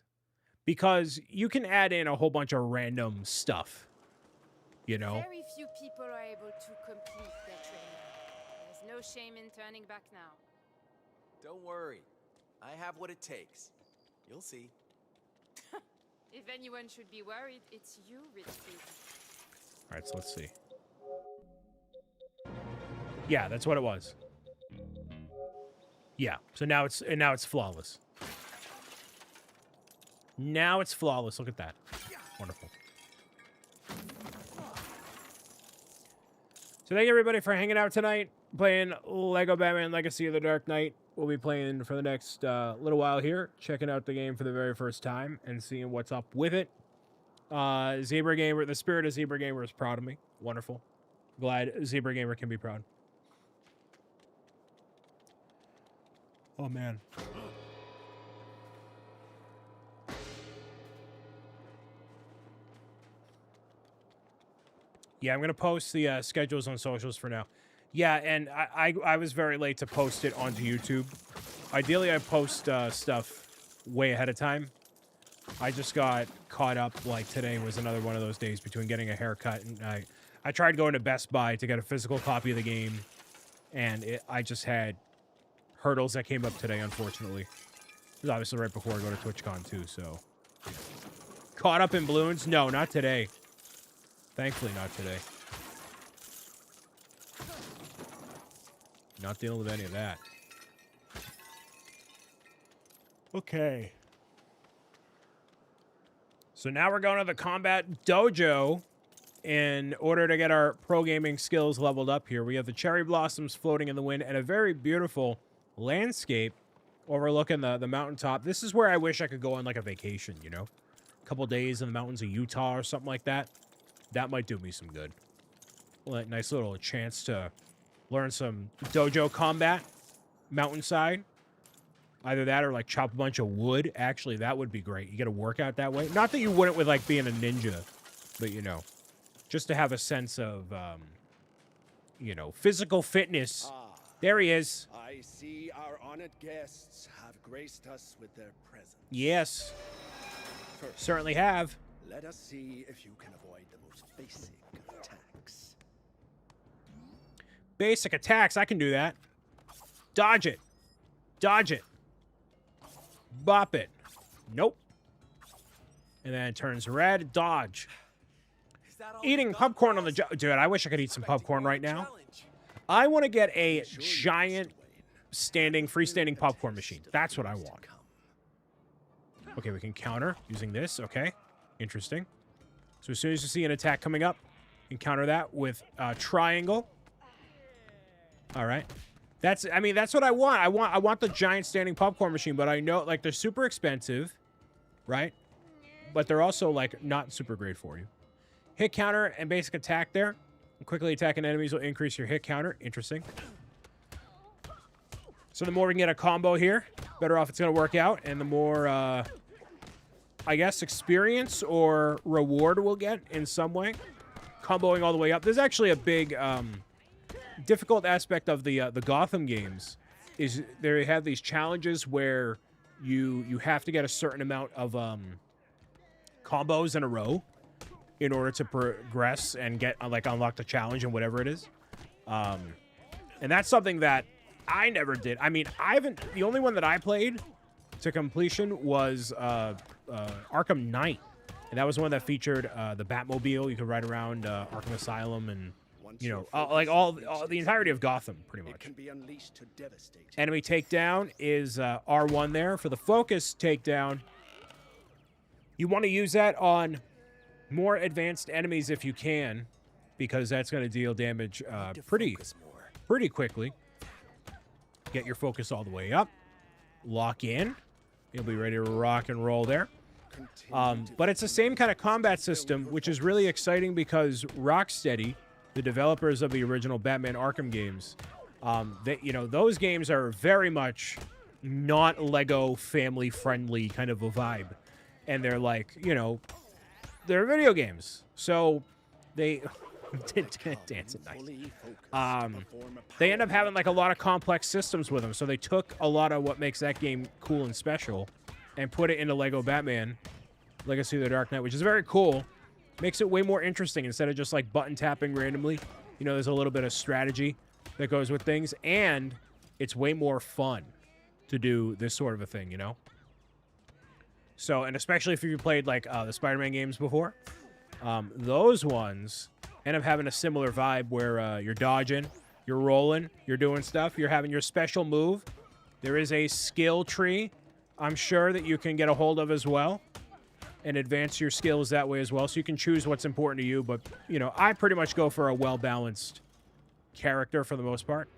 because you can add in a whole bunch of random stuff, you know? Very few people are able to complete their training. There's no shame in turning back now. Don't worry. I have what it takes. You'll see. If anyone should be worried, it's you, Richie. All right, so let's see. Yeah, that's what it was. Yeah, so now it's flawless. Now it's flawless. Look at that. Wonderful. So thank you everybody for hanging out tonight, playing LEGO Batman Legacy of the Dark Knight. We'll be playing for the next little while here, checking out the game for the very first time and seeing what's up with it. Zebra Gamer, the spirit of Zebra Gamer is proud of me. Wonderful. Glad Zebra Gamer can be proud. Oh, man. Yeah, I'm going to post the schedules on socials for now. Yeah, and I was very late to post it onto YouTube. Ideally, I post stuff way ahead of time. I just got caught up, like today was another one of those days between getting a haircut, and I tried going to Best Buy to get a physical copy of the game, and I just had hurdles that came up today, unfortunately. It was obviously right before I go to TwitchCon too, so. Caught up in balloons? No, not today. Thankfully, not today. Not dealing with any of that. Okay. So now we're going to the Combat Dojo in order to get our pro gaming skills leveled up here. We have the cherry blossoms floating in the wind and a very beautiful landscape overlooking the mountaintop. This is where I wish I could go on like a vacation, you know? A couple days in the mountains of Utah or something like that. That might do me some good. Well, nice little chance to learn some dojo combat mountainside. Either that or like chop a bunch of wood. Actually, that would be great. You get a workout that way. Not that you wouldn't with like being a ninja, but you know, just to have a sense of, you know, physical fitness. There he is. I see our honored guests have graced us with their presence. Yes. First, certainly have. Let us see if you can avoid the most basic of attacks. Basic attacks. I can do that. Dodge it. Dodge it. Bop it. Nope. And then it turns red. Dodge. Eating popcorn on the job. Dude, I wish I could eat some popcorn right now. I want to get a giant freestanding popcorn machine. That's what I want. Okay, we can counter using this. Okay. Interesting. So as soon as you see an attack coming up, you can counter that with triangle. All right. I mean, that's what I want. I want the giant standing popcorn machine, but I know, like, they're super expensive, right? But they're also, like, not super great for you. Hit counter and basic attack there. And quickly attacking enemies will increase your hit counter. Interesting. So the more we can get a combo here, better off it's going to work out. And the more, I guess, experience or reward we'll get in some way. Comboing all the way up. There's actually a big... difficult aspect of the Gotham games is they have these challenges where you have to get a certain amount of combos in a row in order to progress and get like unlock the challenge and whatever it is. And that's something that I never did. I mean, the only one that I played to completion was Arkham Knight, and that was one that featured the Batmobile. You could ride around Arkham Asylum and, you know, like all the entirety of Gotham, pretty much. Enemy takedown is R1 there. For the focus takedown, you want to use that on more advanced enemies if you can, because that's going to deal damage pretty quickly. Get your focus all the way up. Lock in. You'll be ready to rock and roll there. But it's the same kind of combat system, which is really exciting because Rocksteady, the developers of the original Batman Arkham games, you know, those games are very much not Lego family-friendly kind of a vibe. And they're like, you know, they're video games. So they... Dancing nice. They end up having like a lot of complex systems with them. So they took a lot of what makes that game cool and special and put it into Lego Batman Legacy of the Dark Knight, which is very cool. Makes it way more interesting instead of just like button tapping randomly. You know, there's a little bit of strategy that goes with things, and it's way more fun to do this sort of a thing, you know? So, and especially if you've played like the Spider-Man games before, those ones end up having a similar vibe where you're dodging, you're rolling, you're doing stuff, you're having your special move. There is a skill tree, I'm sure, that you can get a hold of as well and advance your skills that way as well. So you can choose what's important to you. But, you know, I pretty much go for a well-balanced character for the most part.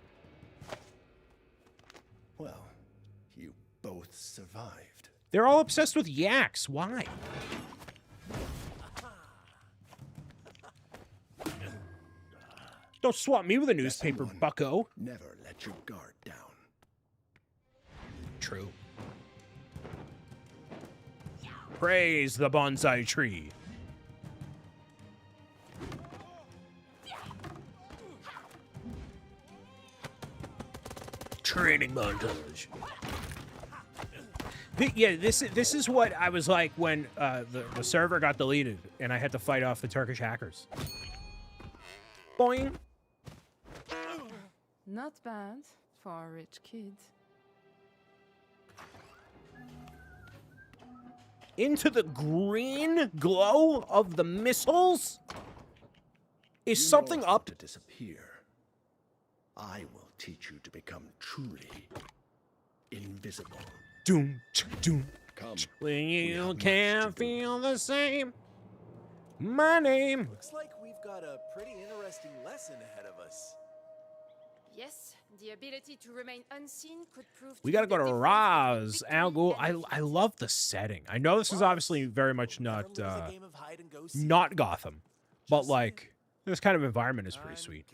Well, you both survived. They're all obsessed with yaks. Why? Don't swap me with a newspaper, bucko. Never let your guard down. True. Praise the bonsai tree. Training montage. Yeah, this is what I was like when the server got deleted and I had to fight off the Turkish hackers. Boing. Not bad for a rich kid. Into the green glow of the missiles? Is something up? To disappear. I will teach you to become truly invisible. Doom, doom. Come. When you can't feel the same. My name. Looks like we've got a pretty interesting lesson ahead of us. Yes, the ability to remain unseen could prove. We gotta go to Raz, Al Ghul. I love the setting. I know this is obviously very much not Gotham, but like this kind of environment is pretty sweet.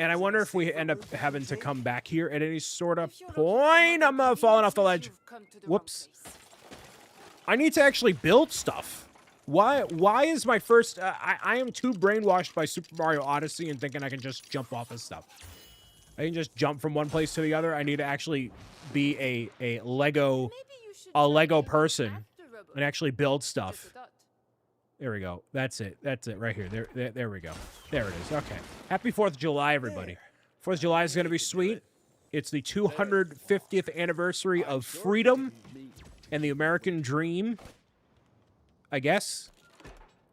And I wonder if we end up having to come back here at any sort of point. I'm falling off the ledge. Whoops. I need to actually build stuff. Why is my first... I am too brainwashed by Super Mario Odyssey and thinking I can just jump off of stuff. I can just jump from one place to the other. I need to actually be a Lego person and actually build stuff. There we go. That's it. That's it right here. There we go. There it is. Okay. Happy 4th of July, everybody. 4th of July is going to be sweet. It's the 250th anniversary of freedom and the American dream. I guess.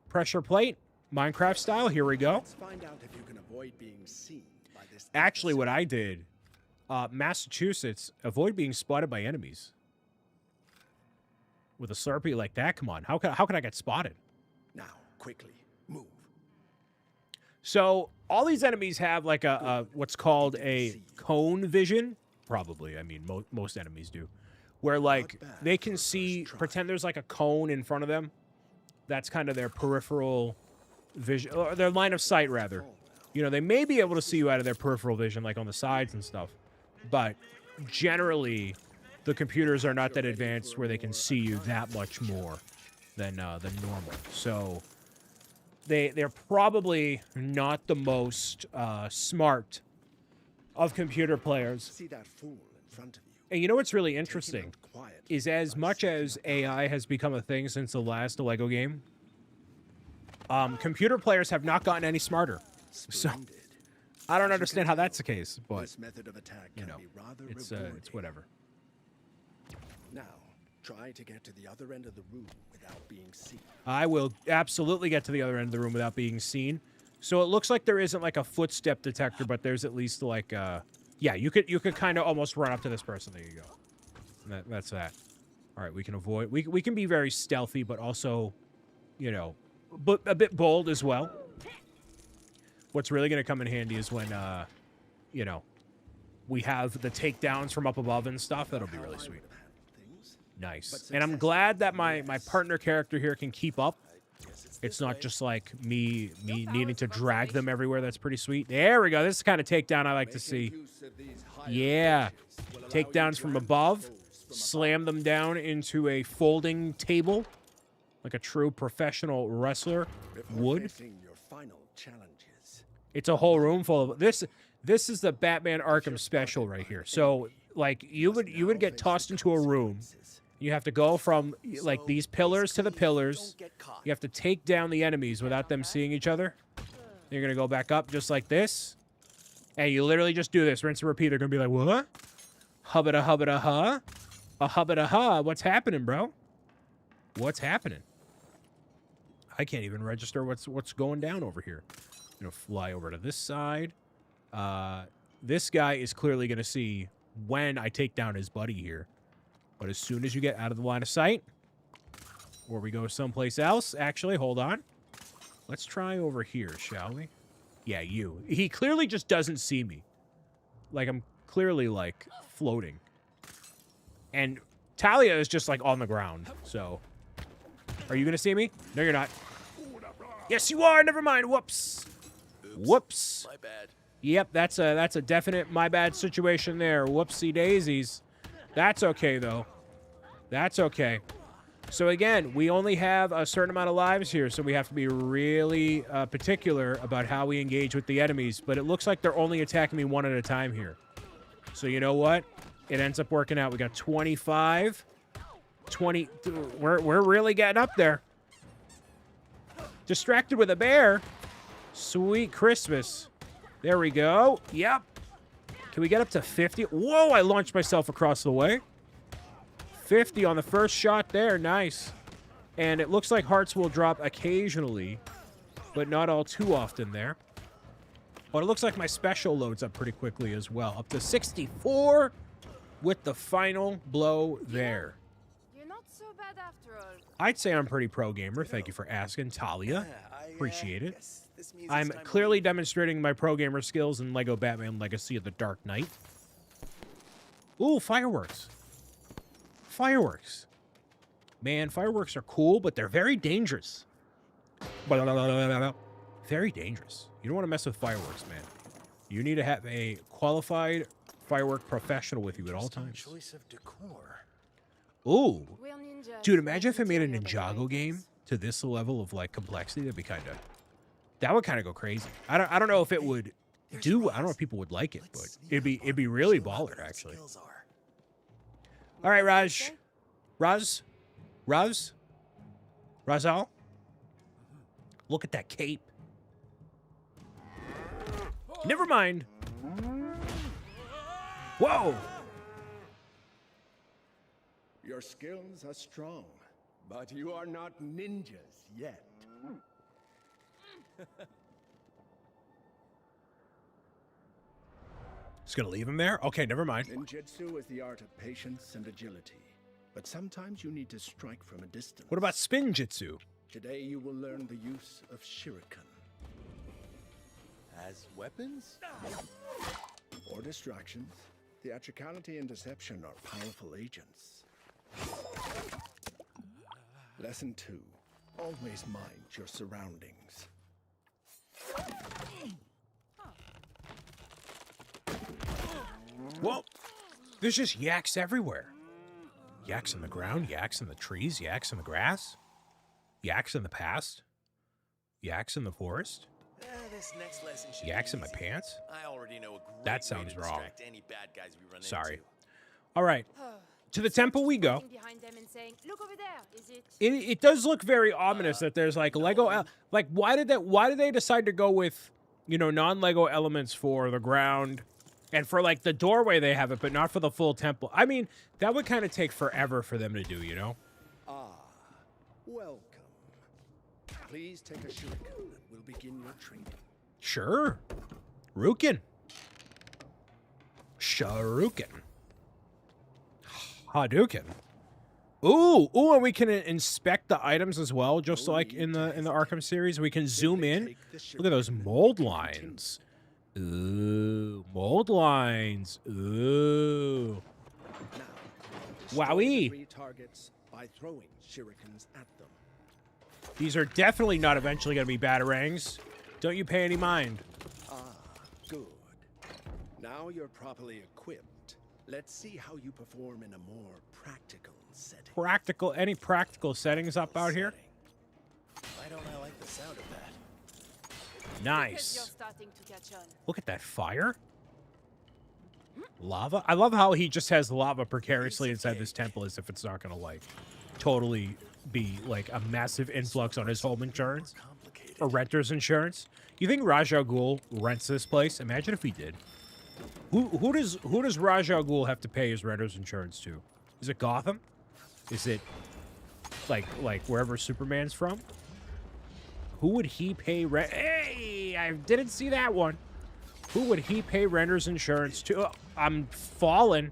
Pressure plate. Minecraft style. Here we go. Let's find out if you can avoid being seen by this. Actually, what I did, Massachusetts, avoid being spotted by enemies. With a Slurpee like that, come on. How can I get spotted? Now, quickly, move. So all these enemies have like a what's called a cone vision. Probably, I mean, most enemies do. Where like they can see, pretend there's like a cone in front of them. That's kind of their peripheral vision, or their line of sight, rather. You know, they may be able to see you out of their peripheral vision, like on the sides and stuff. But generally, the computers are not that advanced where they can see you that much more than normal. So they're probably not the most smart of computer players. See that fool in front of you. And you know what's really interesting is as much as AI has become a thing since the last Lego game, computer players have not gotten any smarter. So I don't understand how that's the case, but this method of attack you can know, be rather it's rewarding. it's whatever. Now, Try to get to the other end of the room without being seen. I will absolutely get to the other end of the room without being seen. So it looks like there isn't like a footstep detector, but there's at least like yeah, you could kind of almost run up to this person. There you go. That's that. All right, we can avoid. We can be very stealthy, but also, you know, but a bit bold as well. What's really going to come in handy is when you know, we have the takedowns from up above and stuff. That'll be really sweet. Nice. And I'm glad that my partner character here can keep up. It's not just like me needing to drag them everywhere. That's pretty sweet. There we go. This is the kind of takedown I like to see. Yeah. Takedowns from above. Slam them down into a folding table. Like a true professional wrestler would. It's a whole room full of... This is the Batman Arkham special right here. So, like, you would get tossed into a room... You have to go from, like, these pillars to the pillars. You have to take down the enemies without them seeing each other. You're going to go back up just like this. And you literally just do this. Rinse and repeat. They're going to be like, what? Hubba-da-hubba-da-huh? A hubba-da-huh? What's happening, bro? What's happening? I can't even register what's going down over here. I'm going to fly over to this side. This guy is clearly going to see when I take down his buddy here. But as soon as you get out of the line of sight, or we go someplace else, actually, hold on. Let's try over here, shall we? Yeah, you. He clearly just doesn't see me. Like, I'm clearly, like, floating. And Talia is just, like, on the ground, so. Are you going to see me? No, you're not. Yes, you are. Never mind. Whoops. Whoops. My bad. Yep, that's a definite my bad situation there. Whoopsie daisies. That's okay, though. That's okay. So, again, we only have a certain amount of lives here, so we have to be really particular about how we engage with the enemies. But it looks like they're only attacking me one at a time here. So, you know what? It ends up working out. We got 25. 20. We're really getting up there. Distracted with a bear. Sweet Christmas. There we go. Yep. Can we get up to 50? Whoa, I launched myself across the way. 50 on the first shot there. Nice. And it looks like hearts will drop occasionally, but not all too often there. But it looks like my special loads up pretty quickly as well. Up to 64 with the final blow there. You're not so bad after all. I'd say I'm pretty pro gamer. Thank you for asking, Talia. Appreciate it. I'm clearly demonstrating my pro gamer skills in Lego Batman Legacy of the Dark Knight. Ooh, fireworks. Fireworks. Man, fireworks are cool, but they're very dangerous. Very dangerous. You don't want to mess with fireworks, man. You need to have a qualified firework professional with you at all times. Choice of decor. Ooh. Dude, imagine if I made a Ninjago game to this level of, like, complexity. That'd be kind of... That would kind of go crazy. I don't know if it would do... I don't know if people would like it, but it'd be really baller, actually. All right, Raj. Razal? Look at that cape. Never mind. Whoa! Your skills are strong, but you are not ninjas yet. Just gonna leave him there? Okay, never mind. Ninjutsu is the art of patience and agility, but sometimes you need to strike from a distance. What about spin jitsu? Today you will learn the use of shuriken. As weapons? For distractions, theatricality and deception are powerful agents. Lesson 2. Always mind your surroundings. Whoa! There's just yaks everywhere. Yaks in the ground, yaks in the trees, yaks in the grass, yaks in the past, yaks in the forest, This next lesson should yaks be in my easy. pants. I already know a great That way sounds to wrong. distract any bad guys we run Sorry. into. All right. To the temple we go. Behind them and saying, "Look over there." Is it? It does look very ominous that there's like Lego. Like, why did they decide to go with, you know, non-Lego elements for the ground And for, like, the doorway, they have it, but not for the full temple. I mean, that would kind of take forever for them to do, you know? Ah, welcome. Please take a shuriken and we'll begin your training. Sure. Rukin. Sharukin. Hadouken. Ooh, and we can inspect the items as well, just like in the Arkham series. We can zoom in. Look at those mold lines. Ooh, mold lines. Ooh. Wowee. Targets by throwing shurikens at them. These are definitely not eventually going to be batarangs. Don't you pay any mind. Ah, good. Now you're properly equipped. Let's see how you perform in a more practical setting. Any practical settings up out here? Why don't I like the sound of that? Nice. You're starting to catch on. Look at that fire. Lava. I love how he just has lava precariously inside this temple as if it's not going to, like, totally be, like, a massive influx on his home insurance. Or renter's insurance. You think Ra's al Ghul rents this place? Imagine if he did. Who does Ra's al Ghul have to pay his renter's insurance to? Is it Gotham? Is it like wherever Superman's from? Who would he pay rent? Hey, I didn't see that one. Who would he pay renter's insurance to? Oh, I'm falling.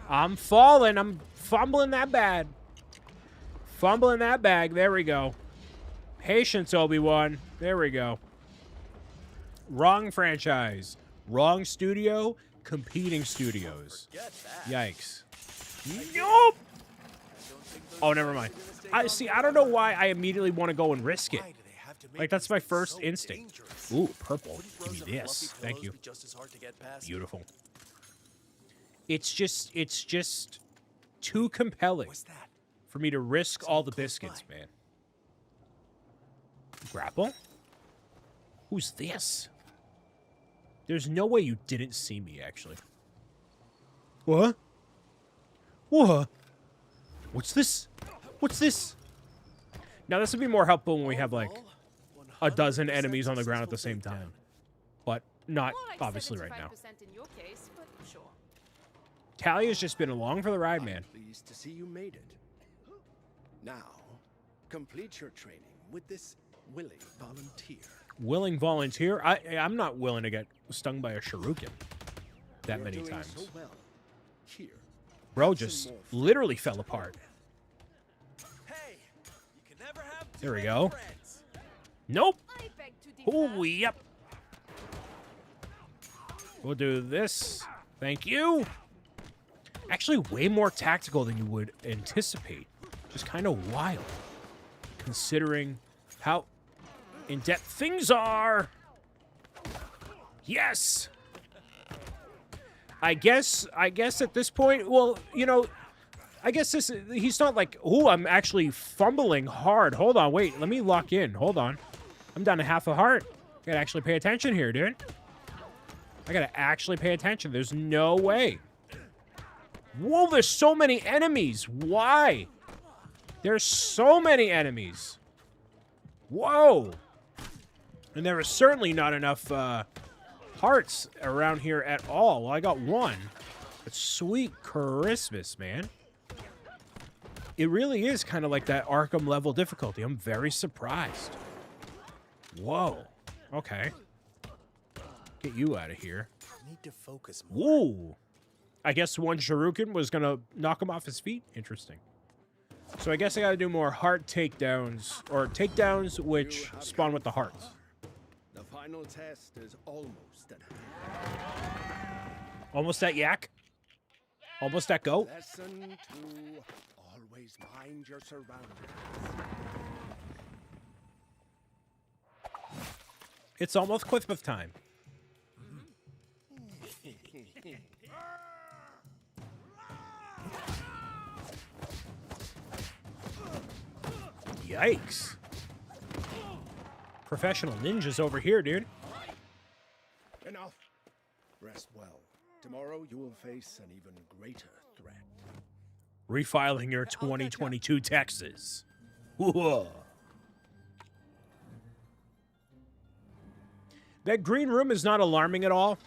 I'm falling. I'm fumbling that bad. Fumbling that bag. There we go. Patience, Obi-Wan. There we go. Wrong franchise. Wrong studio. Competing studios. Yikes. Nope. Oh, never mind. I don't know why I immediately want to go and risk it. Like, that's my first instinct. Ooh, purple. Give me this. Thank you. Beautiful. It's just too compelling for me to risk all the biscuits, man. Grapple? Who's this? There's no way you didn't see me, actually. What? What? What's this? What's this? Now, this would be more helpful when we have, like, a dozen enemies on the ground at the same time. But not, obviously, right now. In your case, but sure. Talia's just been along for the ride, man. Pleased to see you made it. Now, complete your training with this willing volunteer. Willing volunteer? I'm not willing to get stung by a shuriken that many times. So well. Here. Bro just literally fell apart. Hey, you can never have too There we many go. friends. Nope. I beg to differ. Oh, yep. We'll do this. Thank you. Actually, way more tactical than you would anticipate. Just kind of wild, considering how in-depth things are. Yes. I guess at this point, well, you know, I guess he's not like, oh, I'm actually fumbling hard. Hold on, wait, let me lock in. Hold on. I'm down to half a heart. I gotta actually pay attention here, dude. I gotta actually pay attention. There's no way. Whoa, there's so many enemies. Why? There's so many enemies. Whoa. And there is certainly not enough hearts around here at all. Well, I got one. But sweet Christmas, man. It really is kind of like that Arkham level difficulty. I'm very surprised. Whoa. Okay. Get you out of here. Need to focus more. Whoa. I guess one Shuriken was going to knock him off his feet. Interesting. So I guess I got to do more heart takedowns, or takedowns which spawn with the hearts. The final test is almost at hand. Almost at yak? Almost at go? Lesson 2, always mind your surroundings. It's almost Christmas time. Yikes. Professional ninjas over here, dude. Enough. Rest well. Tomorrow you will face an even greater threat. Refiling your 2022 taxes. Whoa. That green room is not alarming at all.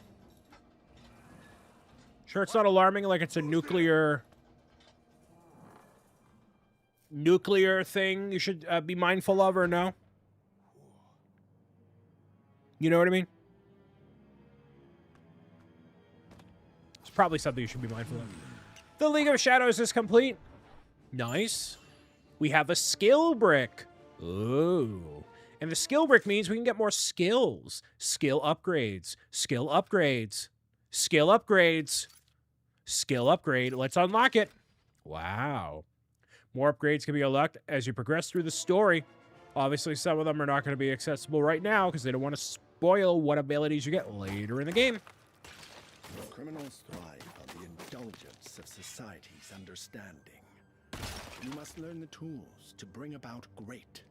Sure, it's not alarming like it's a nuclear thing you should be mindful of, or no? You know what I mean? It's probably something you should be mindful of. The League of Shadows is complete. Nice. We have a skill brick. Ooh. And the skill brick means we can get more skills. Skill upgrades. Skill upgrades. Skill upgrades. Skill upgrade. Let's unlock it. Wow. More upgrades can be unlocked as you progress through the story. Obviously, some of them are not going to be accessible right now because they don't want to spoil what abilities you get later in the game. Criminals thrive on the indulgence of society's understanding. You must learn the tools to bring about great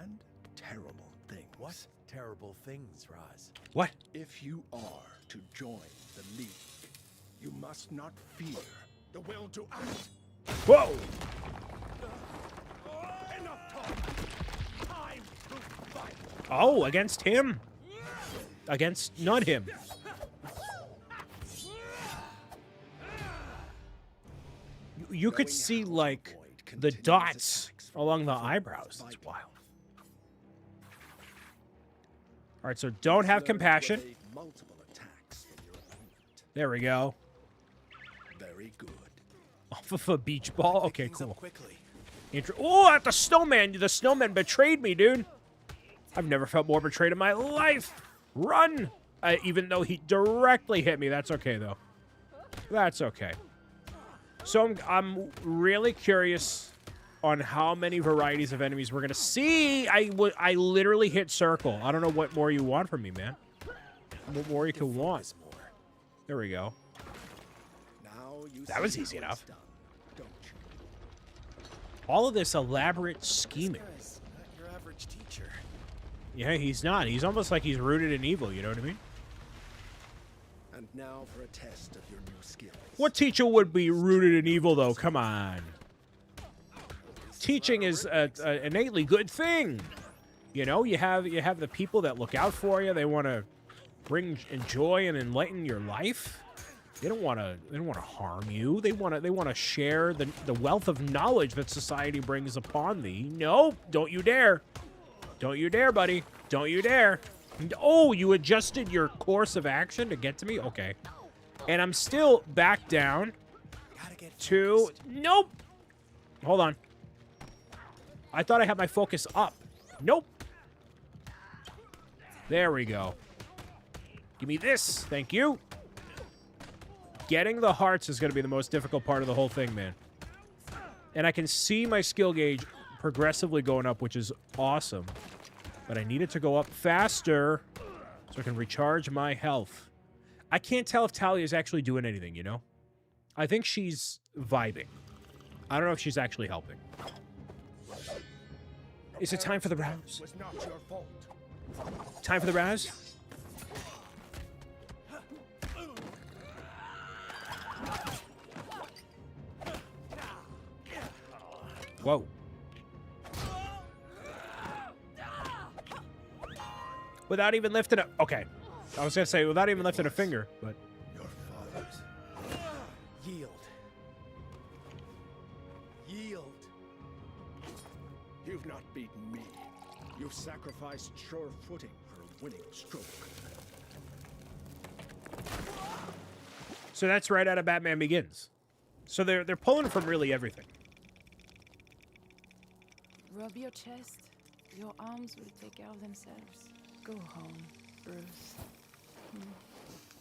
and terrible things. What terrible things, Roz? What? If you are to join the League, you must not fear the will to act. Whoa! Enough talk. Time to fight. Oh, against him. Against not him. You could see, like, the dots along the eyebrows. That's wild. All right, so don't have compassion. There we go. Very good. Off of a beach ball? Okay, cool. Oh, the snowman. The snowman betrayed me, dude. I've never felt more betrayed in my life. Run! Even though he directly hit me. That's okay, though. That's okay. So I'm really curious on how many varieties of enemies we're going to see. I literally hit circle. I don't know what more you want from me, man. What more you can want. There we go. That was easy enough. All of this elaborate scheming. This guy's not your average teacher. Yeah, he's not. He's almost like he's rooted in evil, you know what I mean? And now for a test of your new skills. What teacher would be rooted in evil, though? Come on. Teaching is an innately good thing. You know, you have the people that look out for you. They want to bring joy and enlighten your life. They don't want to harm you. They want to share the wealth of knowledge that society brings upon thee. No, don't you dare. Don't you dare, buddy. Don't you dare. Oh, you adjusted your course of action to get to me? Okay. And I'm still back down to... Nope. Hold on. I thought I had my focus up. Nope. There we go. Give me this. Thank you. Getting the hearts is going to be the most difficult part of the whole thing, man. And I can see my skill gauge progressively going up, which is awesome. But I need it to go up faster so I can recharge my health. I can't tell if Talia is actually doing anything, you know? I think she's vibing. I don't know if she's actually helping. Is it time for the rouse? Was not your fault. Time for the rouse? Whoa. Without even lifting a... Okay. I was going to say, without even lifting a finger, but... Your fathers. Yield. Yield. You've not beaten me. You've sacrificed sure footing for a winning stroke. So that's right out of Batman Begins. So they're pulling from really everything. Rub your chest. Your arms will take care of themselves. Go home, Bruce.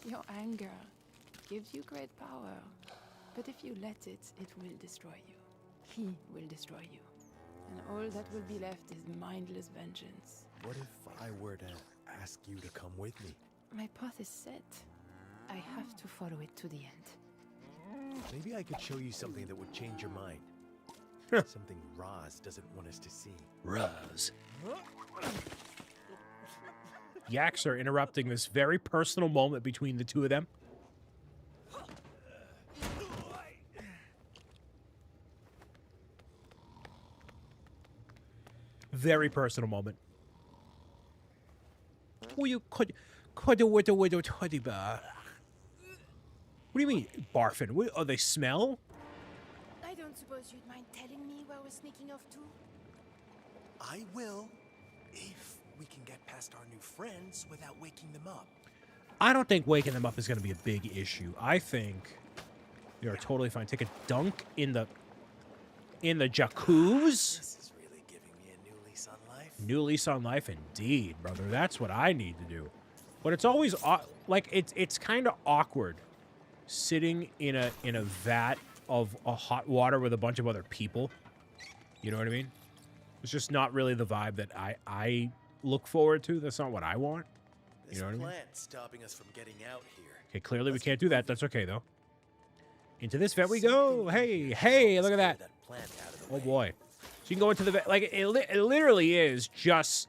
Your anger gives you great power. But if you let it, it will destroy you. He will destroy you. And all that will be left is mindless vengeance. What if I were to ask you to come with me? My path is set. I have to follow it to the end. Maybe I could show you something that would change your mind. Something Roz doesn't want us to see. Roz. Yaks are interrupting this very personal moment between the two of them. Very personal moment. Oh, you could with a teddy bear. What do you mean, barfing? Oh, they smell? I don't suppose you'd mind telling me where we're sneaking off to? I will, if we can get past our new friends without waking them up. I don't think waking them up is going to be a big issue. I think you're totally fine. Take a dunk in the jacuzzi. This is really giving me a new lease on life. New lease on life, indeed, brother. That's what I need to do. But it's always like it's kind of awkward sitting in a vat of a hot water with a bunch of other people. You know what I mean? It's just not really the vibe that I look forward to. That's not what I want. This You know what I mean? plant's stopping us from getting out here. Okay, clearly we can't do that. That's okay though. Into this vet we go. Hey, look at that. Plant out of the Oh way. boy. So you can go into the vet. Like it literally is just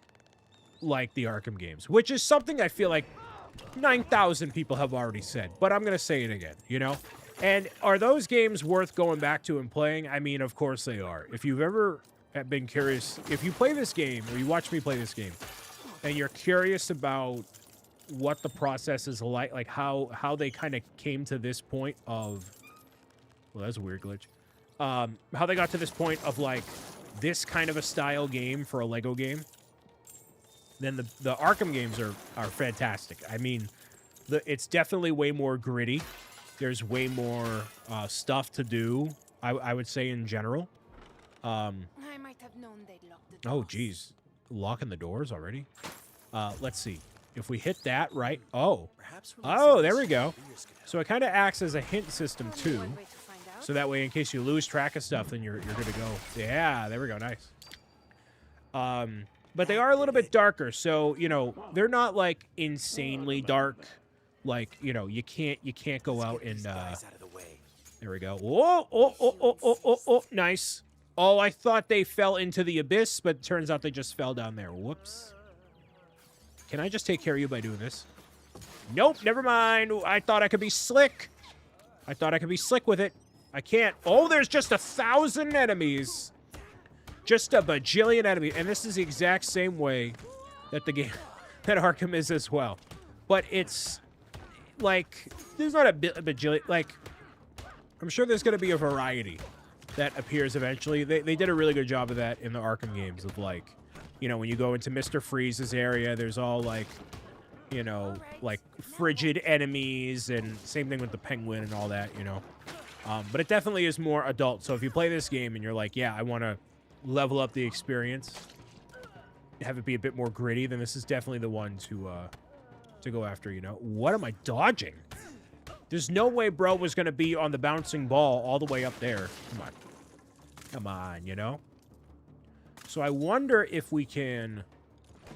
like the Arkham games, which is something I feel like 9,000 people have already said, but I'm going to say it again, you know? And are those games worth going back to and playing? I mean, of course they are. If you've ever been curious, if you play this game or you watch me play this game and you're curious about what the process is like how they kind of came to this point of, well, that's a weird glitch. How they got to this point of like this kind of a style game for a Lego game, then the Arkham games are fantastic. I mean, it's definitely way more gritty. There's way more stuff to do, I would say, in general. I might have known they'd lock the Oh, doors. geez. Locking the doors already? Let's see. If we hit that, right? Oh. Oh, there we go. So it kind of acts as a hint system, Only too. one way to find out. So that way, in case you lose track of stuff, then you're good to go. Yeah, there we go. Nice. But they are a little bit darker, so, you know, they're not, like, insanely dark. Like, you know, you can't go out and, Guys out of the way. there we go. Whoa, oh, nice. Oh, I thought they fell into the abyss, but it turns out they just fell down there. Whoops. Can I just take care of you by doing this? Nope, never mind. I thought I could be slick. I thought I could be slick with it. I can't. Oh, there's just 1,000 enemies. Just a bajillion enemies. And this is the exact same way that the game, that Arkham is as well. But it's, like, there's not a bajillion. Like, I'm sure there's going to be a variety that appears eventually. They did a really good job of that in the Arkham games of, like, you know, when you go into Mr. Freeze's area, there's all, like, you know, like, frigid enemies, and same thing with the Penguin and all that, you know. But it definitely is more adult. So if you play this game and you're like, yeah, I want to level up the experience, have it be a bit more gritty, then this is definitely the one to go after, you know. What am I dodging? There's no way bro was going to be on the bouncing ball all the way up there. Come on. Come on, you know? So I wonder if we can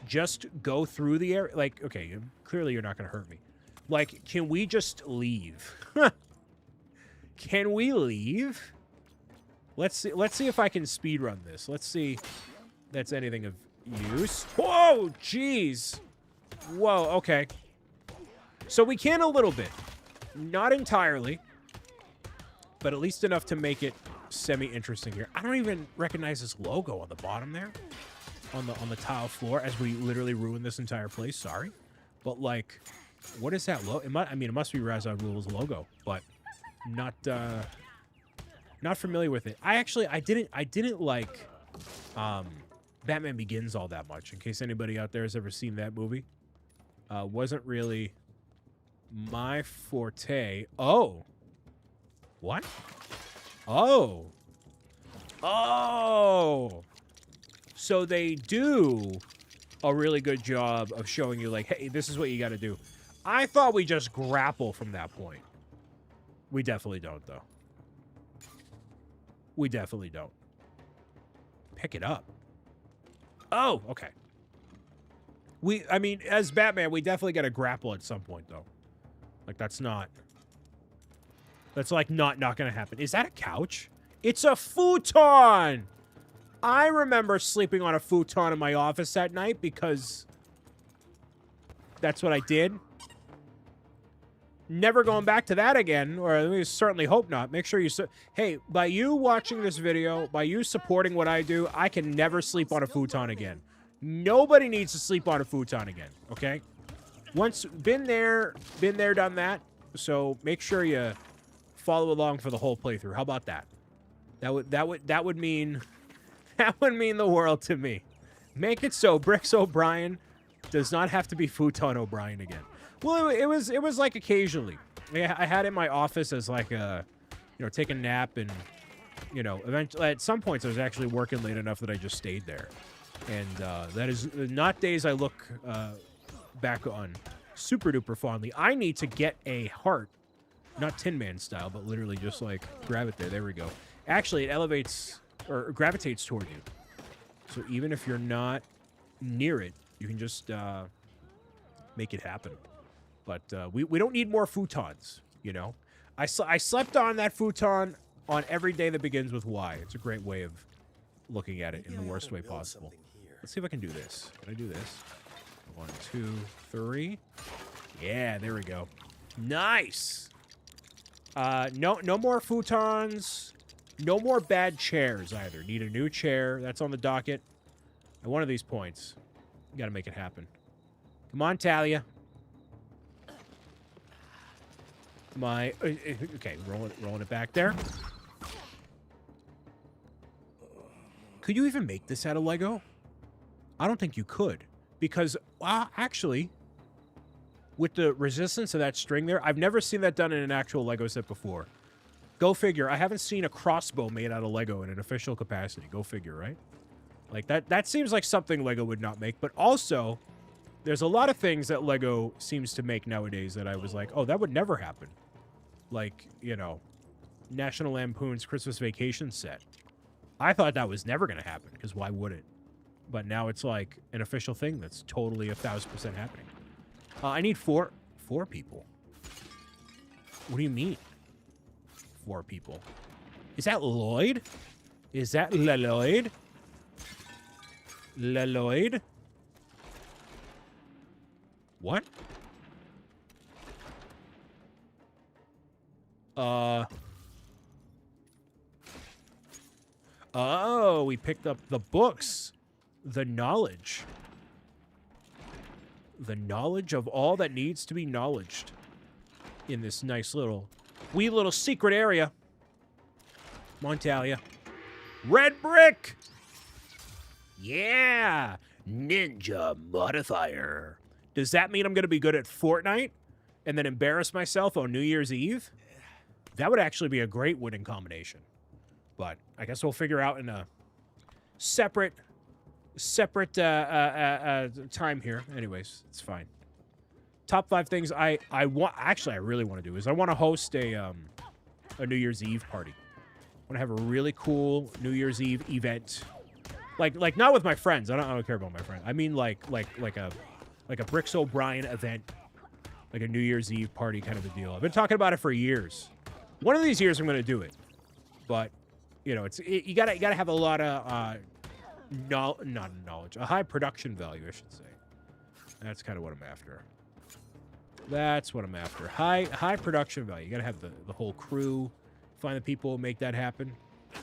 just go through the area. Like, okay, clearly you're not going to hurt me. Like, can we just leave? Can we leave? Let's see if I can speedrun this. Let's see if that's anything of use. Whoa, jeez. Whoa, okay. So we can a little bit. Not entirely. But at least enough to make it semi-interesting here. I don't even recognize this logo on the bottom there. On the tile floor, as we literally ruined this entire place. Sorry. But, like, what is that logo? I mean, it must be Ra's al Ghul's logo. But not familiar with it. I didn't like Batman Begins all that much, in case anybody out there has ever seen that movie. Wasn't really my forte. Oh. What? Oh. Oh. So they do a really good job of showing you, like, hey, this is what you got to do. I thought we just grapple from that point. We definitely don't, though. We definitely don't. Pick it up. Oh, okay. I mean, as Batman, we definitely got to grapple at some point, though. Like, that's like not going to happen. Is that a couch? It's a futon! I remember sleeping on a futon in my office that night because that's what I did. Never going back to that again, or at least certainly hope not. Make sure you... Hey, by you watching this video, by you supporting what I do, I can never sleep on a futon again. Nobody needs to sleep on a futon again, okay? Once, been there, done that. So make sure you follow along for the whole playthrough. How about that? That would mean the world to me. Make it so BricksOBrian does not have to be Futon O'Brien again. Well, it was like occasionally. I had it in my office as like a, take a nap, and eventually at some points I was actually working late enough that I just stayed there. And that is not days I look back on super duper fondly. I need to get a heart, not Tin Man style, but literally just like grab it there. There we go. Actually, it elevates or gravitates toward you. So even if you're not near it, you can just make it happen. But we don't need more futons, I slept on that futon on every day that begins with Y. It's a great way of looking at it in the worst way possible. Let's see if I can do this. Can I do this? 1, 2, 3. Yeah, there we go. Nice. No more futons. No more bad chairs either. Need a new chair. That's on the docket. At one of these points, you got to make it happen. Come on, Talia. Okay, rolling it back there. Could you even make this out of Lego? I don't think you could, because actually, with the resistance of that string there, I've never seen that done in an actual Lego set before. Go figure. I haven't seen a crossbow made out of Lego in an official capacity. Go figure, right? Like that seems like something Lego would not make, but also there's a lot of things that Lego seems to make nowadays that I was like, oh, that would never happen. Like, National Lampoon's Christmas Vacation set. I thought that was never going to happen, because why would it? But now it's like an official thing that's totally 1,000% happening. I need four people. What do you mean? 4 people. Is that Lloyd? Is that Lloyd? Lloyd? What? Oh, we picked up the books. The knowledge. The knowledge of all that needs to be knowledged in this nice wee little secret area. Come on, Talia. Red brick! Yeah! Ninja modifier. Does that mean I'm going to be good at Fortnite and then embarrass myself on New Year's Eve? That would actually be a great winning combination. But I guess we'll figure out in a separate time here. Anyways, it's fine. Top 5 things I really want to do is I want to host a New Year's Eve party. I want to have a really cool New Year's Eve event. Like not with my friends. I don't care about my friends. I mean like a BricksOBrian event, like a New Year's Eve party kind of a deal. I've been talking about it for years. One of these years I'm going to do it, but you gotta have a lot of not knowledge, a high production value, I should say. That's kind of what I'm after. That's what I'm after. High production value. You gotta have the whole crew, find the people, make that happen.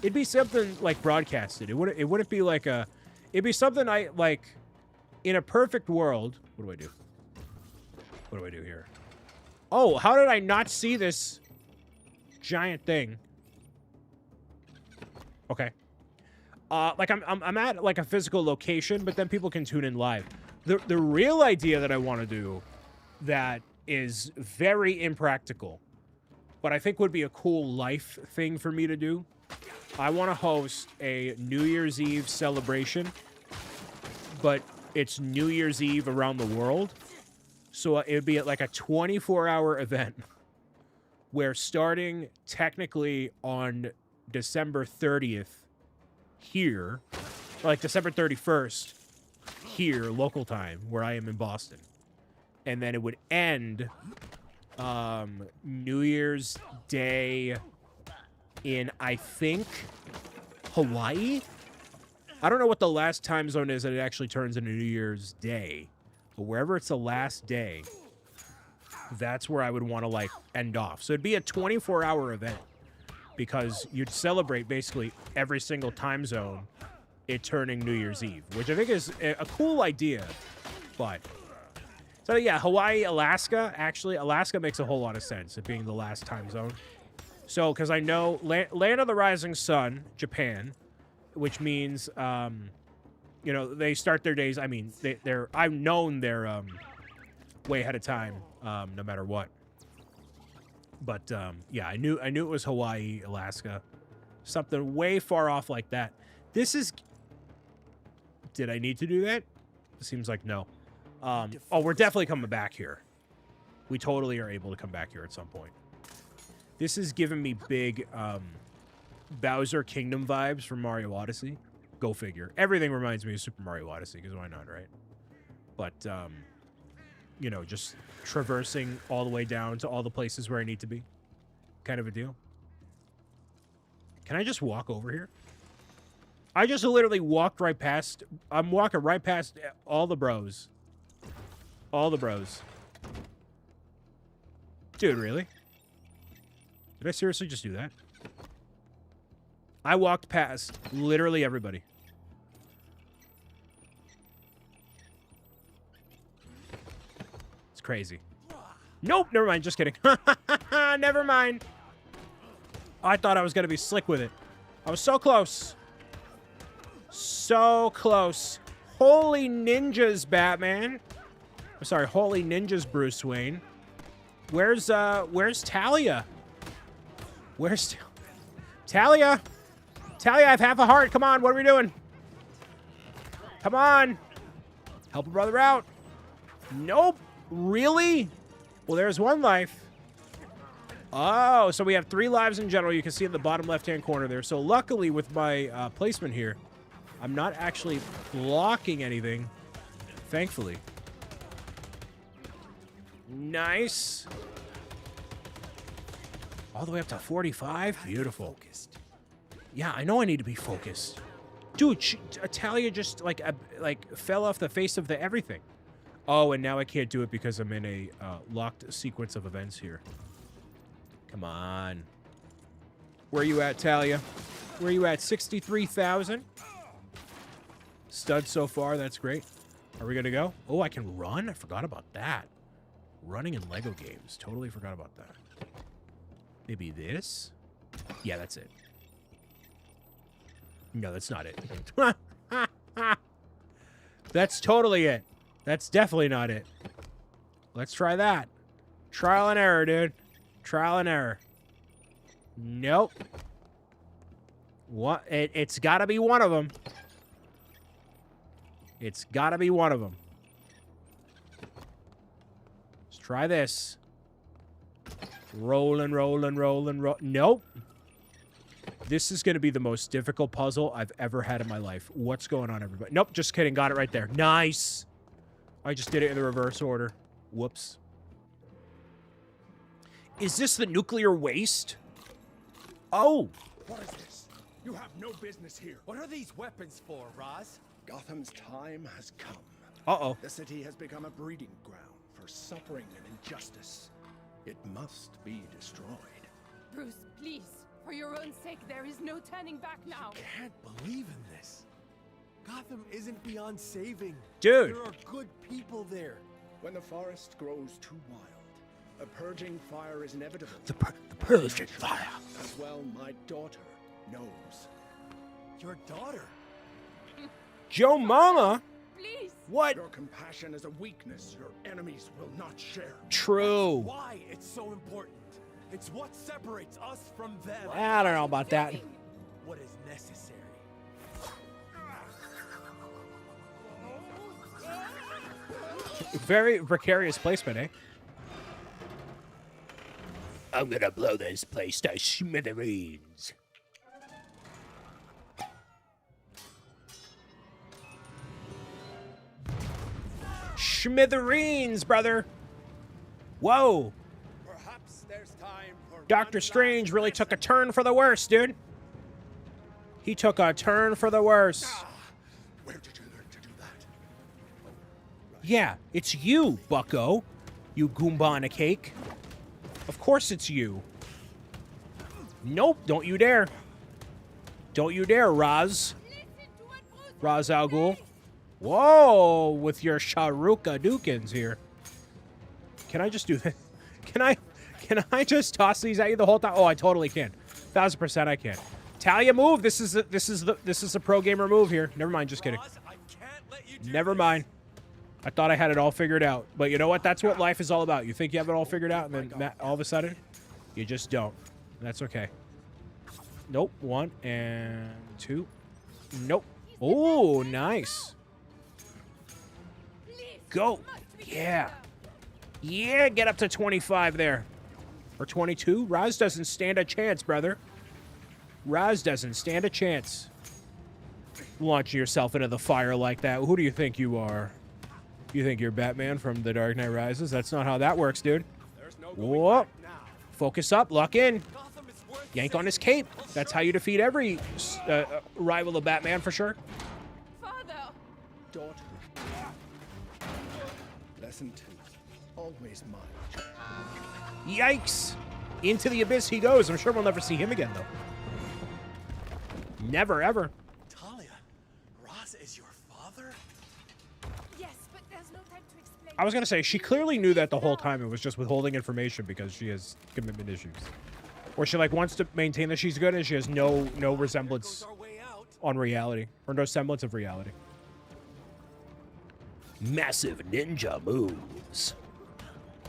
It'd be something like broadcasted. It wouldn't be like it'd be something I like in a perfect world. What do I do? What do I do here? Oh, how did I not see this giant thing? Okay. Like I'm at like a physical location, but then people can tune in live. The real idea that I want to do that is very impractical, but I think would be a cool life thing for me to do. I want to host a New Year's Eve celebration, but it's New Year's Eve around the world. So it would be like a 24-hour event where starting technically on December 30th here, like December 31st here, local time, where I am in Boston. And then it would end New Year's Day in, I think, Hawaii? I don't know what the last time zone is that it actually turns into New Year's Day. But wherever it's the last day, that's where I would want to, like, end off. So it'd be a 24-hour event because you'd celebrate basically every single time zone it turning New Year's Eve, which I think is a cool idea, but So yeah, Hawaii, Alaska. Actually, Alaska makes a whole lot of sense, it being the last time zone. So, because I know Land of the Rising Sun, Japan, which means, you know, they start their days. I mean, I've known they're way ahead of time, no matter what. But yeah, I knew it was Hawaii, Alaska, something way far off like that. This is. Did I need to do that? It seems like no. Oh, we're definitely coming back here. We totally are able to come back here at some point. This is giving me big Bowser Kingdom vibes from Mario Odyssey. Go figure. Everything reminds me of Super Mario Odyssey, because why not, right? But, you know, just traversing all the way down to all the places where I need to be. Kind of a deal. Can I just walk over here? I just literally walked right past... I'm walking right past all the bros. All the bros. Dude, really? Did I seriously just do that? I walked past literally everybody. It's crazy. Nope, never mind. Just kidding. Never mind. I thought I was going to be slick with it. I was so close. So close. Holy ninjas, Batman. I'm sorry, holy ninjas, Bruce Wayne. Where's Talia? Where's Talia? Talia, I have half a heart. Come on, what are we doing? Come on. Help a brother out. Nope. Really? Well, there's one life. Oh, so we have 3 lives in general. You can see in the bottom left-hand corner there. So luckily, with my placement here, I'm not actually blocking anything, thankfully. Nice. All the way up to 45. Beautiful. Yeah, I know I need to be focused. Dude, Talia just, like fell off the face of the everything. Oh, and now I can't do it because I'm in a locked sequence of events here. Come on. Where are you at, Talia? Where are you at? 63,000? Stud so far. That's great. Are we going to go? Oh, I can run? I forgot about that. Running in Lego games. Totally forgot about that. Maybe this? Yeah, that's it. No, that's not it. That's totally it. That's definitely not it. Let's try that. Trial and error, dude. Trial and error. Nope. What? It's got to be one of them. It's got to be one of them. Let's try this. Rolling, rolling, rolling, roll. Nope. This is going to be the most difficult puzzle I've ever had in my life. What's going on, everybody? Nope, just kidding. Got it right there. Nice. I just did it in the reverse order. Whoops. Is this the nuclear waste? Oh. What is this? You have no business here. What are these weapons for, Roz? Gotham's time has come. Uh-oh. The city has become a breeding ground for suffering and injustice. It must be destroyed. Bruce, please. For your own sake, there is no turning back now. Can't believe in this. Gotham isn't beyond saving. Dude. There are good people there. When the forest grows too wild, a purging fire is inevitable. The purging fire. As well, my daughter knows. Your daughter? Joe Mama? Please. What? Your compassion is a weakness your enemies will not share. True. That's why it's so important. It's what separates us from them. I don't know about that. What is necessary? Very precarious placement, eh? I'm gonna blow this place to smithereens. Smithereens, brother. Whoa. Perhaps there's time for Doctor Strange really took a turn for the worse, dude. He took a turn for the worse. Where did you learn to do that? Yeah, it's you, bucko. You Goomba on a cake. Of course it's you. Nope, don't you dare. Don't you dare, Raz. Raz Al Ghul. Whoa, with your Sharuka Dukins here. Can I just do that? Can I just toss these at you the whole time? Oh, I totally can. 1000% I can. Talia, move. This is a pro gamer move here. Never mind. Just kidding. Never mind. I thought I had it all figured out. But you know what? That's what life is all about. You think you have it all figured out, and then all of a sudden, you just don't. That's okay. Nope. 1 and 2. Nope. Oh, nice. Go. Yeah. Yeah, get up to 25 there. Or 22. Raz doesn't stand a chance, brother. Raz doesn't stand a chance. Launching yourself into the fire like that. Who do you think you are? You think you're Batman from The Dark Knight Rises? That's not how that works, dude. Whoa. Focus up. Lock in. Yank on his cape. That's how you defeat every rival of Batman, for sure. Father! Daughter. Lesson 2. Always mine. Yikes. Into the abyss he goes. I'm sure we'll never see him again, though. Never, ever. Talia, Roz is your father? Yes, but there's no time to explain. I was going to say, she clearly knew that the whole time. It was just withholding information because she has commitment issues. Or she, like, wants to maintain that she's good and she has no resemblance on reality. Or no semblance of reality. Massive ninja moves.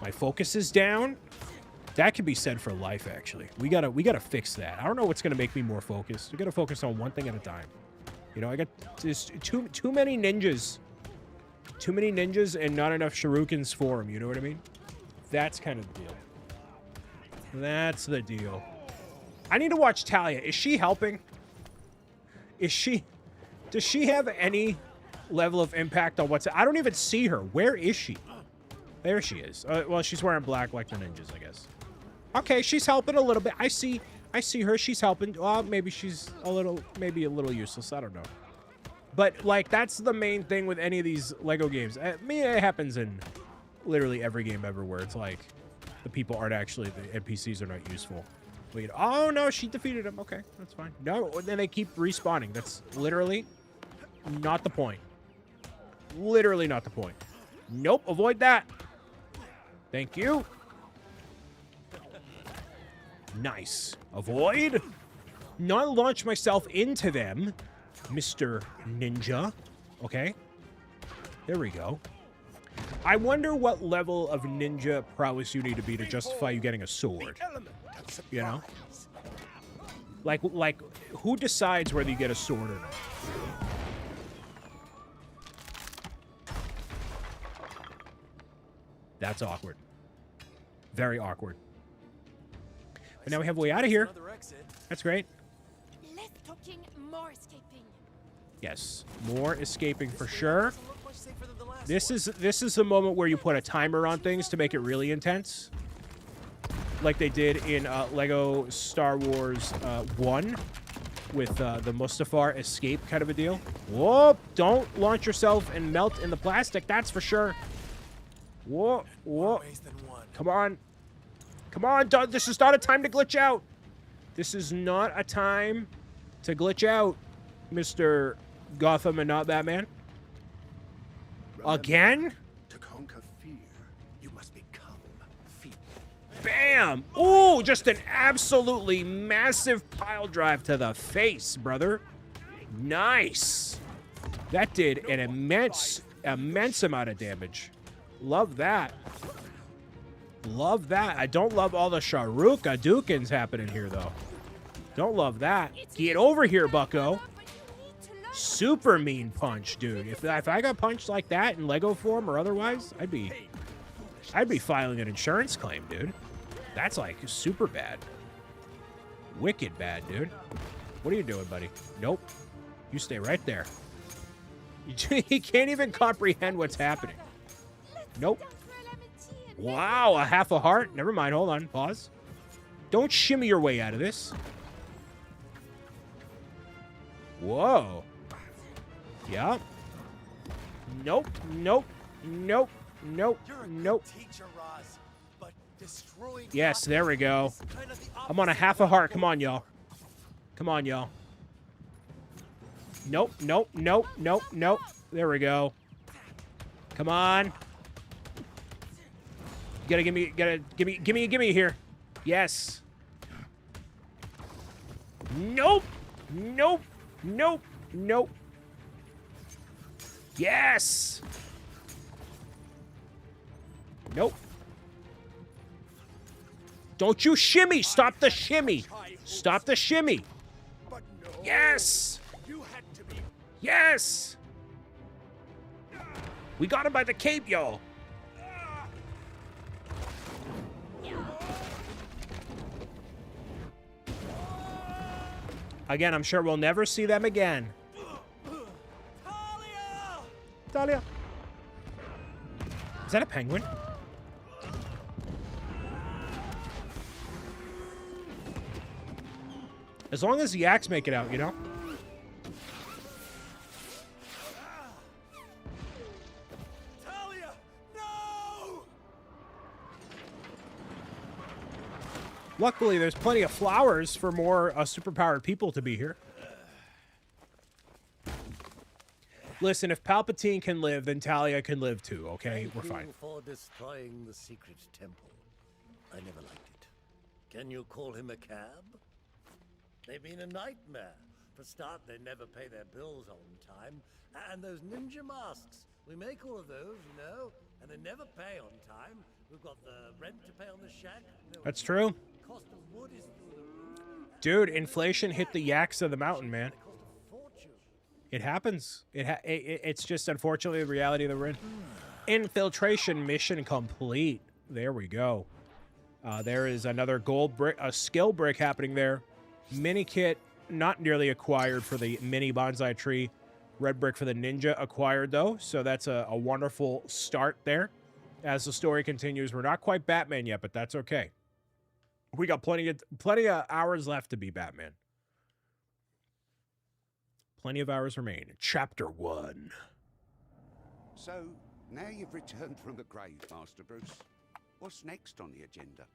My focus is down. That could be said for life, actually. We gotta fix that. I don't know what's gonna make me more focused. We gotta focus on one thing at a time. You know, I got just too many ninjas. Too many ninjas and not enough shurikens for them. You know what I mean? That's kind of the deal. That's the deal. I need to watch Talia. Is she helping? Does she have any level of impact on what's... I don't even see her. Where is she? There she is. Well, she's wearing black like the ninjas, I guess. Okay, she's helping a little bit. I see her. She's helping. Well, maybe she's a little useless. I don't know. But, like, that's the main thing with any of these Lego games. I mean, it happens in literally every game ever where it's like the people aren't actually, the NPCs are not useful. Wait, oh, no, she defeated him. Okay, that's fine. No, then they keep respawning. That's literally not the point. Literally not the point. Nope, avoid that. Thank you. Nice. Avoid. Not launch myself into them, Mr. Ninja. Okay. There we go. I wonder what level of ninja prowess you need to be to justify you getting a sword. You know? Like, who decides whether you get a sword or not? That's awkward. Very awkward. But now we have a way out of here. That's great. Less talking, more escaping. Yes, more escaping for sure. This is the moment where you put a timer on things to make it really intense. Like they did in Lego Star Wars 1 with the Mustafar escape kind of a deal. Whoop! Don't launch yourself and melt in the plastic, that's for sure. Whoa, whoa. Come on. Come on, this is not a time to glitch out. This is not a time to glitch out, Mr. Gotham and not Batman. Again? To conquer fear, you must become fear. Bam! Ooh, just an absolutely massive pile drive to the face, brother. Nice. That did an immense amount of damage. Love that. Love that. I don't love all the Sharuka-dukins happening here, though. Don't love that. Get over here, bucko. Super mean punch, dude. If I got punched like that in Lego form or otherwise, I'd be filing an insurance claim, dude. That's like super bad. Wicked bad, dude. What are you doing, buddy? Nope. You stay right there. He can't even comprehend what's happening. Nope. Wow, a half a heart? Never mind, hold on, pause. Don't shimmy your way out of this. Whoa. Yep. Nope, nope, nope, nope, nope. Yes, there we go. I'm on a half a heart. Come on, y'all. Come on, y'all. Nope, nope, nope, nope, nope. There we go. Come on. Gotta give me here. Yes. Nope. Nope. Nope. Nope. Yes. Nope. Don't you shimmy. Stop the shimmy. Stop the shimmy. Yes. Yes. We got him by the cape, y'all. Again, I'm sure we'll never see them again. Talia! Is that a penguin? As long as the yaks make it out, you know? Talia, no! Luckily, there's plenty of flowers for more superpowered people to be here. Listen, if Palpatine can live, then Talia can live too, okay? We're fine. For destroying the secret temple. I never liked it. Can you call him a cab? They've been a nightmare. For start, they never pay their bills on time. And those ninja masks. We make all of those, you know, and they never pay on time. We've got the rent to pay on the shack. That's true. Cost of wood is through the roof. Dude, inflation hit the yaks of the mountain, man. It happens. It's just unfortunately the reality that we're in. Infiltration mission complete. There we go. There is another gold brick, a skill brick happening there. Mini kit not nearly acquired for the mini bonsai tree. Red brick for the ninja acquired though, so that's a wonderful start there. As the story continues, we're not quite Batman yet, but that's okay. We got plenty of hours left to be Batman. Plenty of hours remain. Chapter 1. So, now you've returned from the grave, Master Bruce. What's next on the agenda?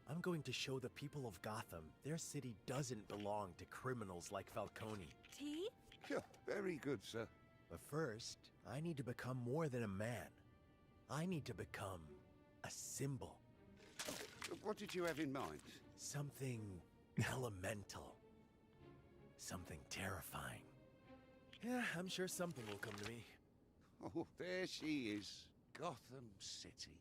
I'm going to show the people of Gotham their city doesn't belong to criminals like Falcone. Tea? Yeah, very good, sir. But first, I need to become more than a man. I need to become a symbol. What did you have in mind? Something elemental. Something terrifying. Yeah, I'm sure something will come to me. Oh, there she is. Gotham City.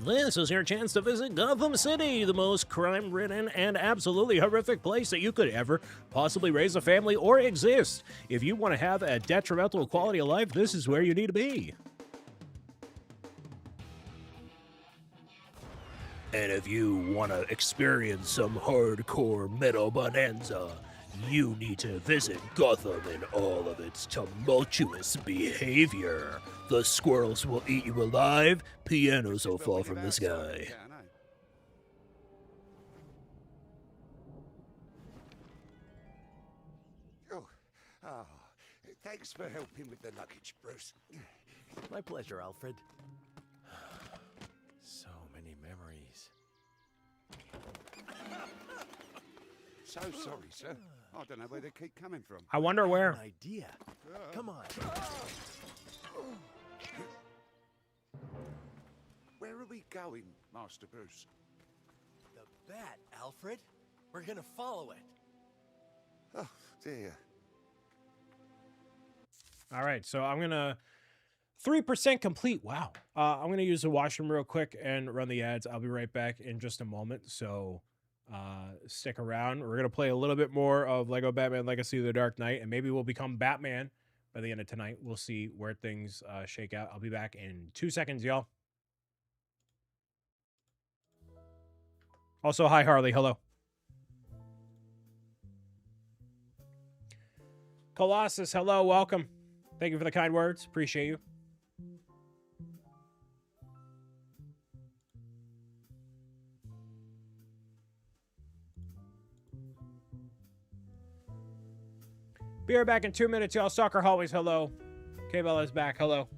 This is your chance to visit Gotham City, the most crime-ridden and absolutely horrific place that you could ever possibly raise a family or exist. If you want to have a detrimental quality of life, this is where you need to be. And if you want to experience some hardcore metal bonanza, you need to visit Gotham in all of its tumultuous behavior. The squirrels will eat you alive, pianos will fall from the sky. Thanks for helping with the luggage, Bruce. My pleasure, Alfred. So many memories. So sorry, sir. I don't know where they keep coming from. I wonder where. An idea. Come on. Where are we going, Master Bruce? The bat, Alfred. We're gonna follow it. Oh, dear. All right, so I'm going to 3% complete. Wow. I'm going to use the washroom real quick and run the ads. I'll be right back in just a moment. So stick around. We're going to play a little bit more of Lego Batman Legacy of the Dark Knight, and maybe we'll become Batman by the end of tonight. We'll see where things shake out. I'll be back in 2 seconds, y'all. Also, hi, Harley. Hello. Colossus, hello. Welcome. Thank you for the kind words. Appreciate you. Be right back in 2 minutes, y'all. Soccer Hallways, hello. K-Bella is back. Hello.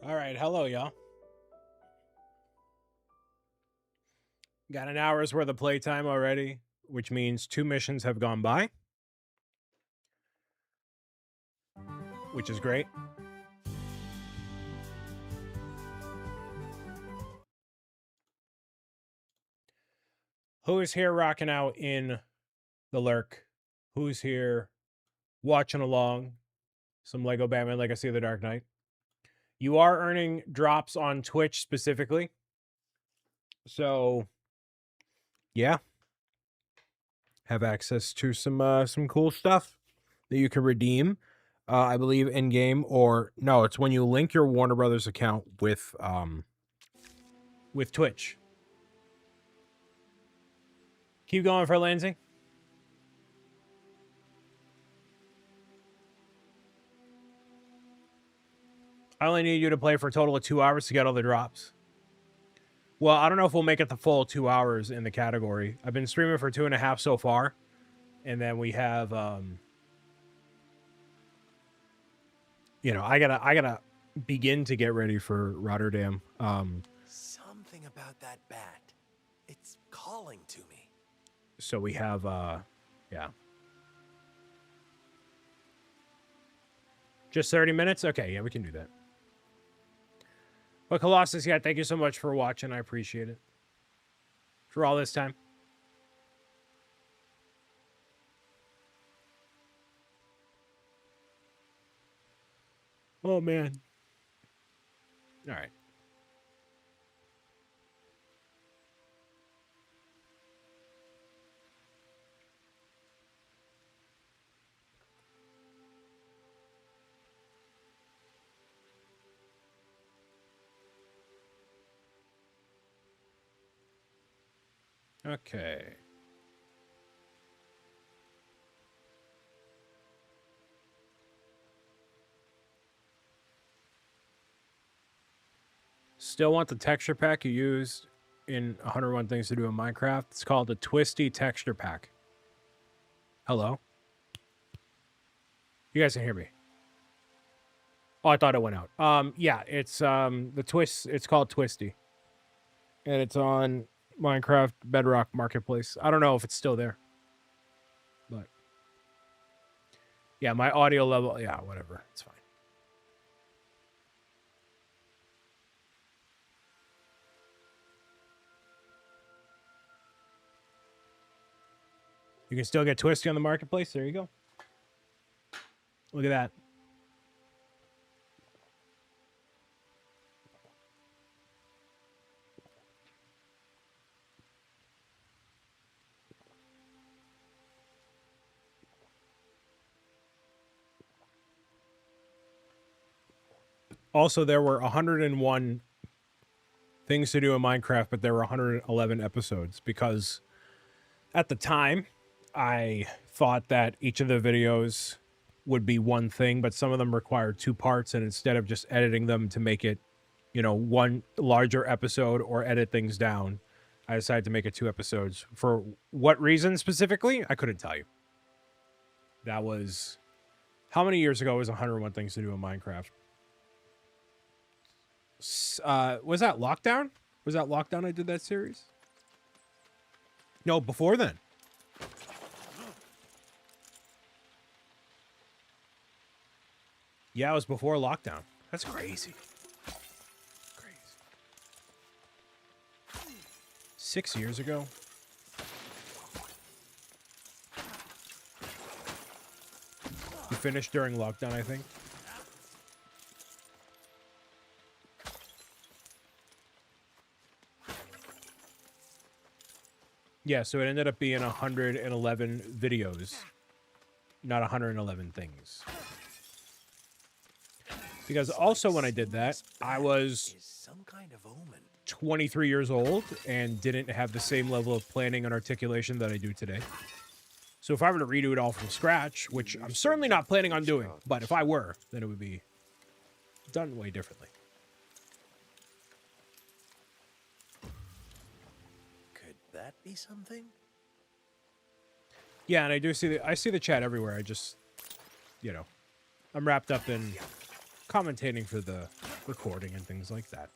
All right, hello, y'all. Got an hour's worth of playtime already, which means 2 missions have gone by, which is great. Who is here rocking out in the lurk? Who's here watching along? Some Lego Batman Legacy of the Dark Knight. You are earning drops on Twitch specifically. So, yeah. Have access to some cool stuff that you can redeem. I believe in game, or no, it's when you link your Warner Brothers account with Twitch. Keep going for Lindsay. I only need you to play for a total of 2 hours to get all the drops. Well, I don't know if we'll make it the full 2 hours in the category. I've been streaming for 2.5 so far. And then we have, you know, I gotta begin to get ready for Rotterdam. Something about that bat. It's calling to me. So we have, yeah. Just 30 minutes? Okay, yeah, we can do that. But Colossus, yeah, thank you so much for watching. I appreciate it. For all this time. Oh, man. All right. Okay. Still want the texture pack you used in 101 Things to Do in Minecraft? It's called the Twisty Texture Pack. Hello? You guys can hear me. Oh, I thought it went out. Yeah, it's the twist. It's called Twisty, and it's on Minecraft Bedrock Marketplace. I don't know if it's still there, but yeah, my audio level. Yeah, whatever. It's fine. You can still get Twisty on the marketplace. There you go. Look at that. Also, there were 101 things to do in Minecraft, but there were 111 episodes because at the time, I thought that each of the videos would be one thing, but some of them required 2 parts, and instead of just editing them to make it, you know, one larger episode or edit things down, I decided to make it 2 episodes. For what reason specifically, I couldn't tell you. That was... How many years ago was 101 Things to Do in Minecraft? Was that Lockdown? Was that Lockdown I did that series? No, before then. Yeah, it was before Lockdown. That's crazy. Crazy. 6 years ago. You finished during Lockdown, I think. Yeah, so it ended up being 111 videos, not 111 things. Because also when I did that, I was 23 years old and didn't have the same level of planning and articulation that I do today. So if I were to redo it all from scratch, which I'm certainly not planning on doing, but if I were, then it would be done way differently. That be something? Yeah, and I do see I see the chat everywhere. I just, you know, I'm wrapped up in commentating for the recording and things like that.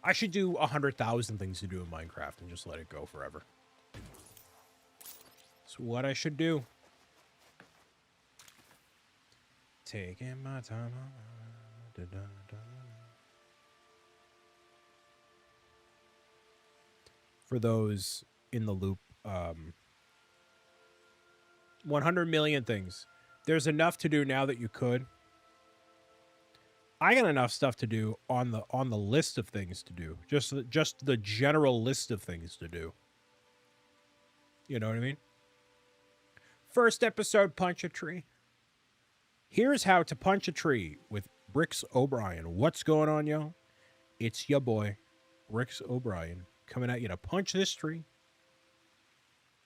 I should do 100,000 things to do in Minecraft and just let it go forever. That's what I should do. Taking my time. For those in the loop, 100 million things. There's enough to do now that you could. I got enough stuff to do on the list of things to do. Just the general list of things to do. You know what I mean? First episode, punch a tree. Here's how to punch a tree with BricksOBrian. What's going on, y'all? It's your boy, BricksOBrian, coming at you to punch this tree.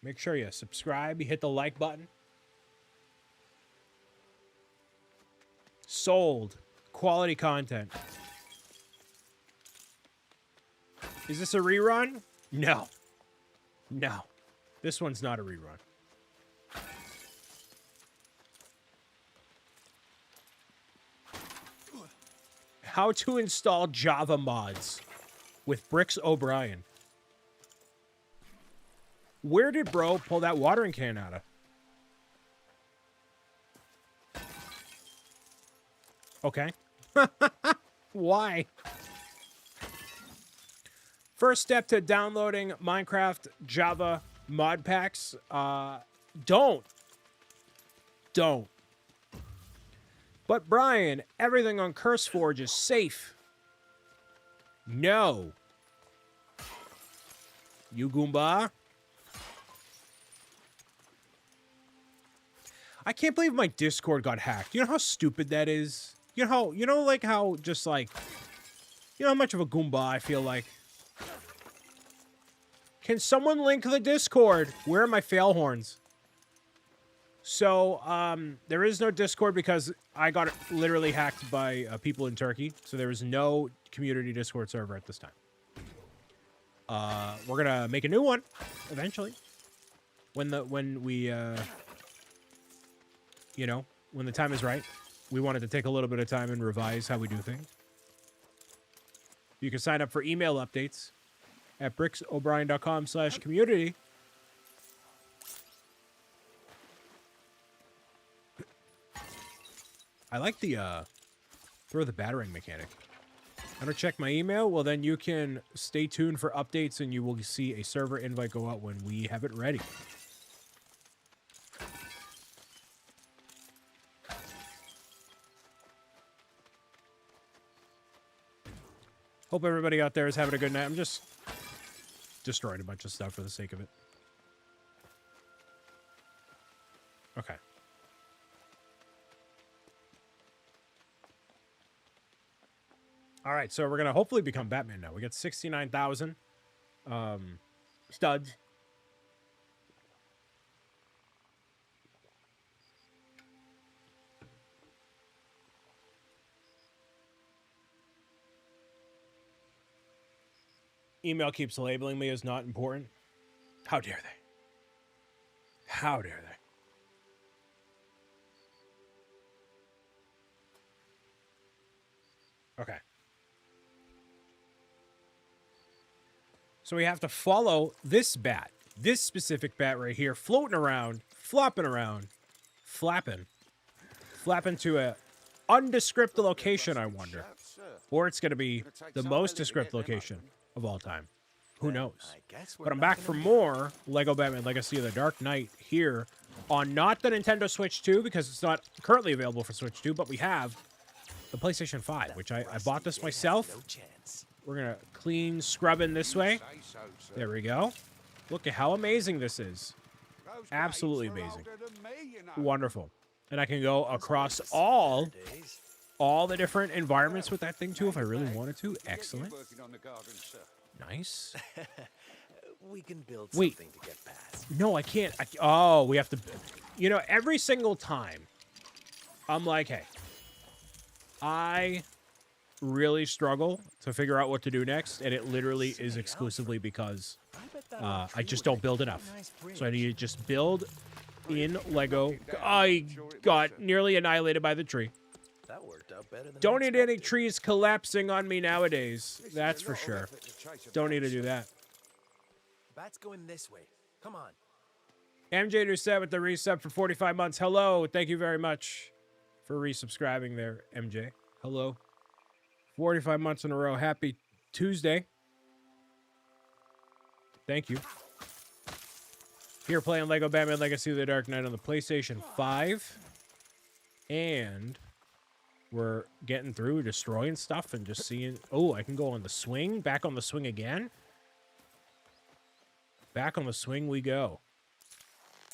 Make sure you subscribe, you hit the like button. Sold. Quality content. Is this a rerun? No. No. This one's not a rerun. How to install Java mods with BricksOBrian. Where did bro pull that watering can out of? Okay. Why? First step to downloading Minecraft Java mod packs. Don't. But Brian, everything on CurseForge is safe. No. You Goomba. I can't believe my Discord got hacked. You know how stupid that is? You know how just like, you know how much of a Goomba I feel like? Can someone link the Discord? Where are my fail horns? So, there is no Discord because I got literally hacked by people in Turkey. So there is no community Discord server at this time. We're gonna make a new one eventually. When the time is right. We wanted to take a little bit of time and revise how we do things. You can sign up for email updates at BricksOBrian.com/community. I like the throw the battering mechanic. I'm gonna check my email. Well, then you can stay tuned for updates and you will see a server invite go out when we have it ready. Hope everybody out there is having a good night. I'm just destroying a bunch of stuff for the sake of it. Okay. All right, so we're going to hopefully become Batman now. We got 69,000 studs. Email keeps labeling me as not important. How dare they? How dare they? Okay. So we have to follow this bat. This specific bat right here, floating around, flopping around, flapping to a undescript location, I wonder. Or it's going to be the most descript location of all time. Who knows? But I'm back for more Lego Batman Legacy of the Dark Knight here on not the Nintendo Switch 2 because it's not currently available for Switch 2, but we have the PlayStation 5, which I bought this myself. We're going to clean scrub in this way. There we go. Look at how amazing this is. Absolutely amazing. Wonderful. And I can go across all the different environments with that thing too if I really wanted to. Excellent. Nice. We can build Wait. something to get past. No, I can't. Oh, we have to. You know, every single time, I'm like, hey, I really struggle to figure out what to do next, and it literally is exclusively because I just don't build enough. So I need to just build in Lego. I got nearly annihilated by the tree. That worked out better than Don't need any trees collapsing on me nowadays. That's for sure. Don't need to do that. Bat's going this way. Come on. MJ Doucette with the resub for 45 months. Hello. Thank you very much for resubscribing there, MJ. Hello. 45 months in a row. Happy Tuesday. Thank you. Here playing Lego Batman Legacy of the Dark Knight on the PlayStation 5. And we're getting through, destroying stuff and just seeing... Oh, I can go on the swing. Back on the swing again. Back on the swing we go.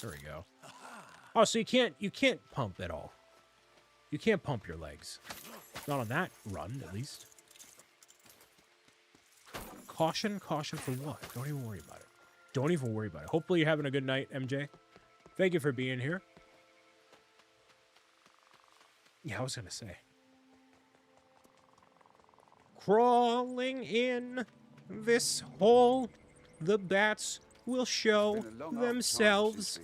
There we go. Oh, so you can't pump at all. You can't pump your legs. Not on that run, at least. Caution? Caution for what? Don't even worry about it. Don't even worry about it. Hopefully you're having a good night, MJ. Thank you for being here. Yeah, I was going to say. Crawling in this hole, the bats will show themselves.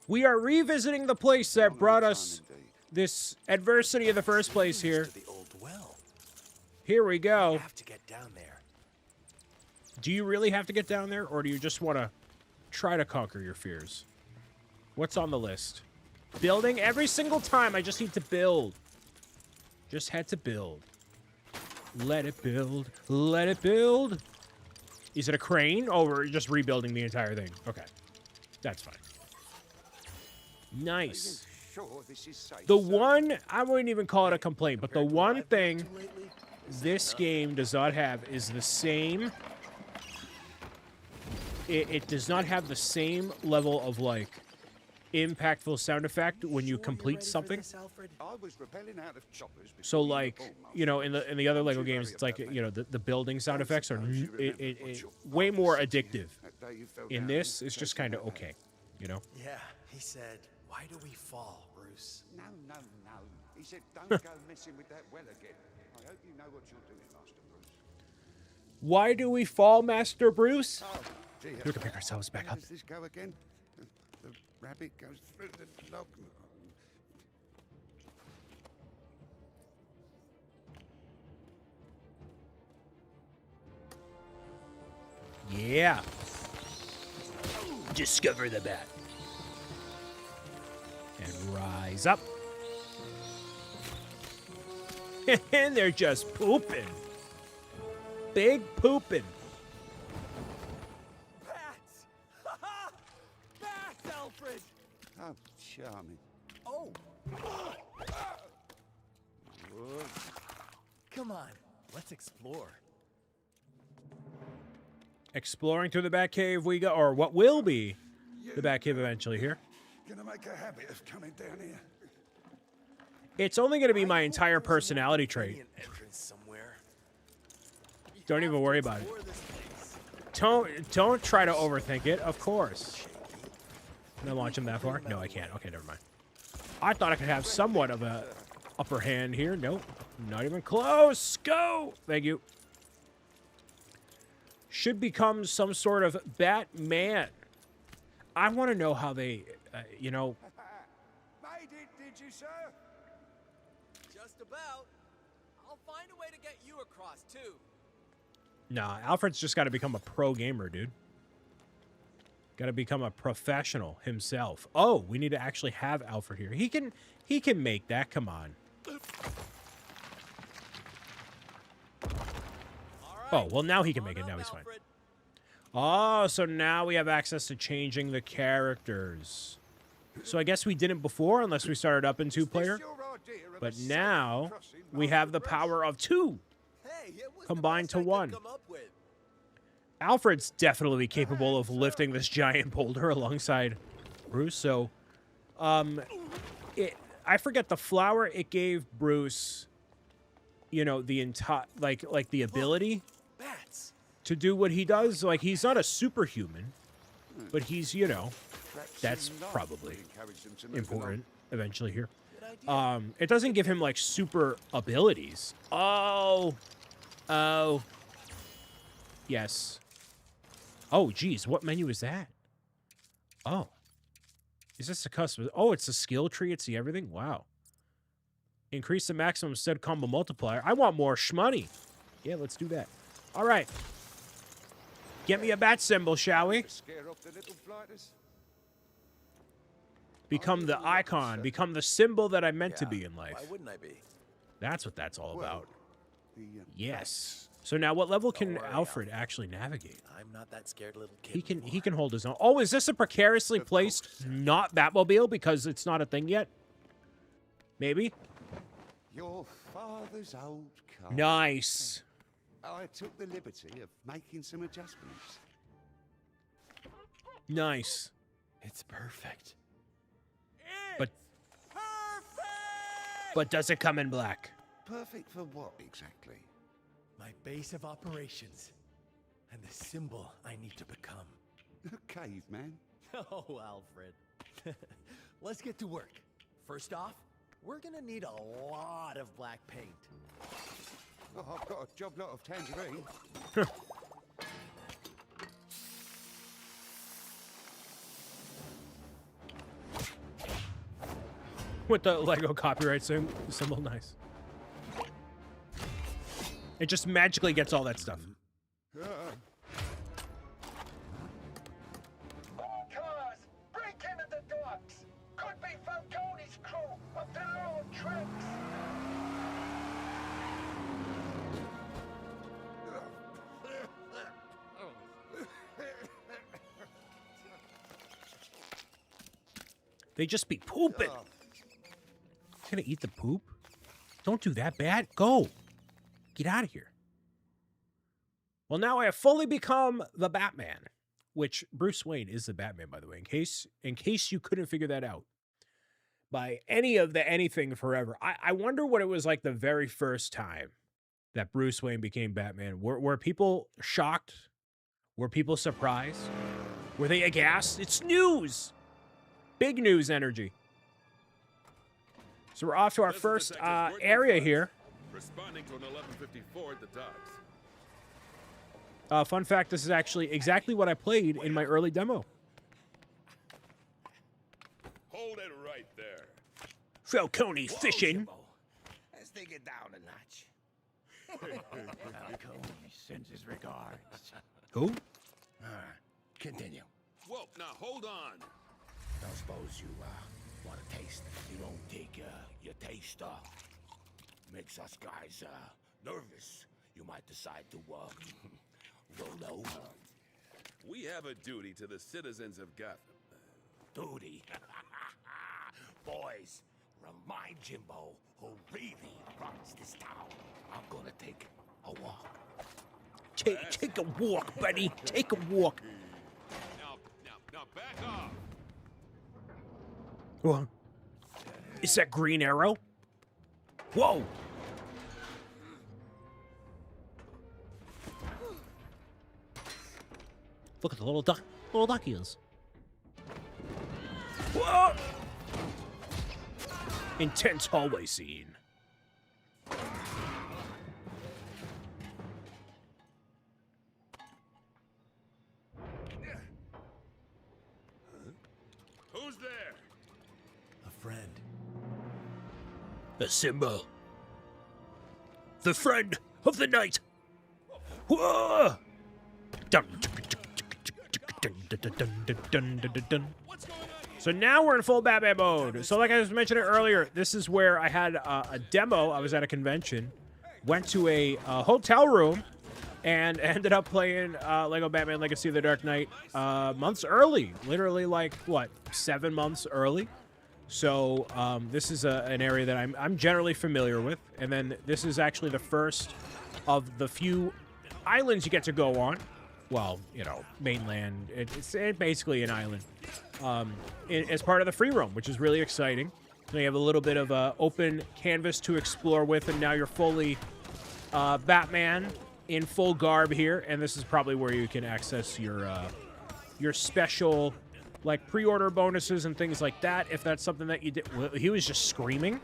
We are revisiting the place that brought us this adversity in the first place here. Here we go. You have to get down there. Do you really have to get down there, or do you just want to try to conquer your fears? What's on the list? Building every single time. I just need to build. Just had to build. Let it build. Let it build. Is it a crane? Oh, we're just rebuilding the entire thing. Okay. That's fine. Nice. The one, I wouldn't even call it a complaint, but the one thing this game does not have is the same... It does not have the same level of, like, impactful sound effect when you complete something. So, like, you know, in the other Lego games, it's like, you know, the building sound effects are way more addictive. In this, it's just kind of okay, you know? Yeah, he said, why do we fall, Bruce? No. He said, don't go messing with that well again. I hope you know what you're doing, Master Bruce. Why do we fall, Master Bruce? Oh, dear. We can pick ourselves back up. Does this go again? The rabbit goes through the log. Yeah. Discover the bat. And rise up. And they're just pooping. Big pooping. Bats! Bats, Alfred! Oh, charming. Oh! Come on, let's explore. Exploring through the Batcave we go, or what will be the Batcave eventually here. Gonna make a habit of coming down here. It's only going to be my entire personality trait. Don't even worry about it. Don't try to overthink it, of course. Can I launch him that far? No, I can't. Okay, never mind. I thought I could have somewhat of a upper hand here. Nope. Not even close. Go! Thank you. Should become some sort of Batman. I want to know how they, you know... Made it, did you, sir? Just about. I'll find a way to get you across, too. Nah, Alfred's just got to become a pro gamer, dude. Got to become a professional himself. Oh, we need to actually have Alfred here. He can make that. Come on. Oh, well, now he can make it. Now he's fine. Oh, so now we have access to changing the characters. So I guess we didn't before unless we started up in two-player. But now we have the power of two combined to one. Alfred's definitely capable of lifting this giant boulder alongside Bruce. So, I forget the flower. It gave Bruce, you know, the entire like the ability to do what he does. Like, he's not a superhuman, but he's, you know, that's probably important eventually here. It doesn't give him like super abilities. Oh. Yes. Oh, geez. What menu is that? Oh. Is this a custom? Oh, it's a skill tree. It's the everything. Wow. Increase the maximum stud combo multiplier. I want more shmoney. Yeah, let's do that. All right. Get me a bat symbol, shall we? Scare off the little blighters? Become the icon. Become the symbol that I meant to be in life. Why wouldn't I be? That's what that's all about. The, Yes. So now what level can Alfred actually navigate? I'm not that scared little kid. He can hold his own. Oh, is this a precariously placed not Batmobile because it's not a thing yet? Maybe? Your father's old car. Nice. I took the liberty of making some adjustments. Nice. It's perfect. But does it come in black? Perfect for what exactly? My base of operations. And the symbol I need to become. A caveman? Oh, Alfred. Let's get to work. First off, we're gonna need a lot of black paint. Oh, I've got a job lot of tangerine. With the Lego copyright symbol, nice. It just magically gets all that stuff. Cars, break into the docks. Could be Falcone's crew up to their own tricks. They just be pooping. Gonna eat the poop? Don't do that, Bat. Go. Get out of here. Well, now I have fully become the Batman, which Bruce Wayne is the Batman, by the way, in case you couldn't figure that out. By any of the anything forever. I wonder what it was like the very first time that Bruce Wayne became Batman. Were people shocked? Were people surprised? Were they aghast? It's news. Big news energy. So we're off to our first area here. Responding to an 1154 at the docks. Fun fact, this is actually exactly what I played in my early demo. Hold it right there. Falcone fishing. Let's take it down a notch. Falcone sends his regards. Who? Continue. Whoa, now hold on. Don't suppose you want to taste. You don't take your taster. Makes us guys nervous. You might decide to roll over. We have a duty to the citizens of Gotham. Duty. Boys, remind Jimbo who really runs this town. I'm gonna take a walk. Take a walk, buddy. Take a walk. Now back off. Whoa. Is that Green Arrow? Whoa. Look at the little duckies. Whoa. Intense hallway scene. Who's there? A friend. A symbol. The friend of the night. Whoa. So now we're in full Batman mode. So like I was mentioning earlier, this is where I had a demo. I was at a convention, went to a hotel room, and ended up playing Lego Batman Legacy of the Dark Knight months early. Literally like, what, 7 months early? So this is an area that I'm generally familiar with. And then this is actually the first of the few islands you get to go on. Well, you know, mainland. It's basically an island. As part of the free roam, which is really exciting. So you have a little bit of open canvas to explore with, and now you're fully Batman in full garb here. And this is probably where you can access your special like pre-order bonuses and things like that, if that's something that you did. Well, he was just screaming.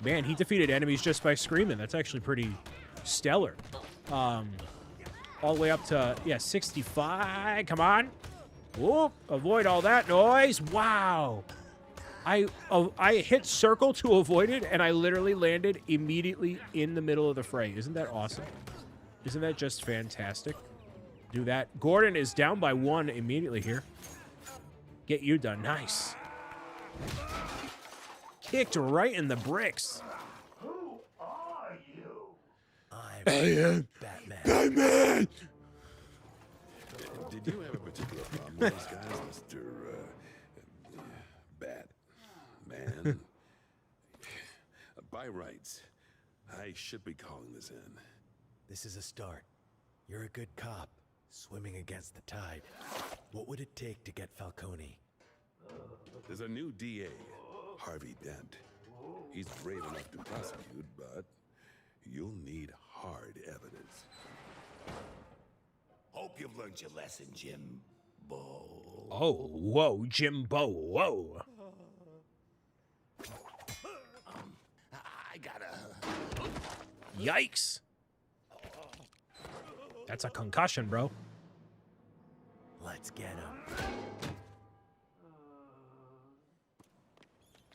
Man, he defeated enemies just by screaming. That's actually pretty stellar. All the way up to, yeah, 65. Come on. Whoop. Avoid all that noise. Wow. I hit circle to avoid it, and I literally landed immediately in the middle of the fray. Isn't that awesome? Isn't that just fantastic? Do that. Gordon is down by 1 immediately here. Get you done. Nice. Kicked right in the bricks. Who are you? I am Batman. Did you have a particular problem with these guys, Mr. Batman? By rights, I should be calling this in. This is a start. You're a good cop, swimming against the tide. What would it take to get Falcone? There's a new DA, Harvey Dent. He's brave enough to prosecute, but you'll need hard evidence. Hope you've learned your lesson, Jimbo. Oh, whoa, Jimbo, whoa. I gotta... Yikes. That's a concussion, bro. Let's get him.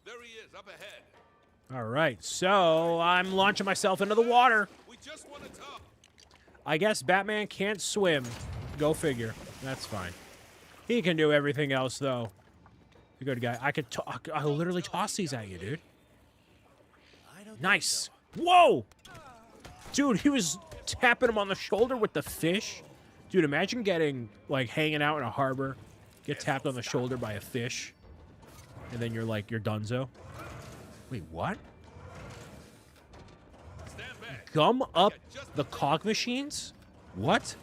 There he is, up ahead. All right, so I'm launching myself into the water. We just want to talk. I guess Batman can't swim. Go figure. That's fine. He can do everything else, though. He's a good guy. I'll literally toss these at you, dude. Nice. Whoa! Dude, he was tapping him on the shoulder with the fish. Dude, imagine getting, like, hanging out in a harbor, get tapped on the shoulder by a fish, and then you're like, you're donezo. Wait, what? Gum up the cog machines? What?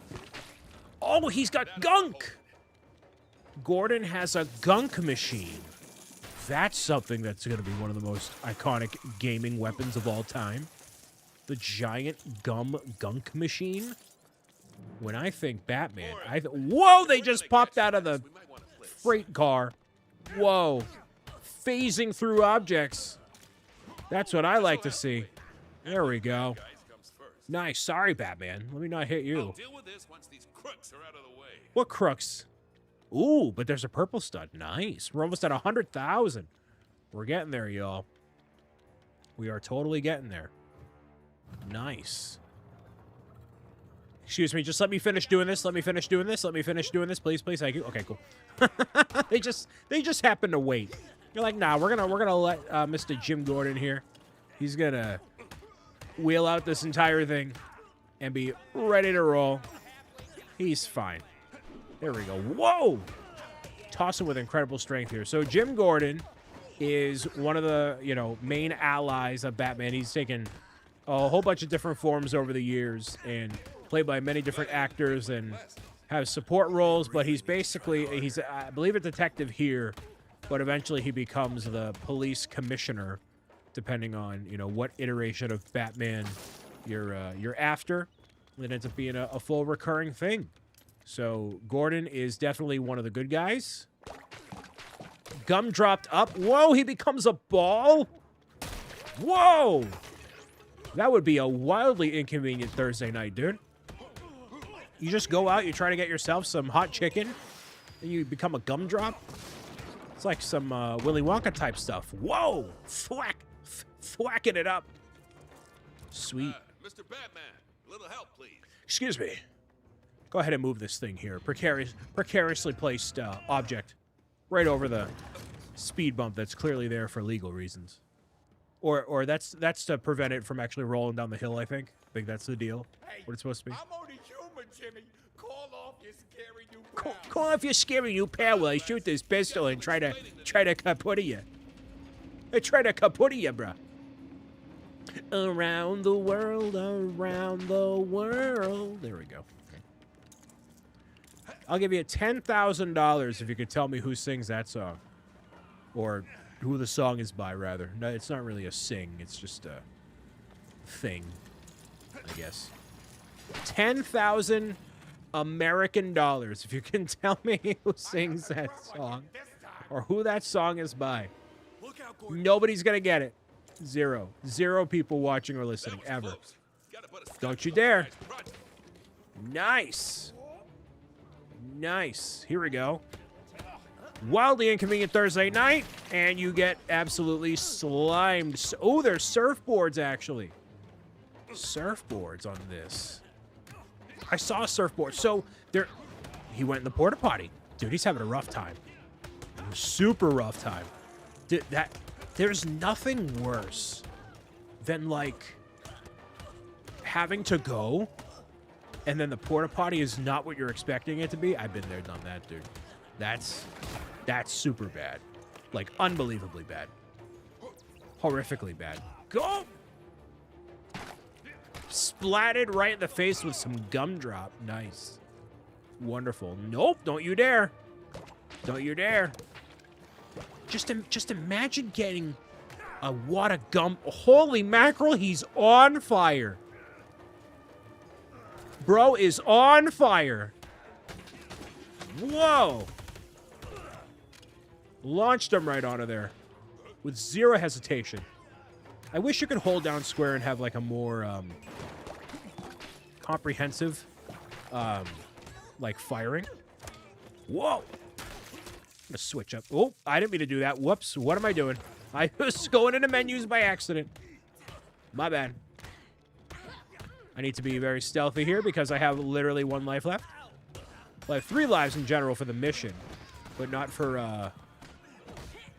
Oh, he's got gunk! Gordon has a gunk machine. That's something that's going to be one of the most iconic gaming weapons of all time. The giant gunk machine. When I think Batman, whoa, they just popped out of the freight car. Whoa. Phasing through objects. That's what I like to see. There we go. Nice. Sorry, Batman. Let me not hit you. I'll deal with this once these crooks are out of the way. What crooks? Ooh, but there's a purple stud. Nice. We're almost at 100,000. We're getting there, y'all. We are totally getting there. Nice. Excuse me, just let me finish doing this. Let me finish doing this. Let me finish doing this, please, please. Thank you. Okay, cool. they just happen to wait. You're like, nah, we're gonna let Mr. Jim Gordon here. He's gonna wheel out this entire thing and be ready to roll. He's fine. There we go. Whoa! Tossing with incredible strength here. So Jim Gordon is one of the, main allies of Batman. He's taken a whole bunch of different forms over the years and played by many different actors and has support roles, but he's basically, I believe, a detective here, but eventually he becomes the police commissioner, depending on, what iteration of Batman you're after. It ends up being a full recurring thing. So Gordon is definitely one of the good guys. Gum dropped up. Whoa, he becomes a ball? Whoa! That would be a wildly inconvenient Thursday night, dude. You just go out, you try to get yourself some hot chicken, and you become a gumdrop. It's like some Willy Wonka type stuff. Whoa! Thwack! Thwacking it up. Sweet. Mr. Batman, a little help, please. Excuse me. Go ahead and move this thing here. Precariously placed object right over the speed bump that's clearly there for legal reasons. Or that's to prevent it from actually rolling down the hill, I think. I think that's the deal. Hey, what it's supposed to be. I'm only human, Jimmy. Call off your scary new pal. Call off your scary new pal while I shoot this pistol and try to kaput you. I try to kaput you, bruh. Around the world, around the world. There we go. Okay. I'll give you $10,000 if you could tell me who sings that song. Or who the song is by, rather. No, it's not really a sing. It's just a thing, I guess. 10,000 American dollars. If you can tell me who sings that song or who that song is by, nobody's going to get it. Zero. Zero people watching or listening ever. Don't you dare. Nice. Nice. Here we go. Wildly inconvenient Thursday night, and you get absolutely slimed. Oh, there's surfboards, actually. Surfboards on this. I saw a surfboard. So, he went in the porta potty. Dude, he's having a rough time. Super rough time. Dude, there's nothing worse than, like, having to go, and then the porta potty is not what you're expecting it to be. I've been there, done that, dude. That's super bad. Like, unbelievably bad. Horrifically bad. Go! Splatted right in the face with some gumdrop. Nice. Wonderful. Nope, don't you dare. Don't you dare. Just imagine getting a wad of gum. Holy mackerel, he's on fire. Bro is on fire. Whoa. Launched him right out of there with zero hesitation. I wish you could hold down square and have like a more comprehensive like firing. Whoa. I'm gonna switch up. Oh, I didn't mean to do that. Whoops. What am I doing? I was going into menus by accident. My bad. I need to be very stealthy here because I have literally 1 life left. Well, I have 3 lives in general for the mission, but not for,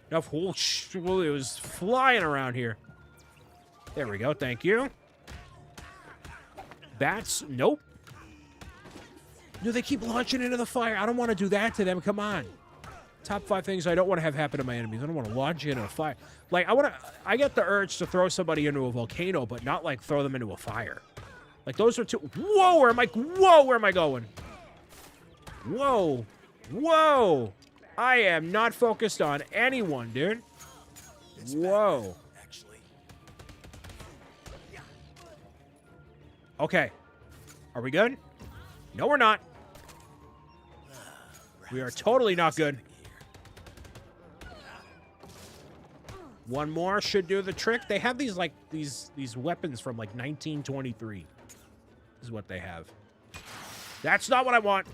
it was flying around here. There we go. Thank you. Bats. Nope. No, they keep launching into the fire. I don't want to do that to them. Come on. Top 5 things I don't want to have happen to my enemies. I don't want to launch into a fire. Like, I get the urge to throw somebody into a volcano, but not, like, throw them into a fire. Like, those are two. Whoa, where am I going? Whoa. Whoa. I am not focused on anyone, dude. Whoa. Okay. Are we good? No, we're not. We are totally not good. One more should do the trick. They have these, like, these weapons from, like, 1923. This is what they have. That's not what I want.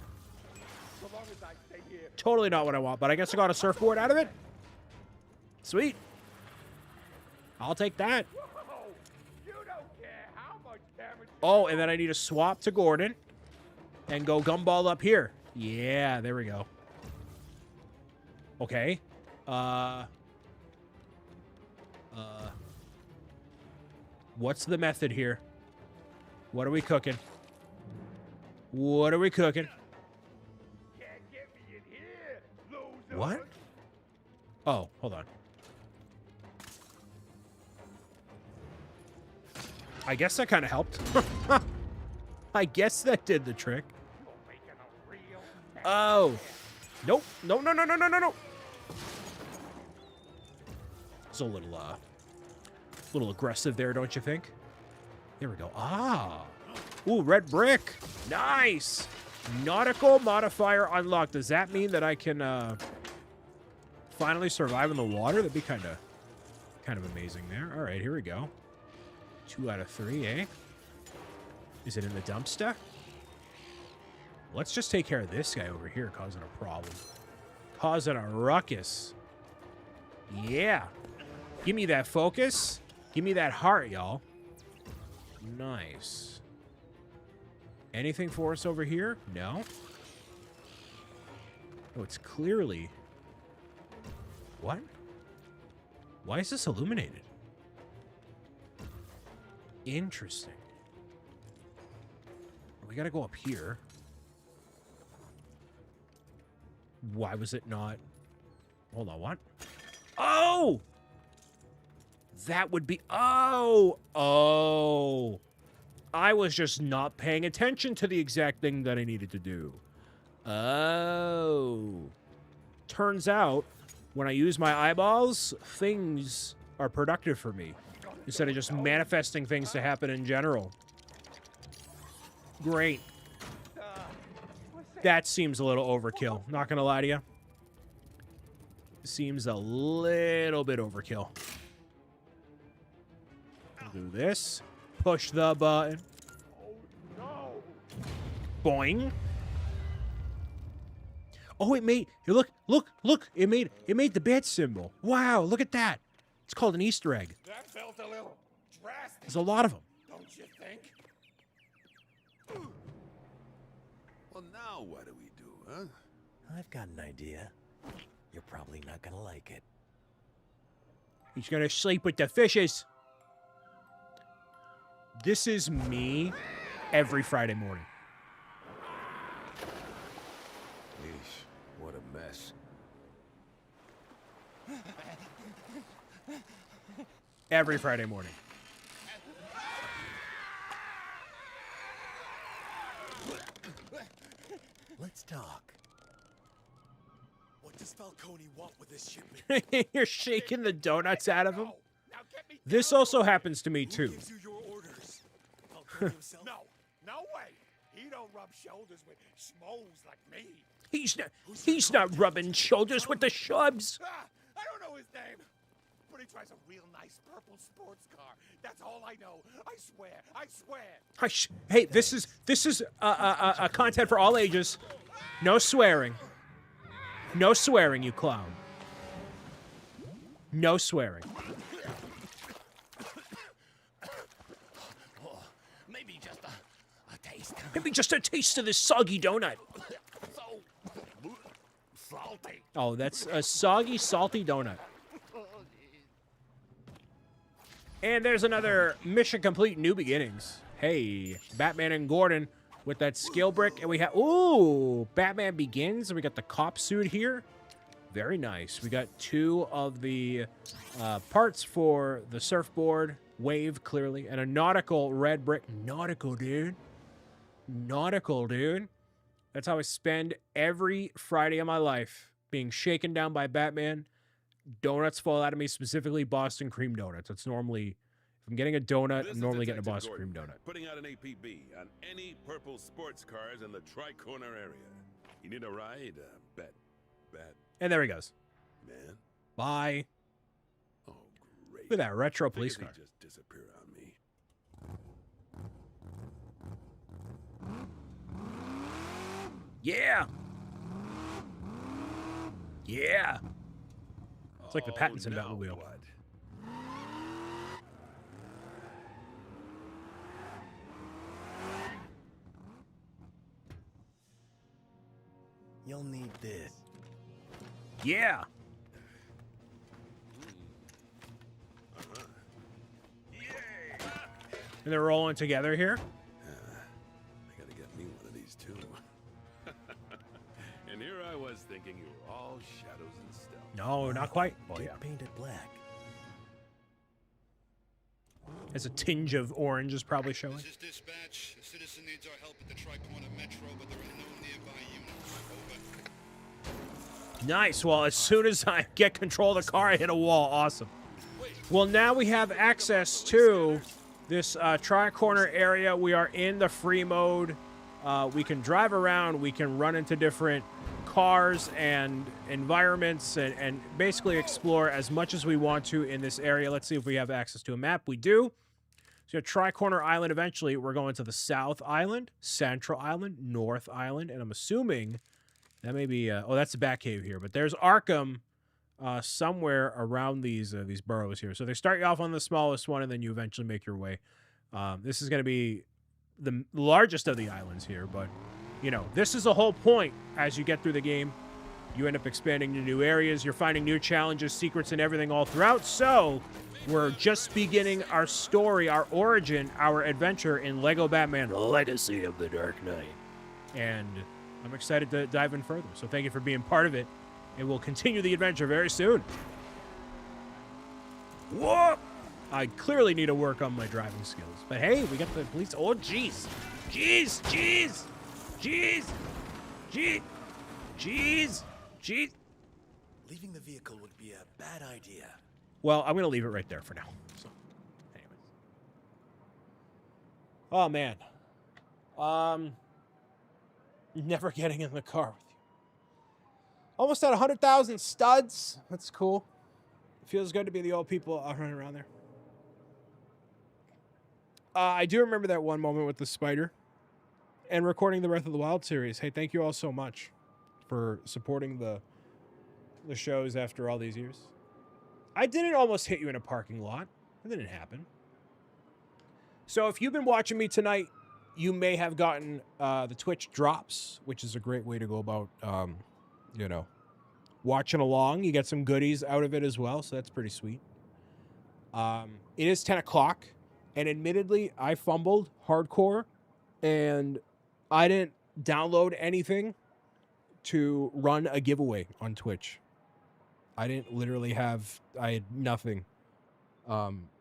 Totally not what I want, but I guess I got a surfboard out of it. Sweet. I'll take that. Oh, and then I need to swap to Gordon and go gumball up here. Yeah, there we go. Okay. What's the method here? What are we cooking? What are we cooking? What? Oh, hold on. I guess that kind of helped. I guess that did the trick. Oh. Nope. No, no, no, no, no, no, no. It's a little aggressive there, don't you think? There we go. Ah. Ooh, red brick. Nice. Nautical modifier unlocked. Does that mean that I can finally survive in the water? That'd be kind of amazing there. All right, here we go. 2 out of 3, eh? Is it in the dumpster? Let's just take care of this guy over here causing a problem. Causing a ruckus. Yeah. Give me that focus. Give me that heart, y'all. Nice. Anything for us over here? No? Oh, it's clearly... What? Why is this illuminated? Interesting. We gotta go up here. Why was it not... Hold on, what? Oh! That would be... Oh! Oh! I was just not paying attention to the exact thing that I needed to do. Oh. Turns out, when I use my eyeballs, things are productive for me. Instead of just manifesting things to happen in general. Great. That seems a little overkill. Not gonna lie to you. Seems a little bit overkill. Do this. Push the button. Boing. Oh, it made. Look! It made the bat symbol. Wow! Look at that. It's called an Easter egg. That felt a little drastic. There's a lot of them. Don't you think? Well, now what do we do, huh? I've got an idea. You're probably not gonna like it. He's gonna sleep with the fishes. This is me every Friday morning. Yeesh, what a mess. Every Friday morning. Let's talk. What does Falcone want with this shipment? You're shaking the donuts out of him. Now get me This also happens to me too. Who gives you your orders? Falcone himself? No way. He don't rub shoulders with schmoes like me. He's not rubbing shoulders with the shubs. I don't know his name. But he drives a real nice purple sports car. That's all I know. I swear. Hey, this is a content for all ages. No swearing. No swearing, you clown. No swearing. Maybe just a taste. Maybe just a taste of this soggy donut. So salty. Oh, that's a soggy, salty donut. And there's another mission complete, New Beginnings. Hey, Batman and Gordon with that skill brick. And we have, ooh, Batman Begins. And we got the cop suit here. Very nice. We got 2 of the parts for the surfboard, wave, clearly, and a nautical red brick. Nautical, dude. Nautical, dude. That's how I spend every Friday of my life, being shaken down by Batman. Donuts fall out of me, specifically Boston cream donuts. It's normally, if I'm getting a donut, I'm normally getting a Boston cream donut. Putting out an APB on any purple sports cars in the Tri-Corner area. You need a ride? Bet. And there he goes. Man. Bye. Oh, great. Look at that retro police car. He just disappeared on me. Yeah. Yeah. It's like the Pattinson Batmobile. What? You'll need this. Yeah. And they're rolling together here. I gotta get me one of these too. And here I was thinking you were all shadows and stealth. No, not quite. Oh, Get yeah. painted black. There's a tinge of orange is probably showing. This is dispatch. The citizen needs our help at the Tri-Corner Metro, but there are no nearby units. Over. Nice. Well, as soon as I get control of the car, I hit a wall. Awesome. Well, now we have access to this Tri-Corner area. We are in the free mode. We can drive around. We can run into different cars and environments and basically explore as much as we want to in this area. Let's see if we have access to a map. We do. So Tri-Corner Island, eventually we're going to the South Island, Central Island, North Island, and I'm assuming that may be, oh, that's the Batcave here, but there's Arkham somewhere around these boroughs here. So they start you off on the smallest one, and then you eventually make your way. This is going to be the largest of the islands here, but, you know, this is the whole point as you get through the game. You end up expanding to new areas. You're finding new challenges, secrets, and everything all throughout. So we're just beginning our story, our origin, our adventure in Lego Batman Legacy of the Dark Knight. And I'm excited to dive in further. So thank you for being part of it. And we'll continue the adventure very soon. Whoa! I clearly need to work on my driving skills. But hey, we got the police. Oh, jeez. Jeez. Jeez. Jeez. Jeez. Jeez. Jeez. Leaving the vehicle would be a bad idea. Well, I'm going to leave it right there for now. So, anyways. Oh, man. Never getting in the car with you. Almost at 100,000 studs. That's cool. Feels good to be the old people out running around there. I do remember that one moment with the spider and recording the Breath of the Wild series. Hey, thank you all so much for supporting the shows after all these years. I didn't almost hit you in a parking lot. That didn't happen. So if you've been watching me tonight, you may have gotten the Twitch drops, which is a great way to go about, you know, watching along. You get some goodies out of it as well, so that's pretty sweet. It is 10 o'clock, and admittedly, I fumbled hardcore, and I didn't download anything to run a giveaway on Twitch. I didn't literally have, I had nothing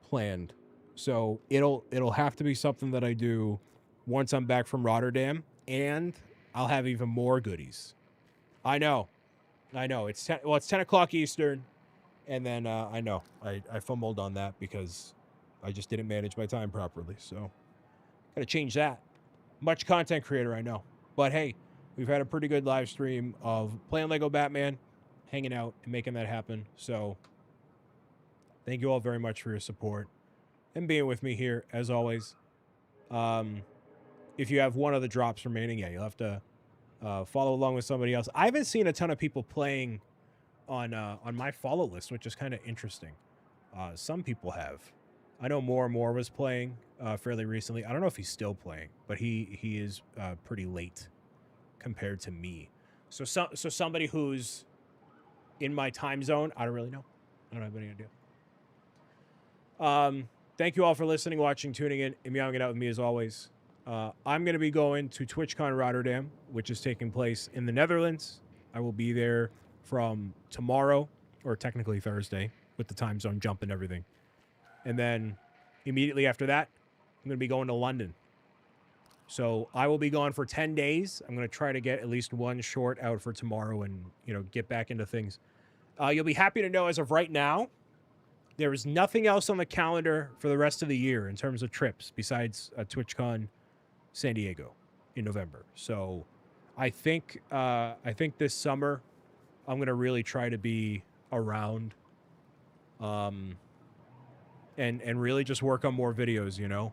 planned. So it'll have to be something that I do once I'm back from Rotterdam, and I'll have even more goodies. I know. It's 10 o'clock Eastern, and then I know I fumbled on that because I just didn't manage my time properly. So gotta change that. Much content creator, I know, but hey, we've had a pretty good live stream of playing Lego Batman, hanging out, and making that happen. So thank you all very much for your support and being with me here as always. If you have one of the drops remaining, yeah, you'll have to follow along with somebody else. I haven't seen a ton of people playing on my follow list, which is kind of interesting. Some people have. I know More and More was playing fairly recently. I don't know if he's still playing, but he is pretty late compared to me. So somebody who's in my time zone, I don't really know. I don't have any idea. Thank you all for listening, watching, tuning in, and meowing it out with me as always. I'm going to be going to TwitchCon Rotterdam, which is taking place in the Netherlands. I will be there from tomorrow, or technically Thursday, with the time zone jump and everything. And then immediately after that, I'm going to be going to London. So I will be gone for 10 days. I'm going to try to get at least one short out for tomorrow and, you know, get back into things. You'll be happy to know as of right now, there is nothing else on the calendar for the rest of the year in terms of trips besides TwitchCon San Diego in November. So I think this summer I'm going to really try to be around and really just work on more videos, you know.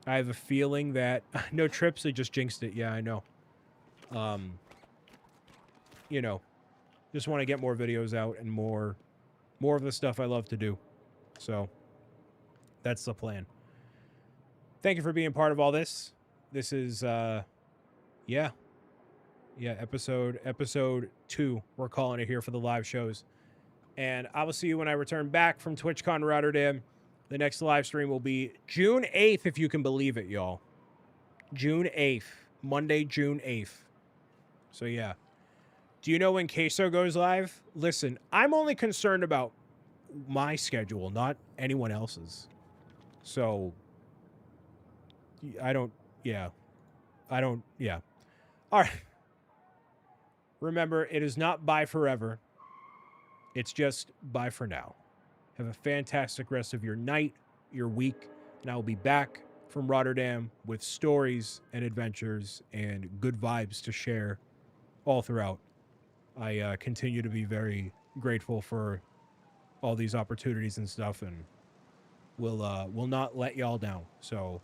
I have a feeling that no trips, they just jinxed it. Yeah, I know. You know, just want to get more videos out and more of the stuff I love to do. So that's the plan. Thank you for being part of all this. This is episode 2. We're calling it here for the live shows. And I will see you when I return back from TwitchCon Rotterdam. The next live stream will be June 8th, if you can believe it, y'all. June 8th. Monday, June 8th. So yeah. Do you know when Queso goes live? Listen, I'm only concerned about my schedule, not anyone else's. So all right. Remember, it is not bye forever. It's just bye for now. Have a fantastic rest of your night, your week, and I will be back from Rotterdam with stories and adventures and good vibes to share all throughout. I continue to be very grateful for all these opportunities and stuff, and will not let y'all down. So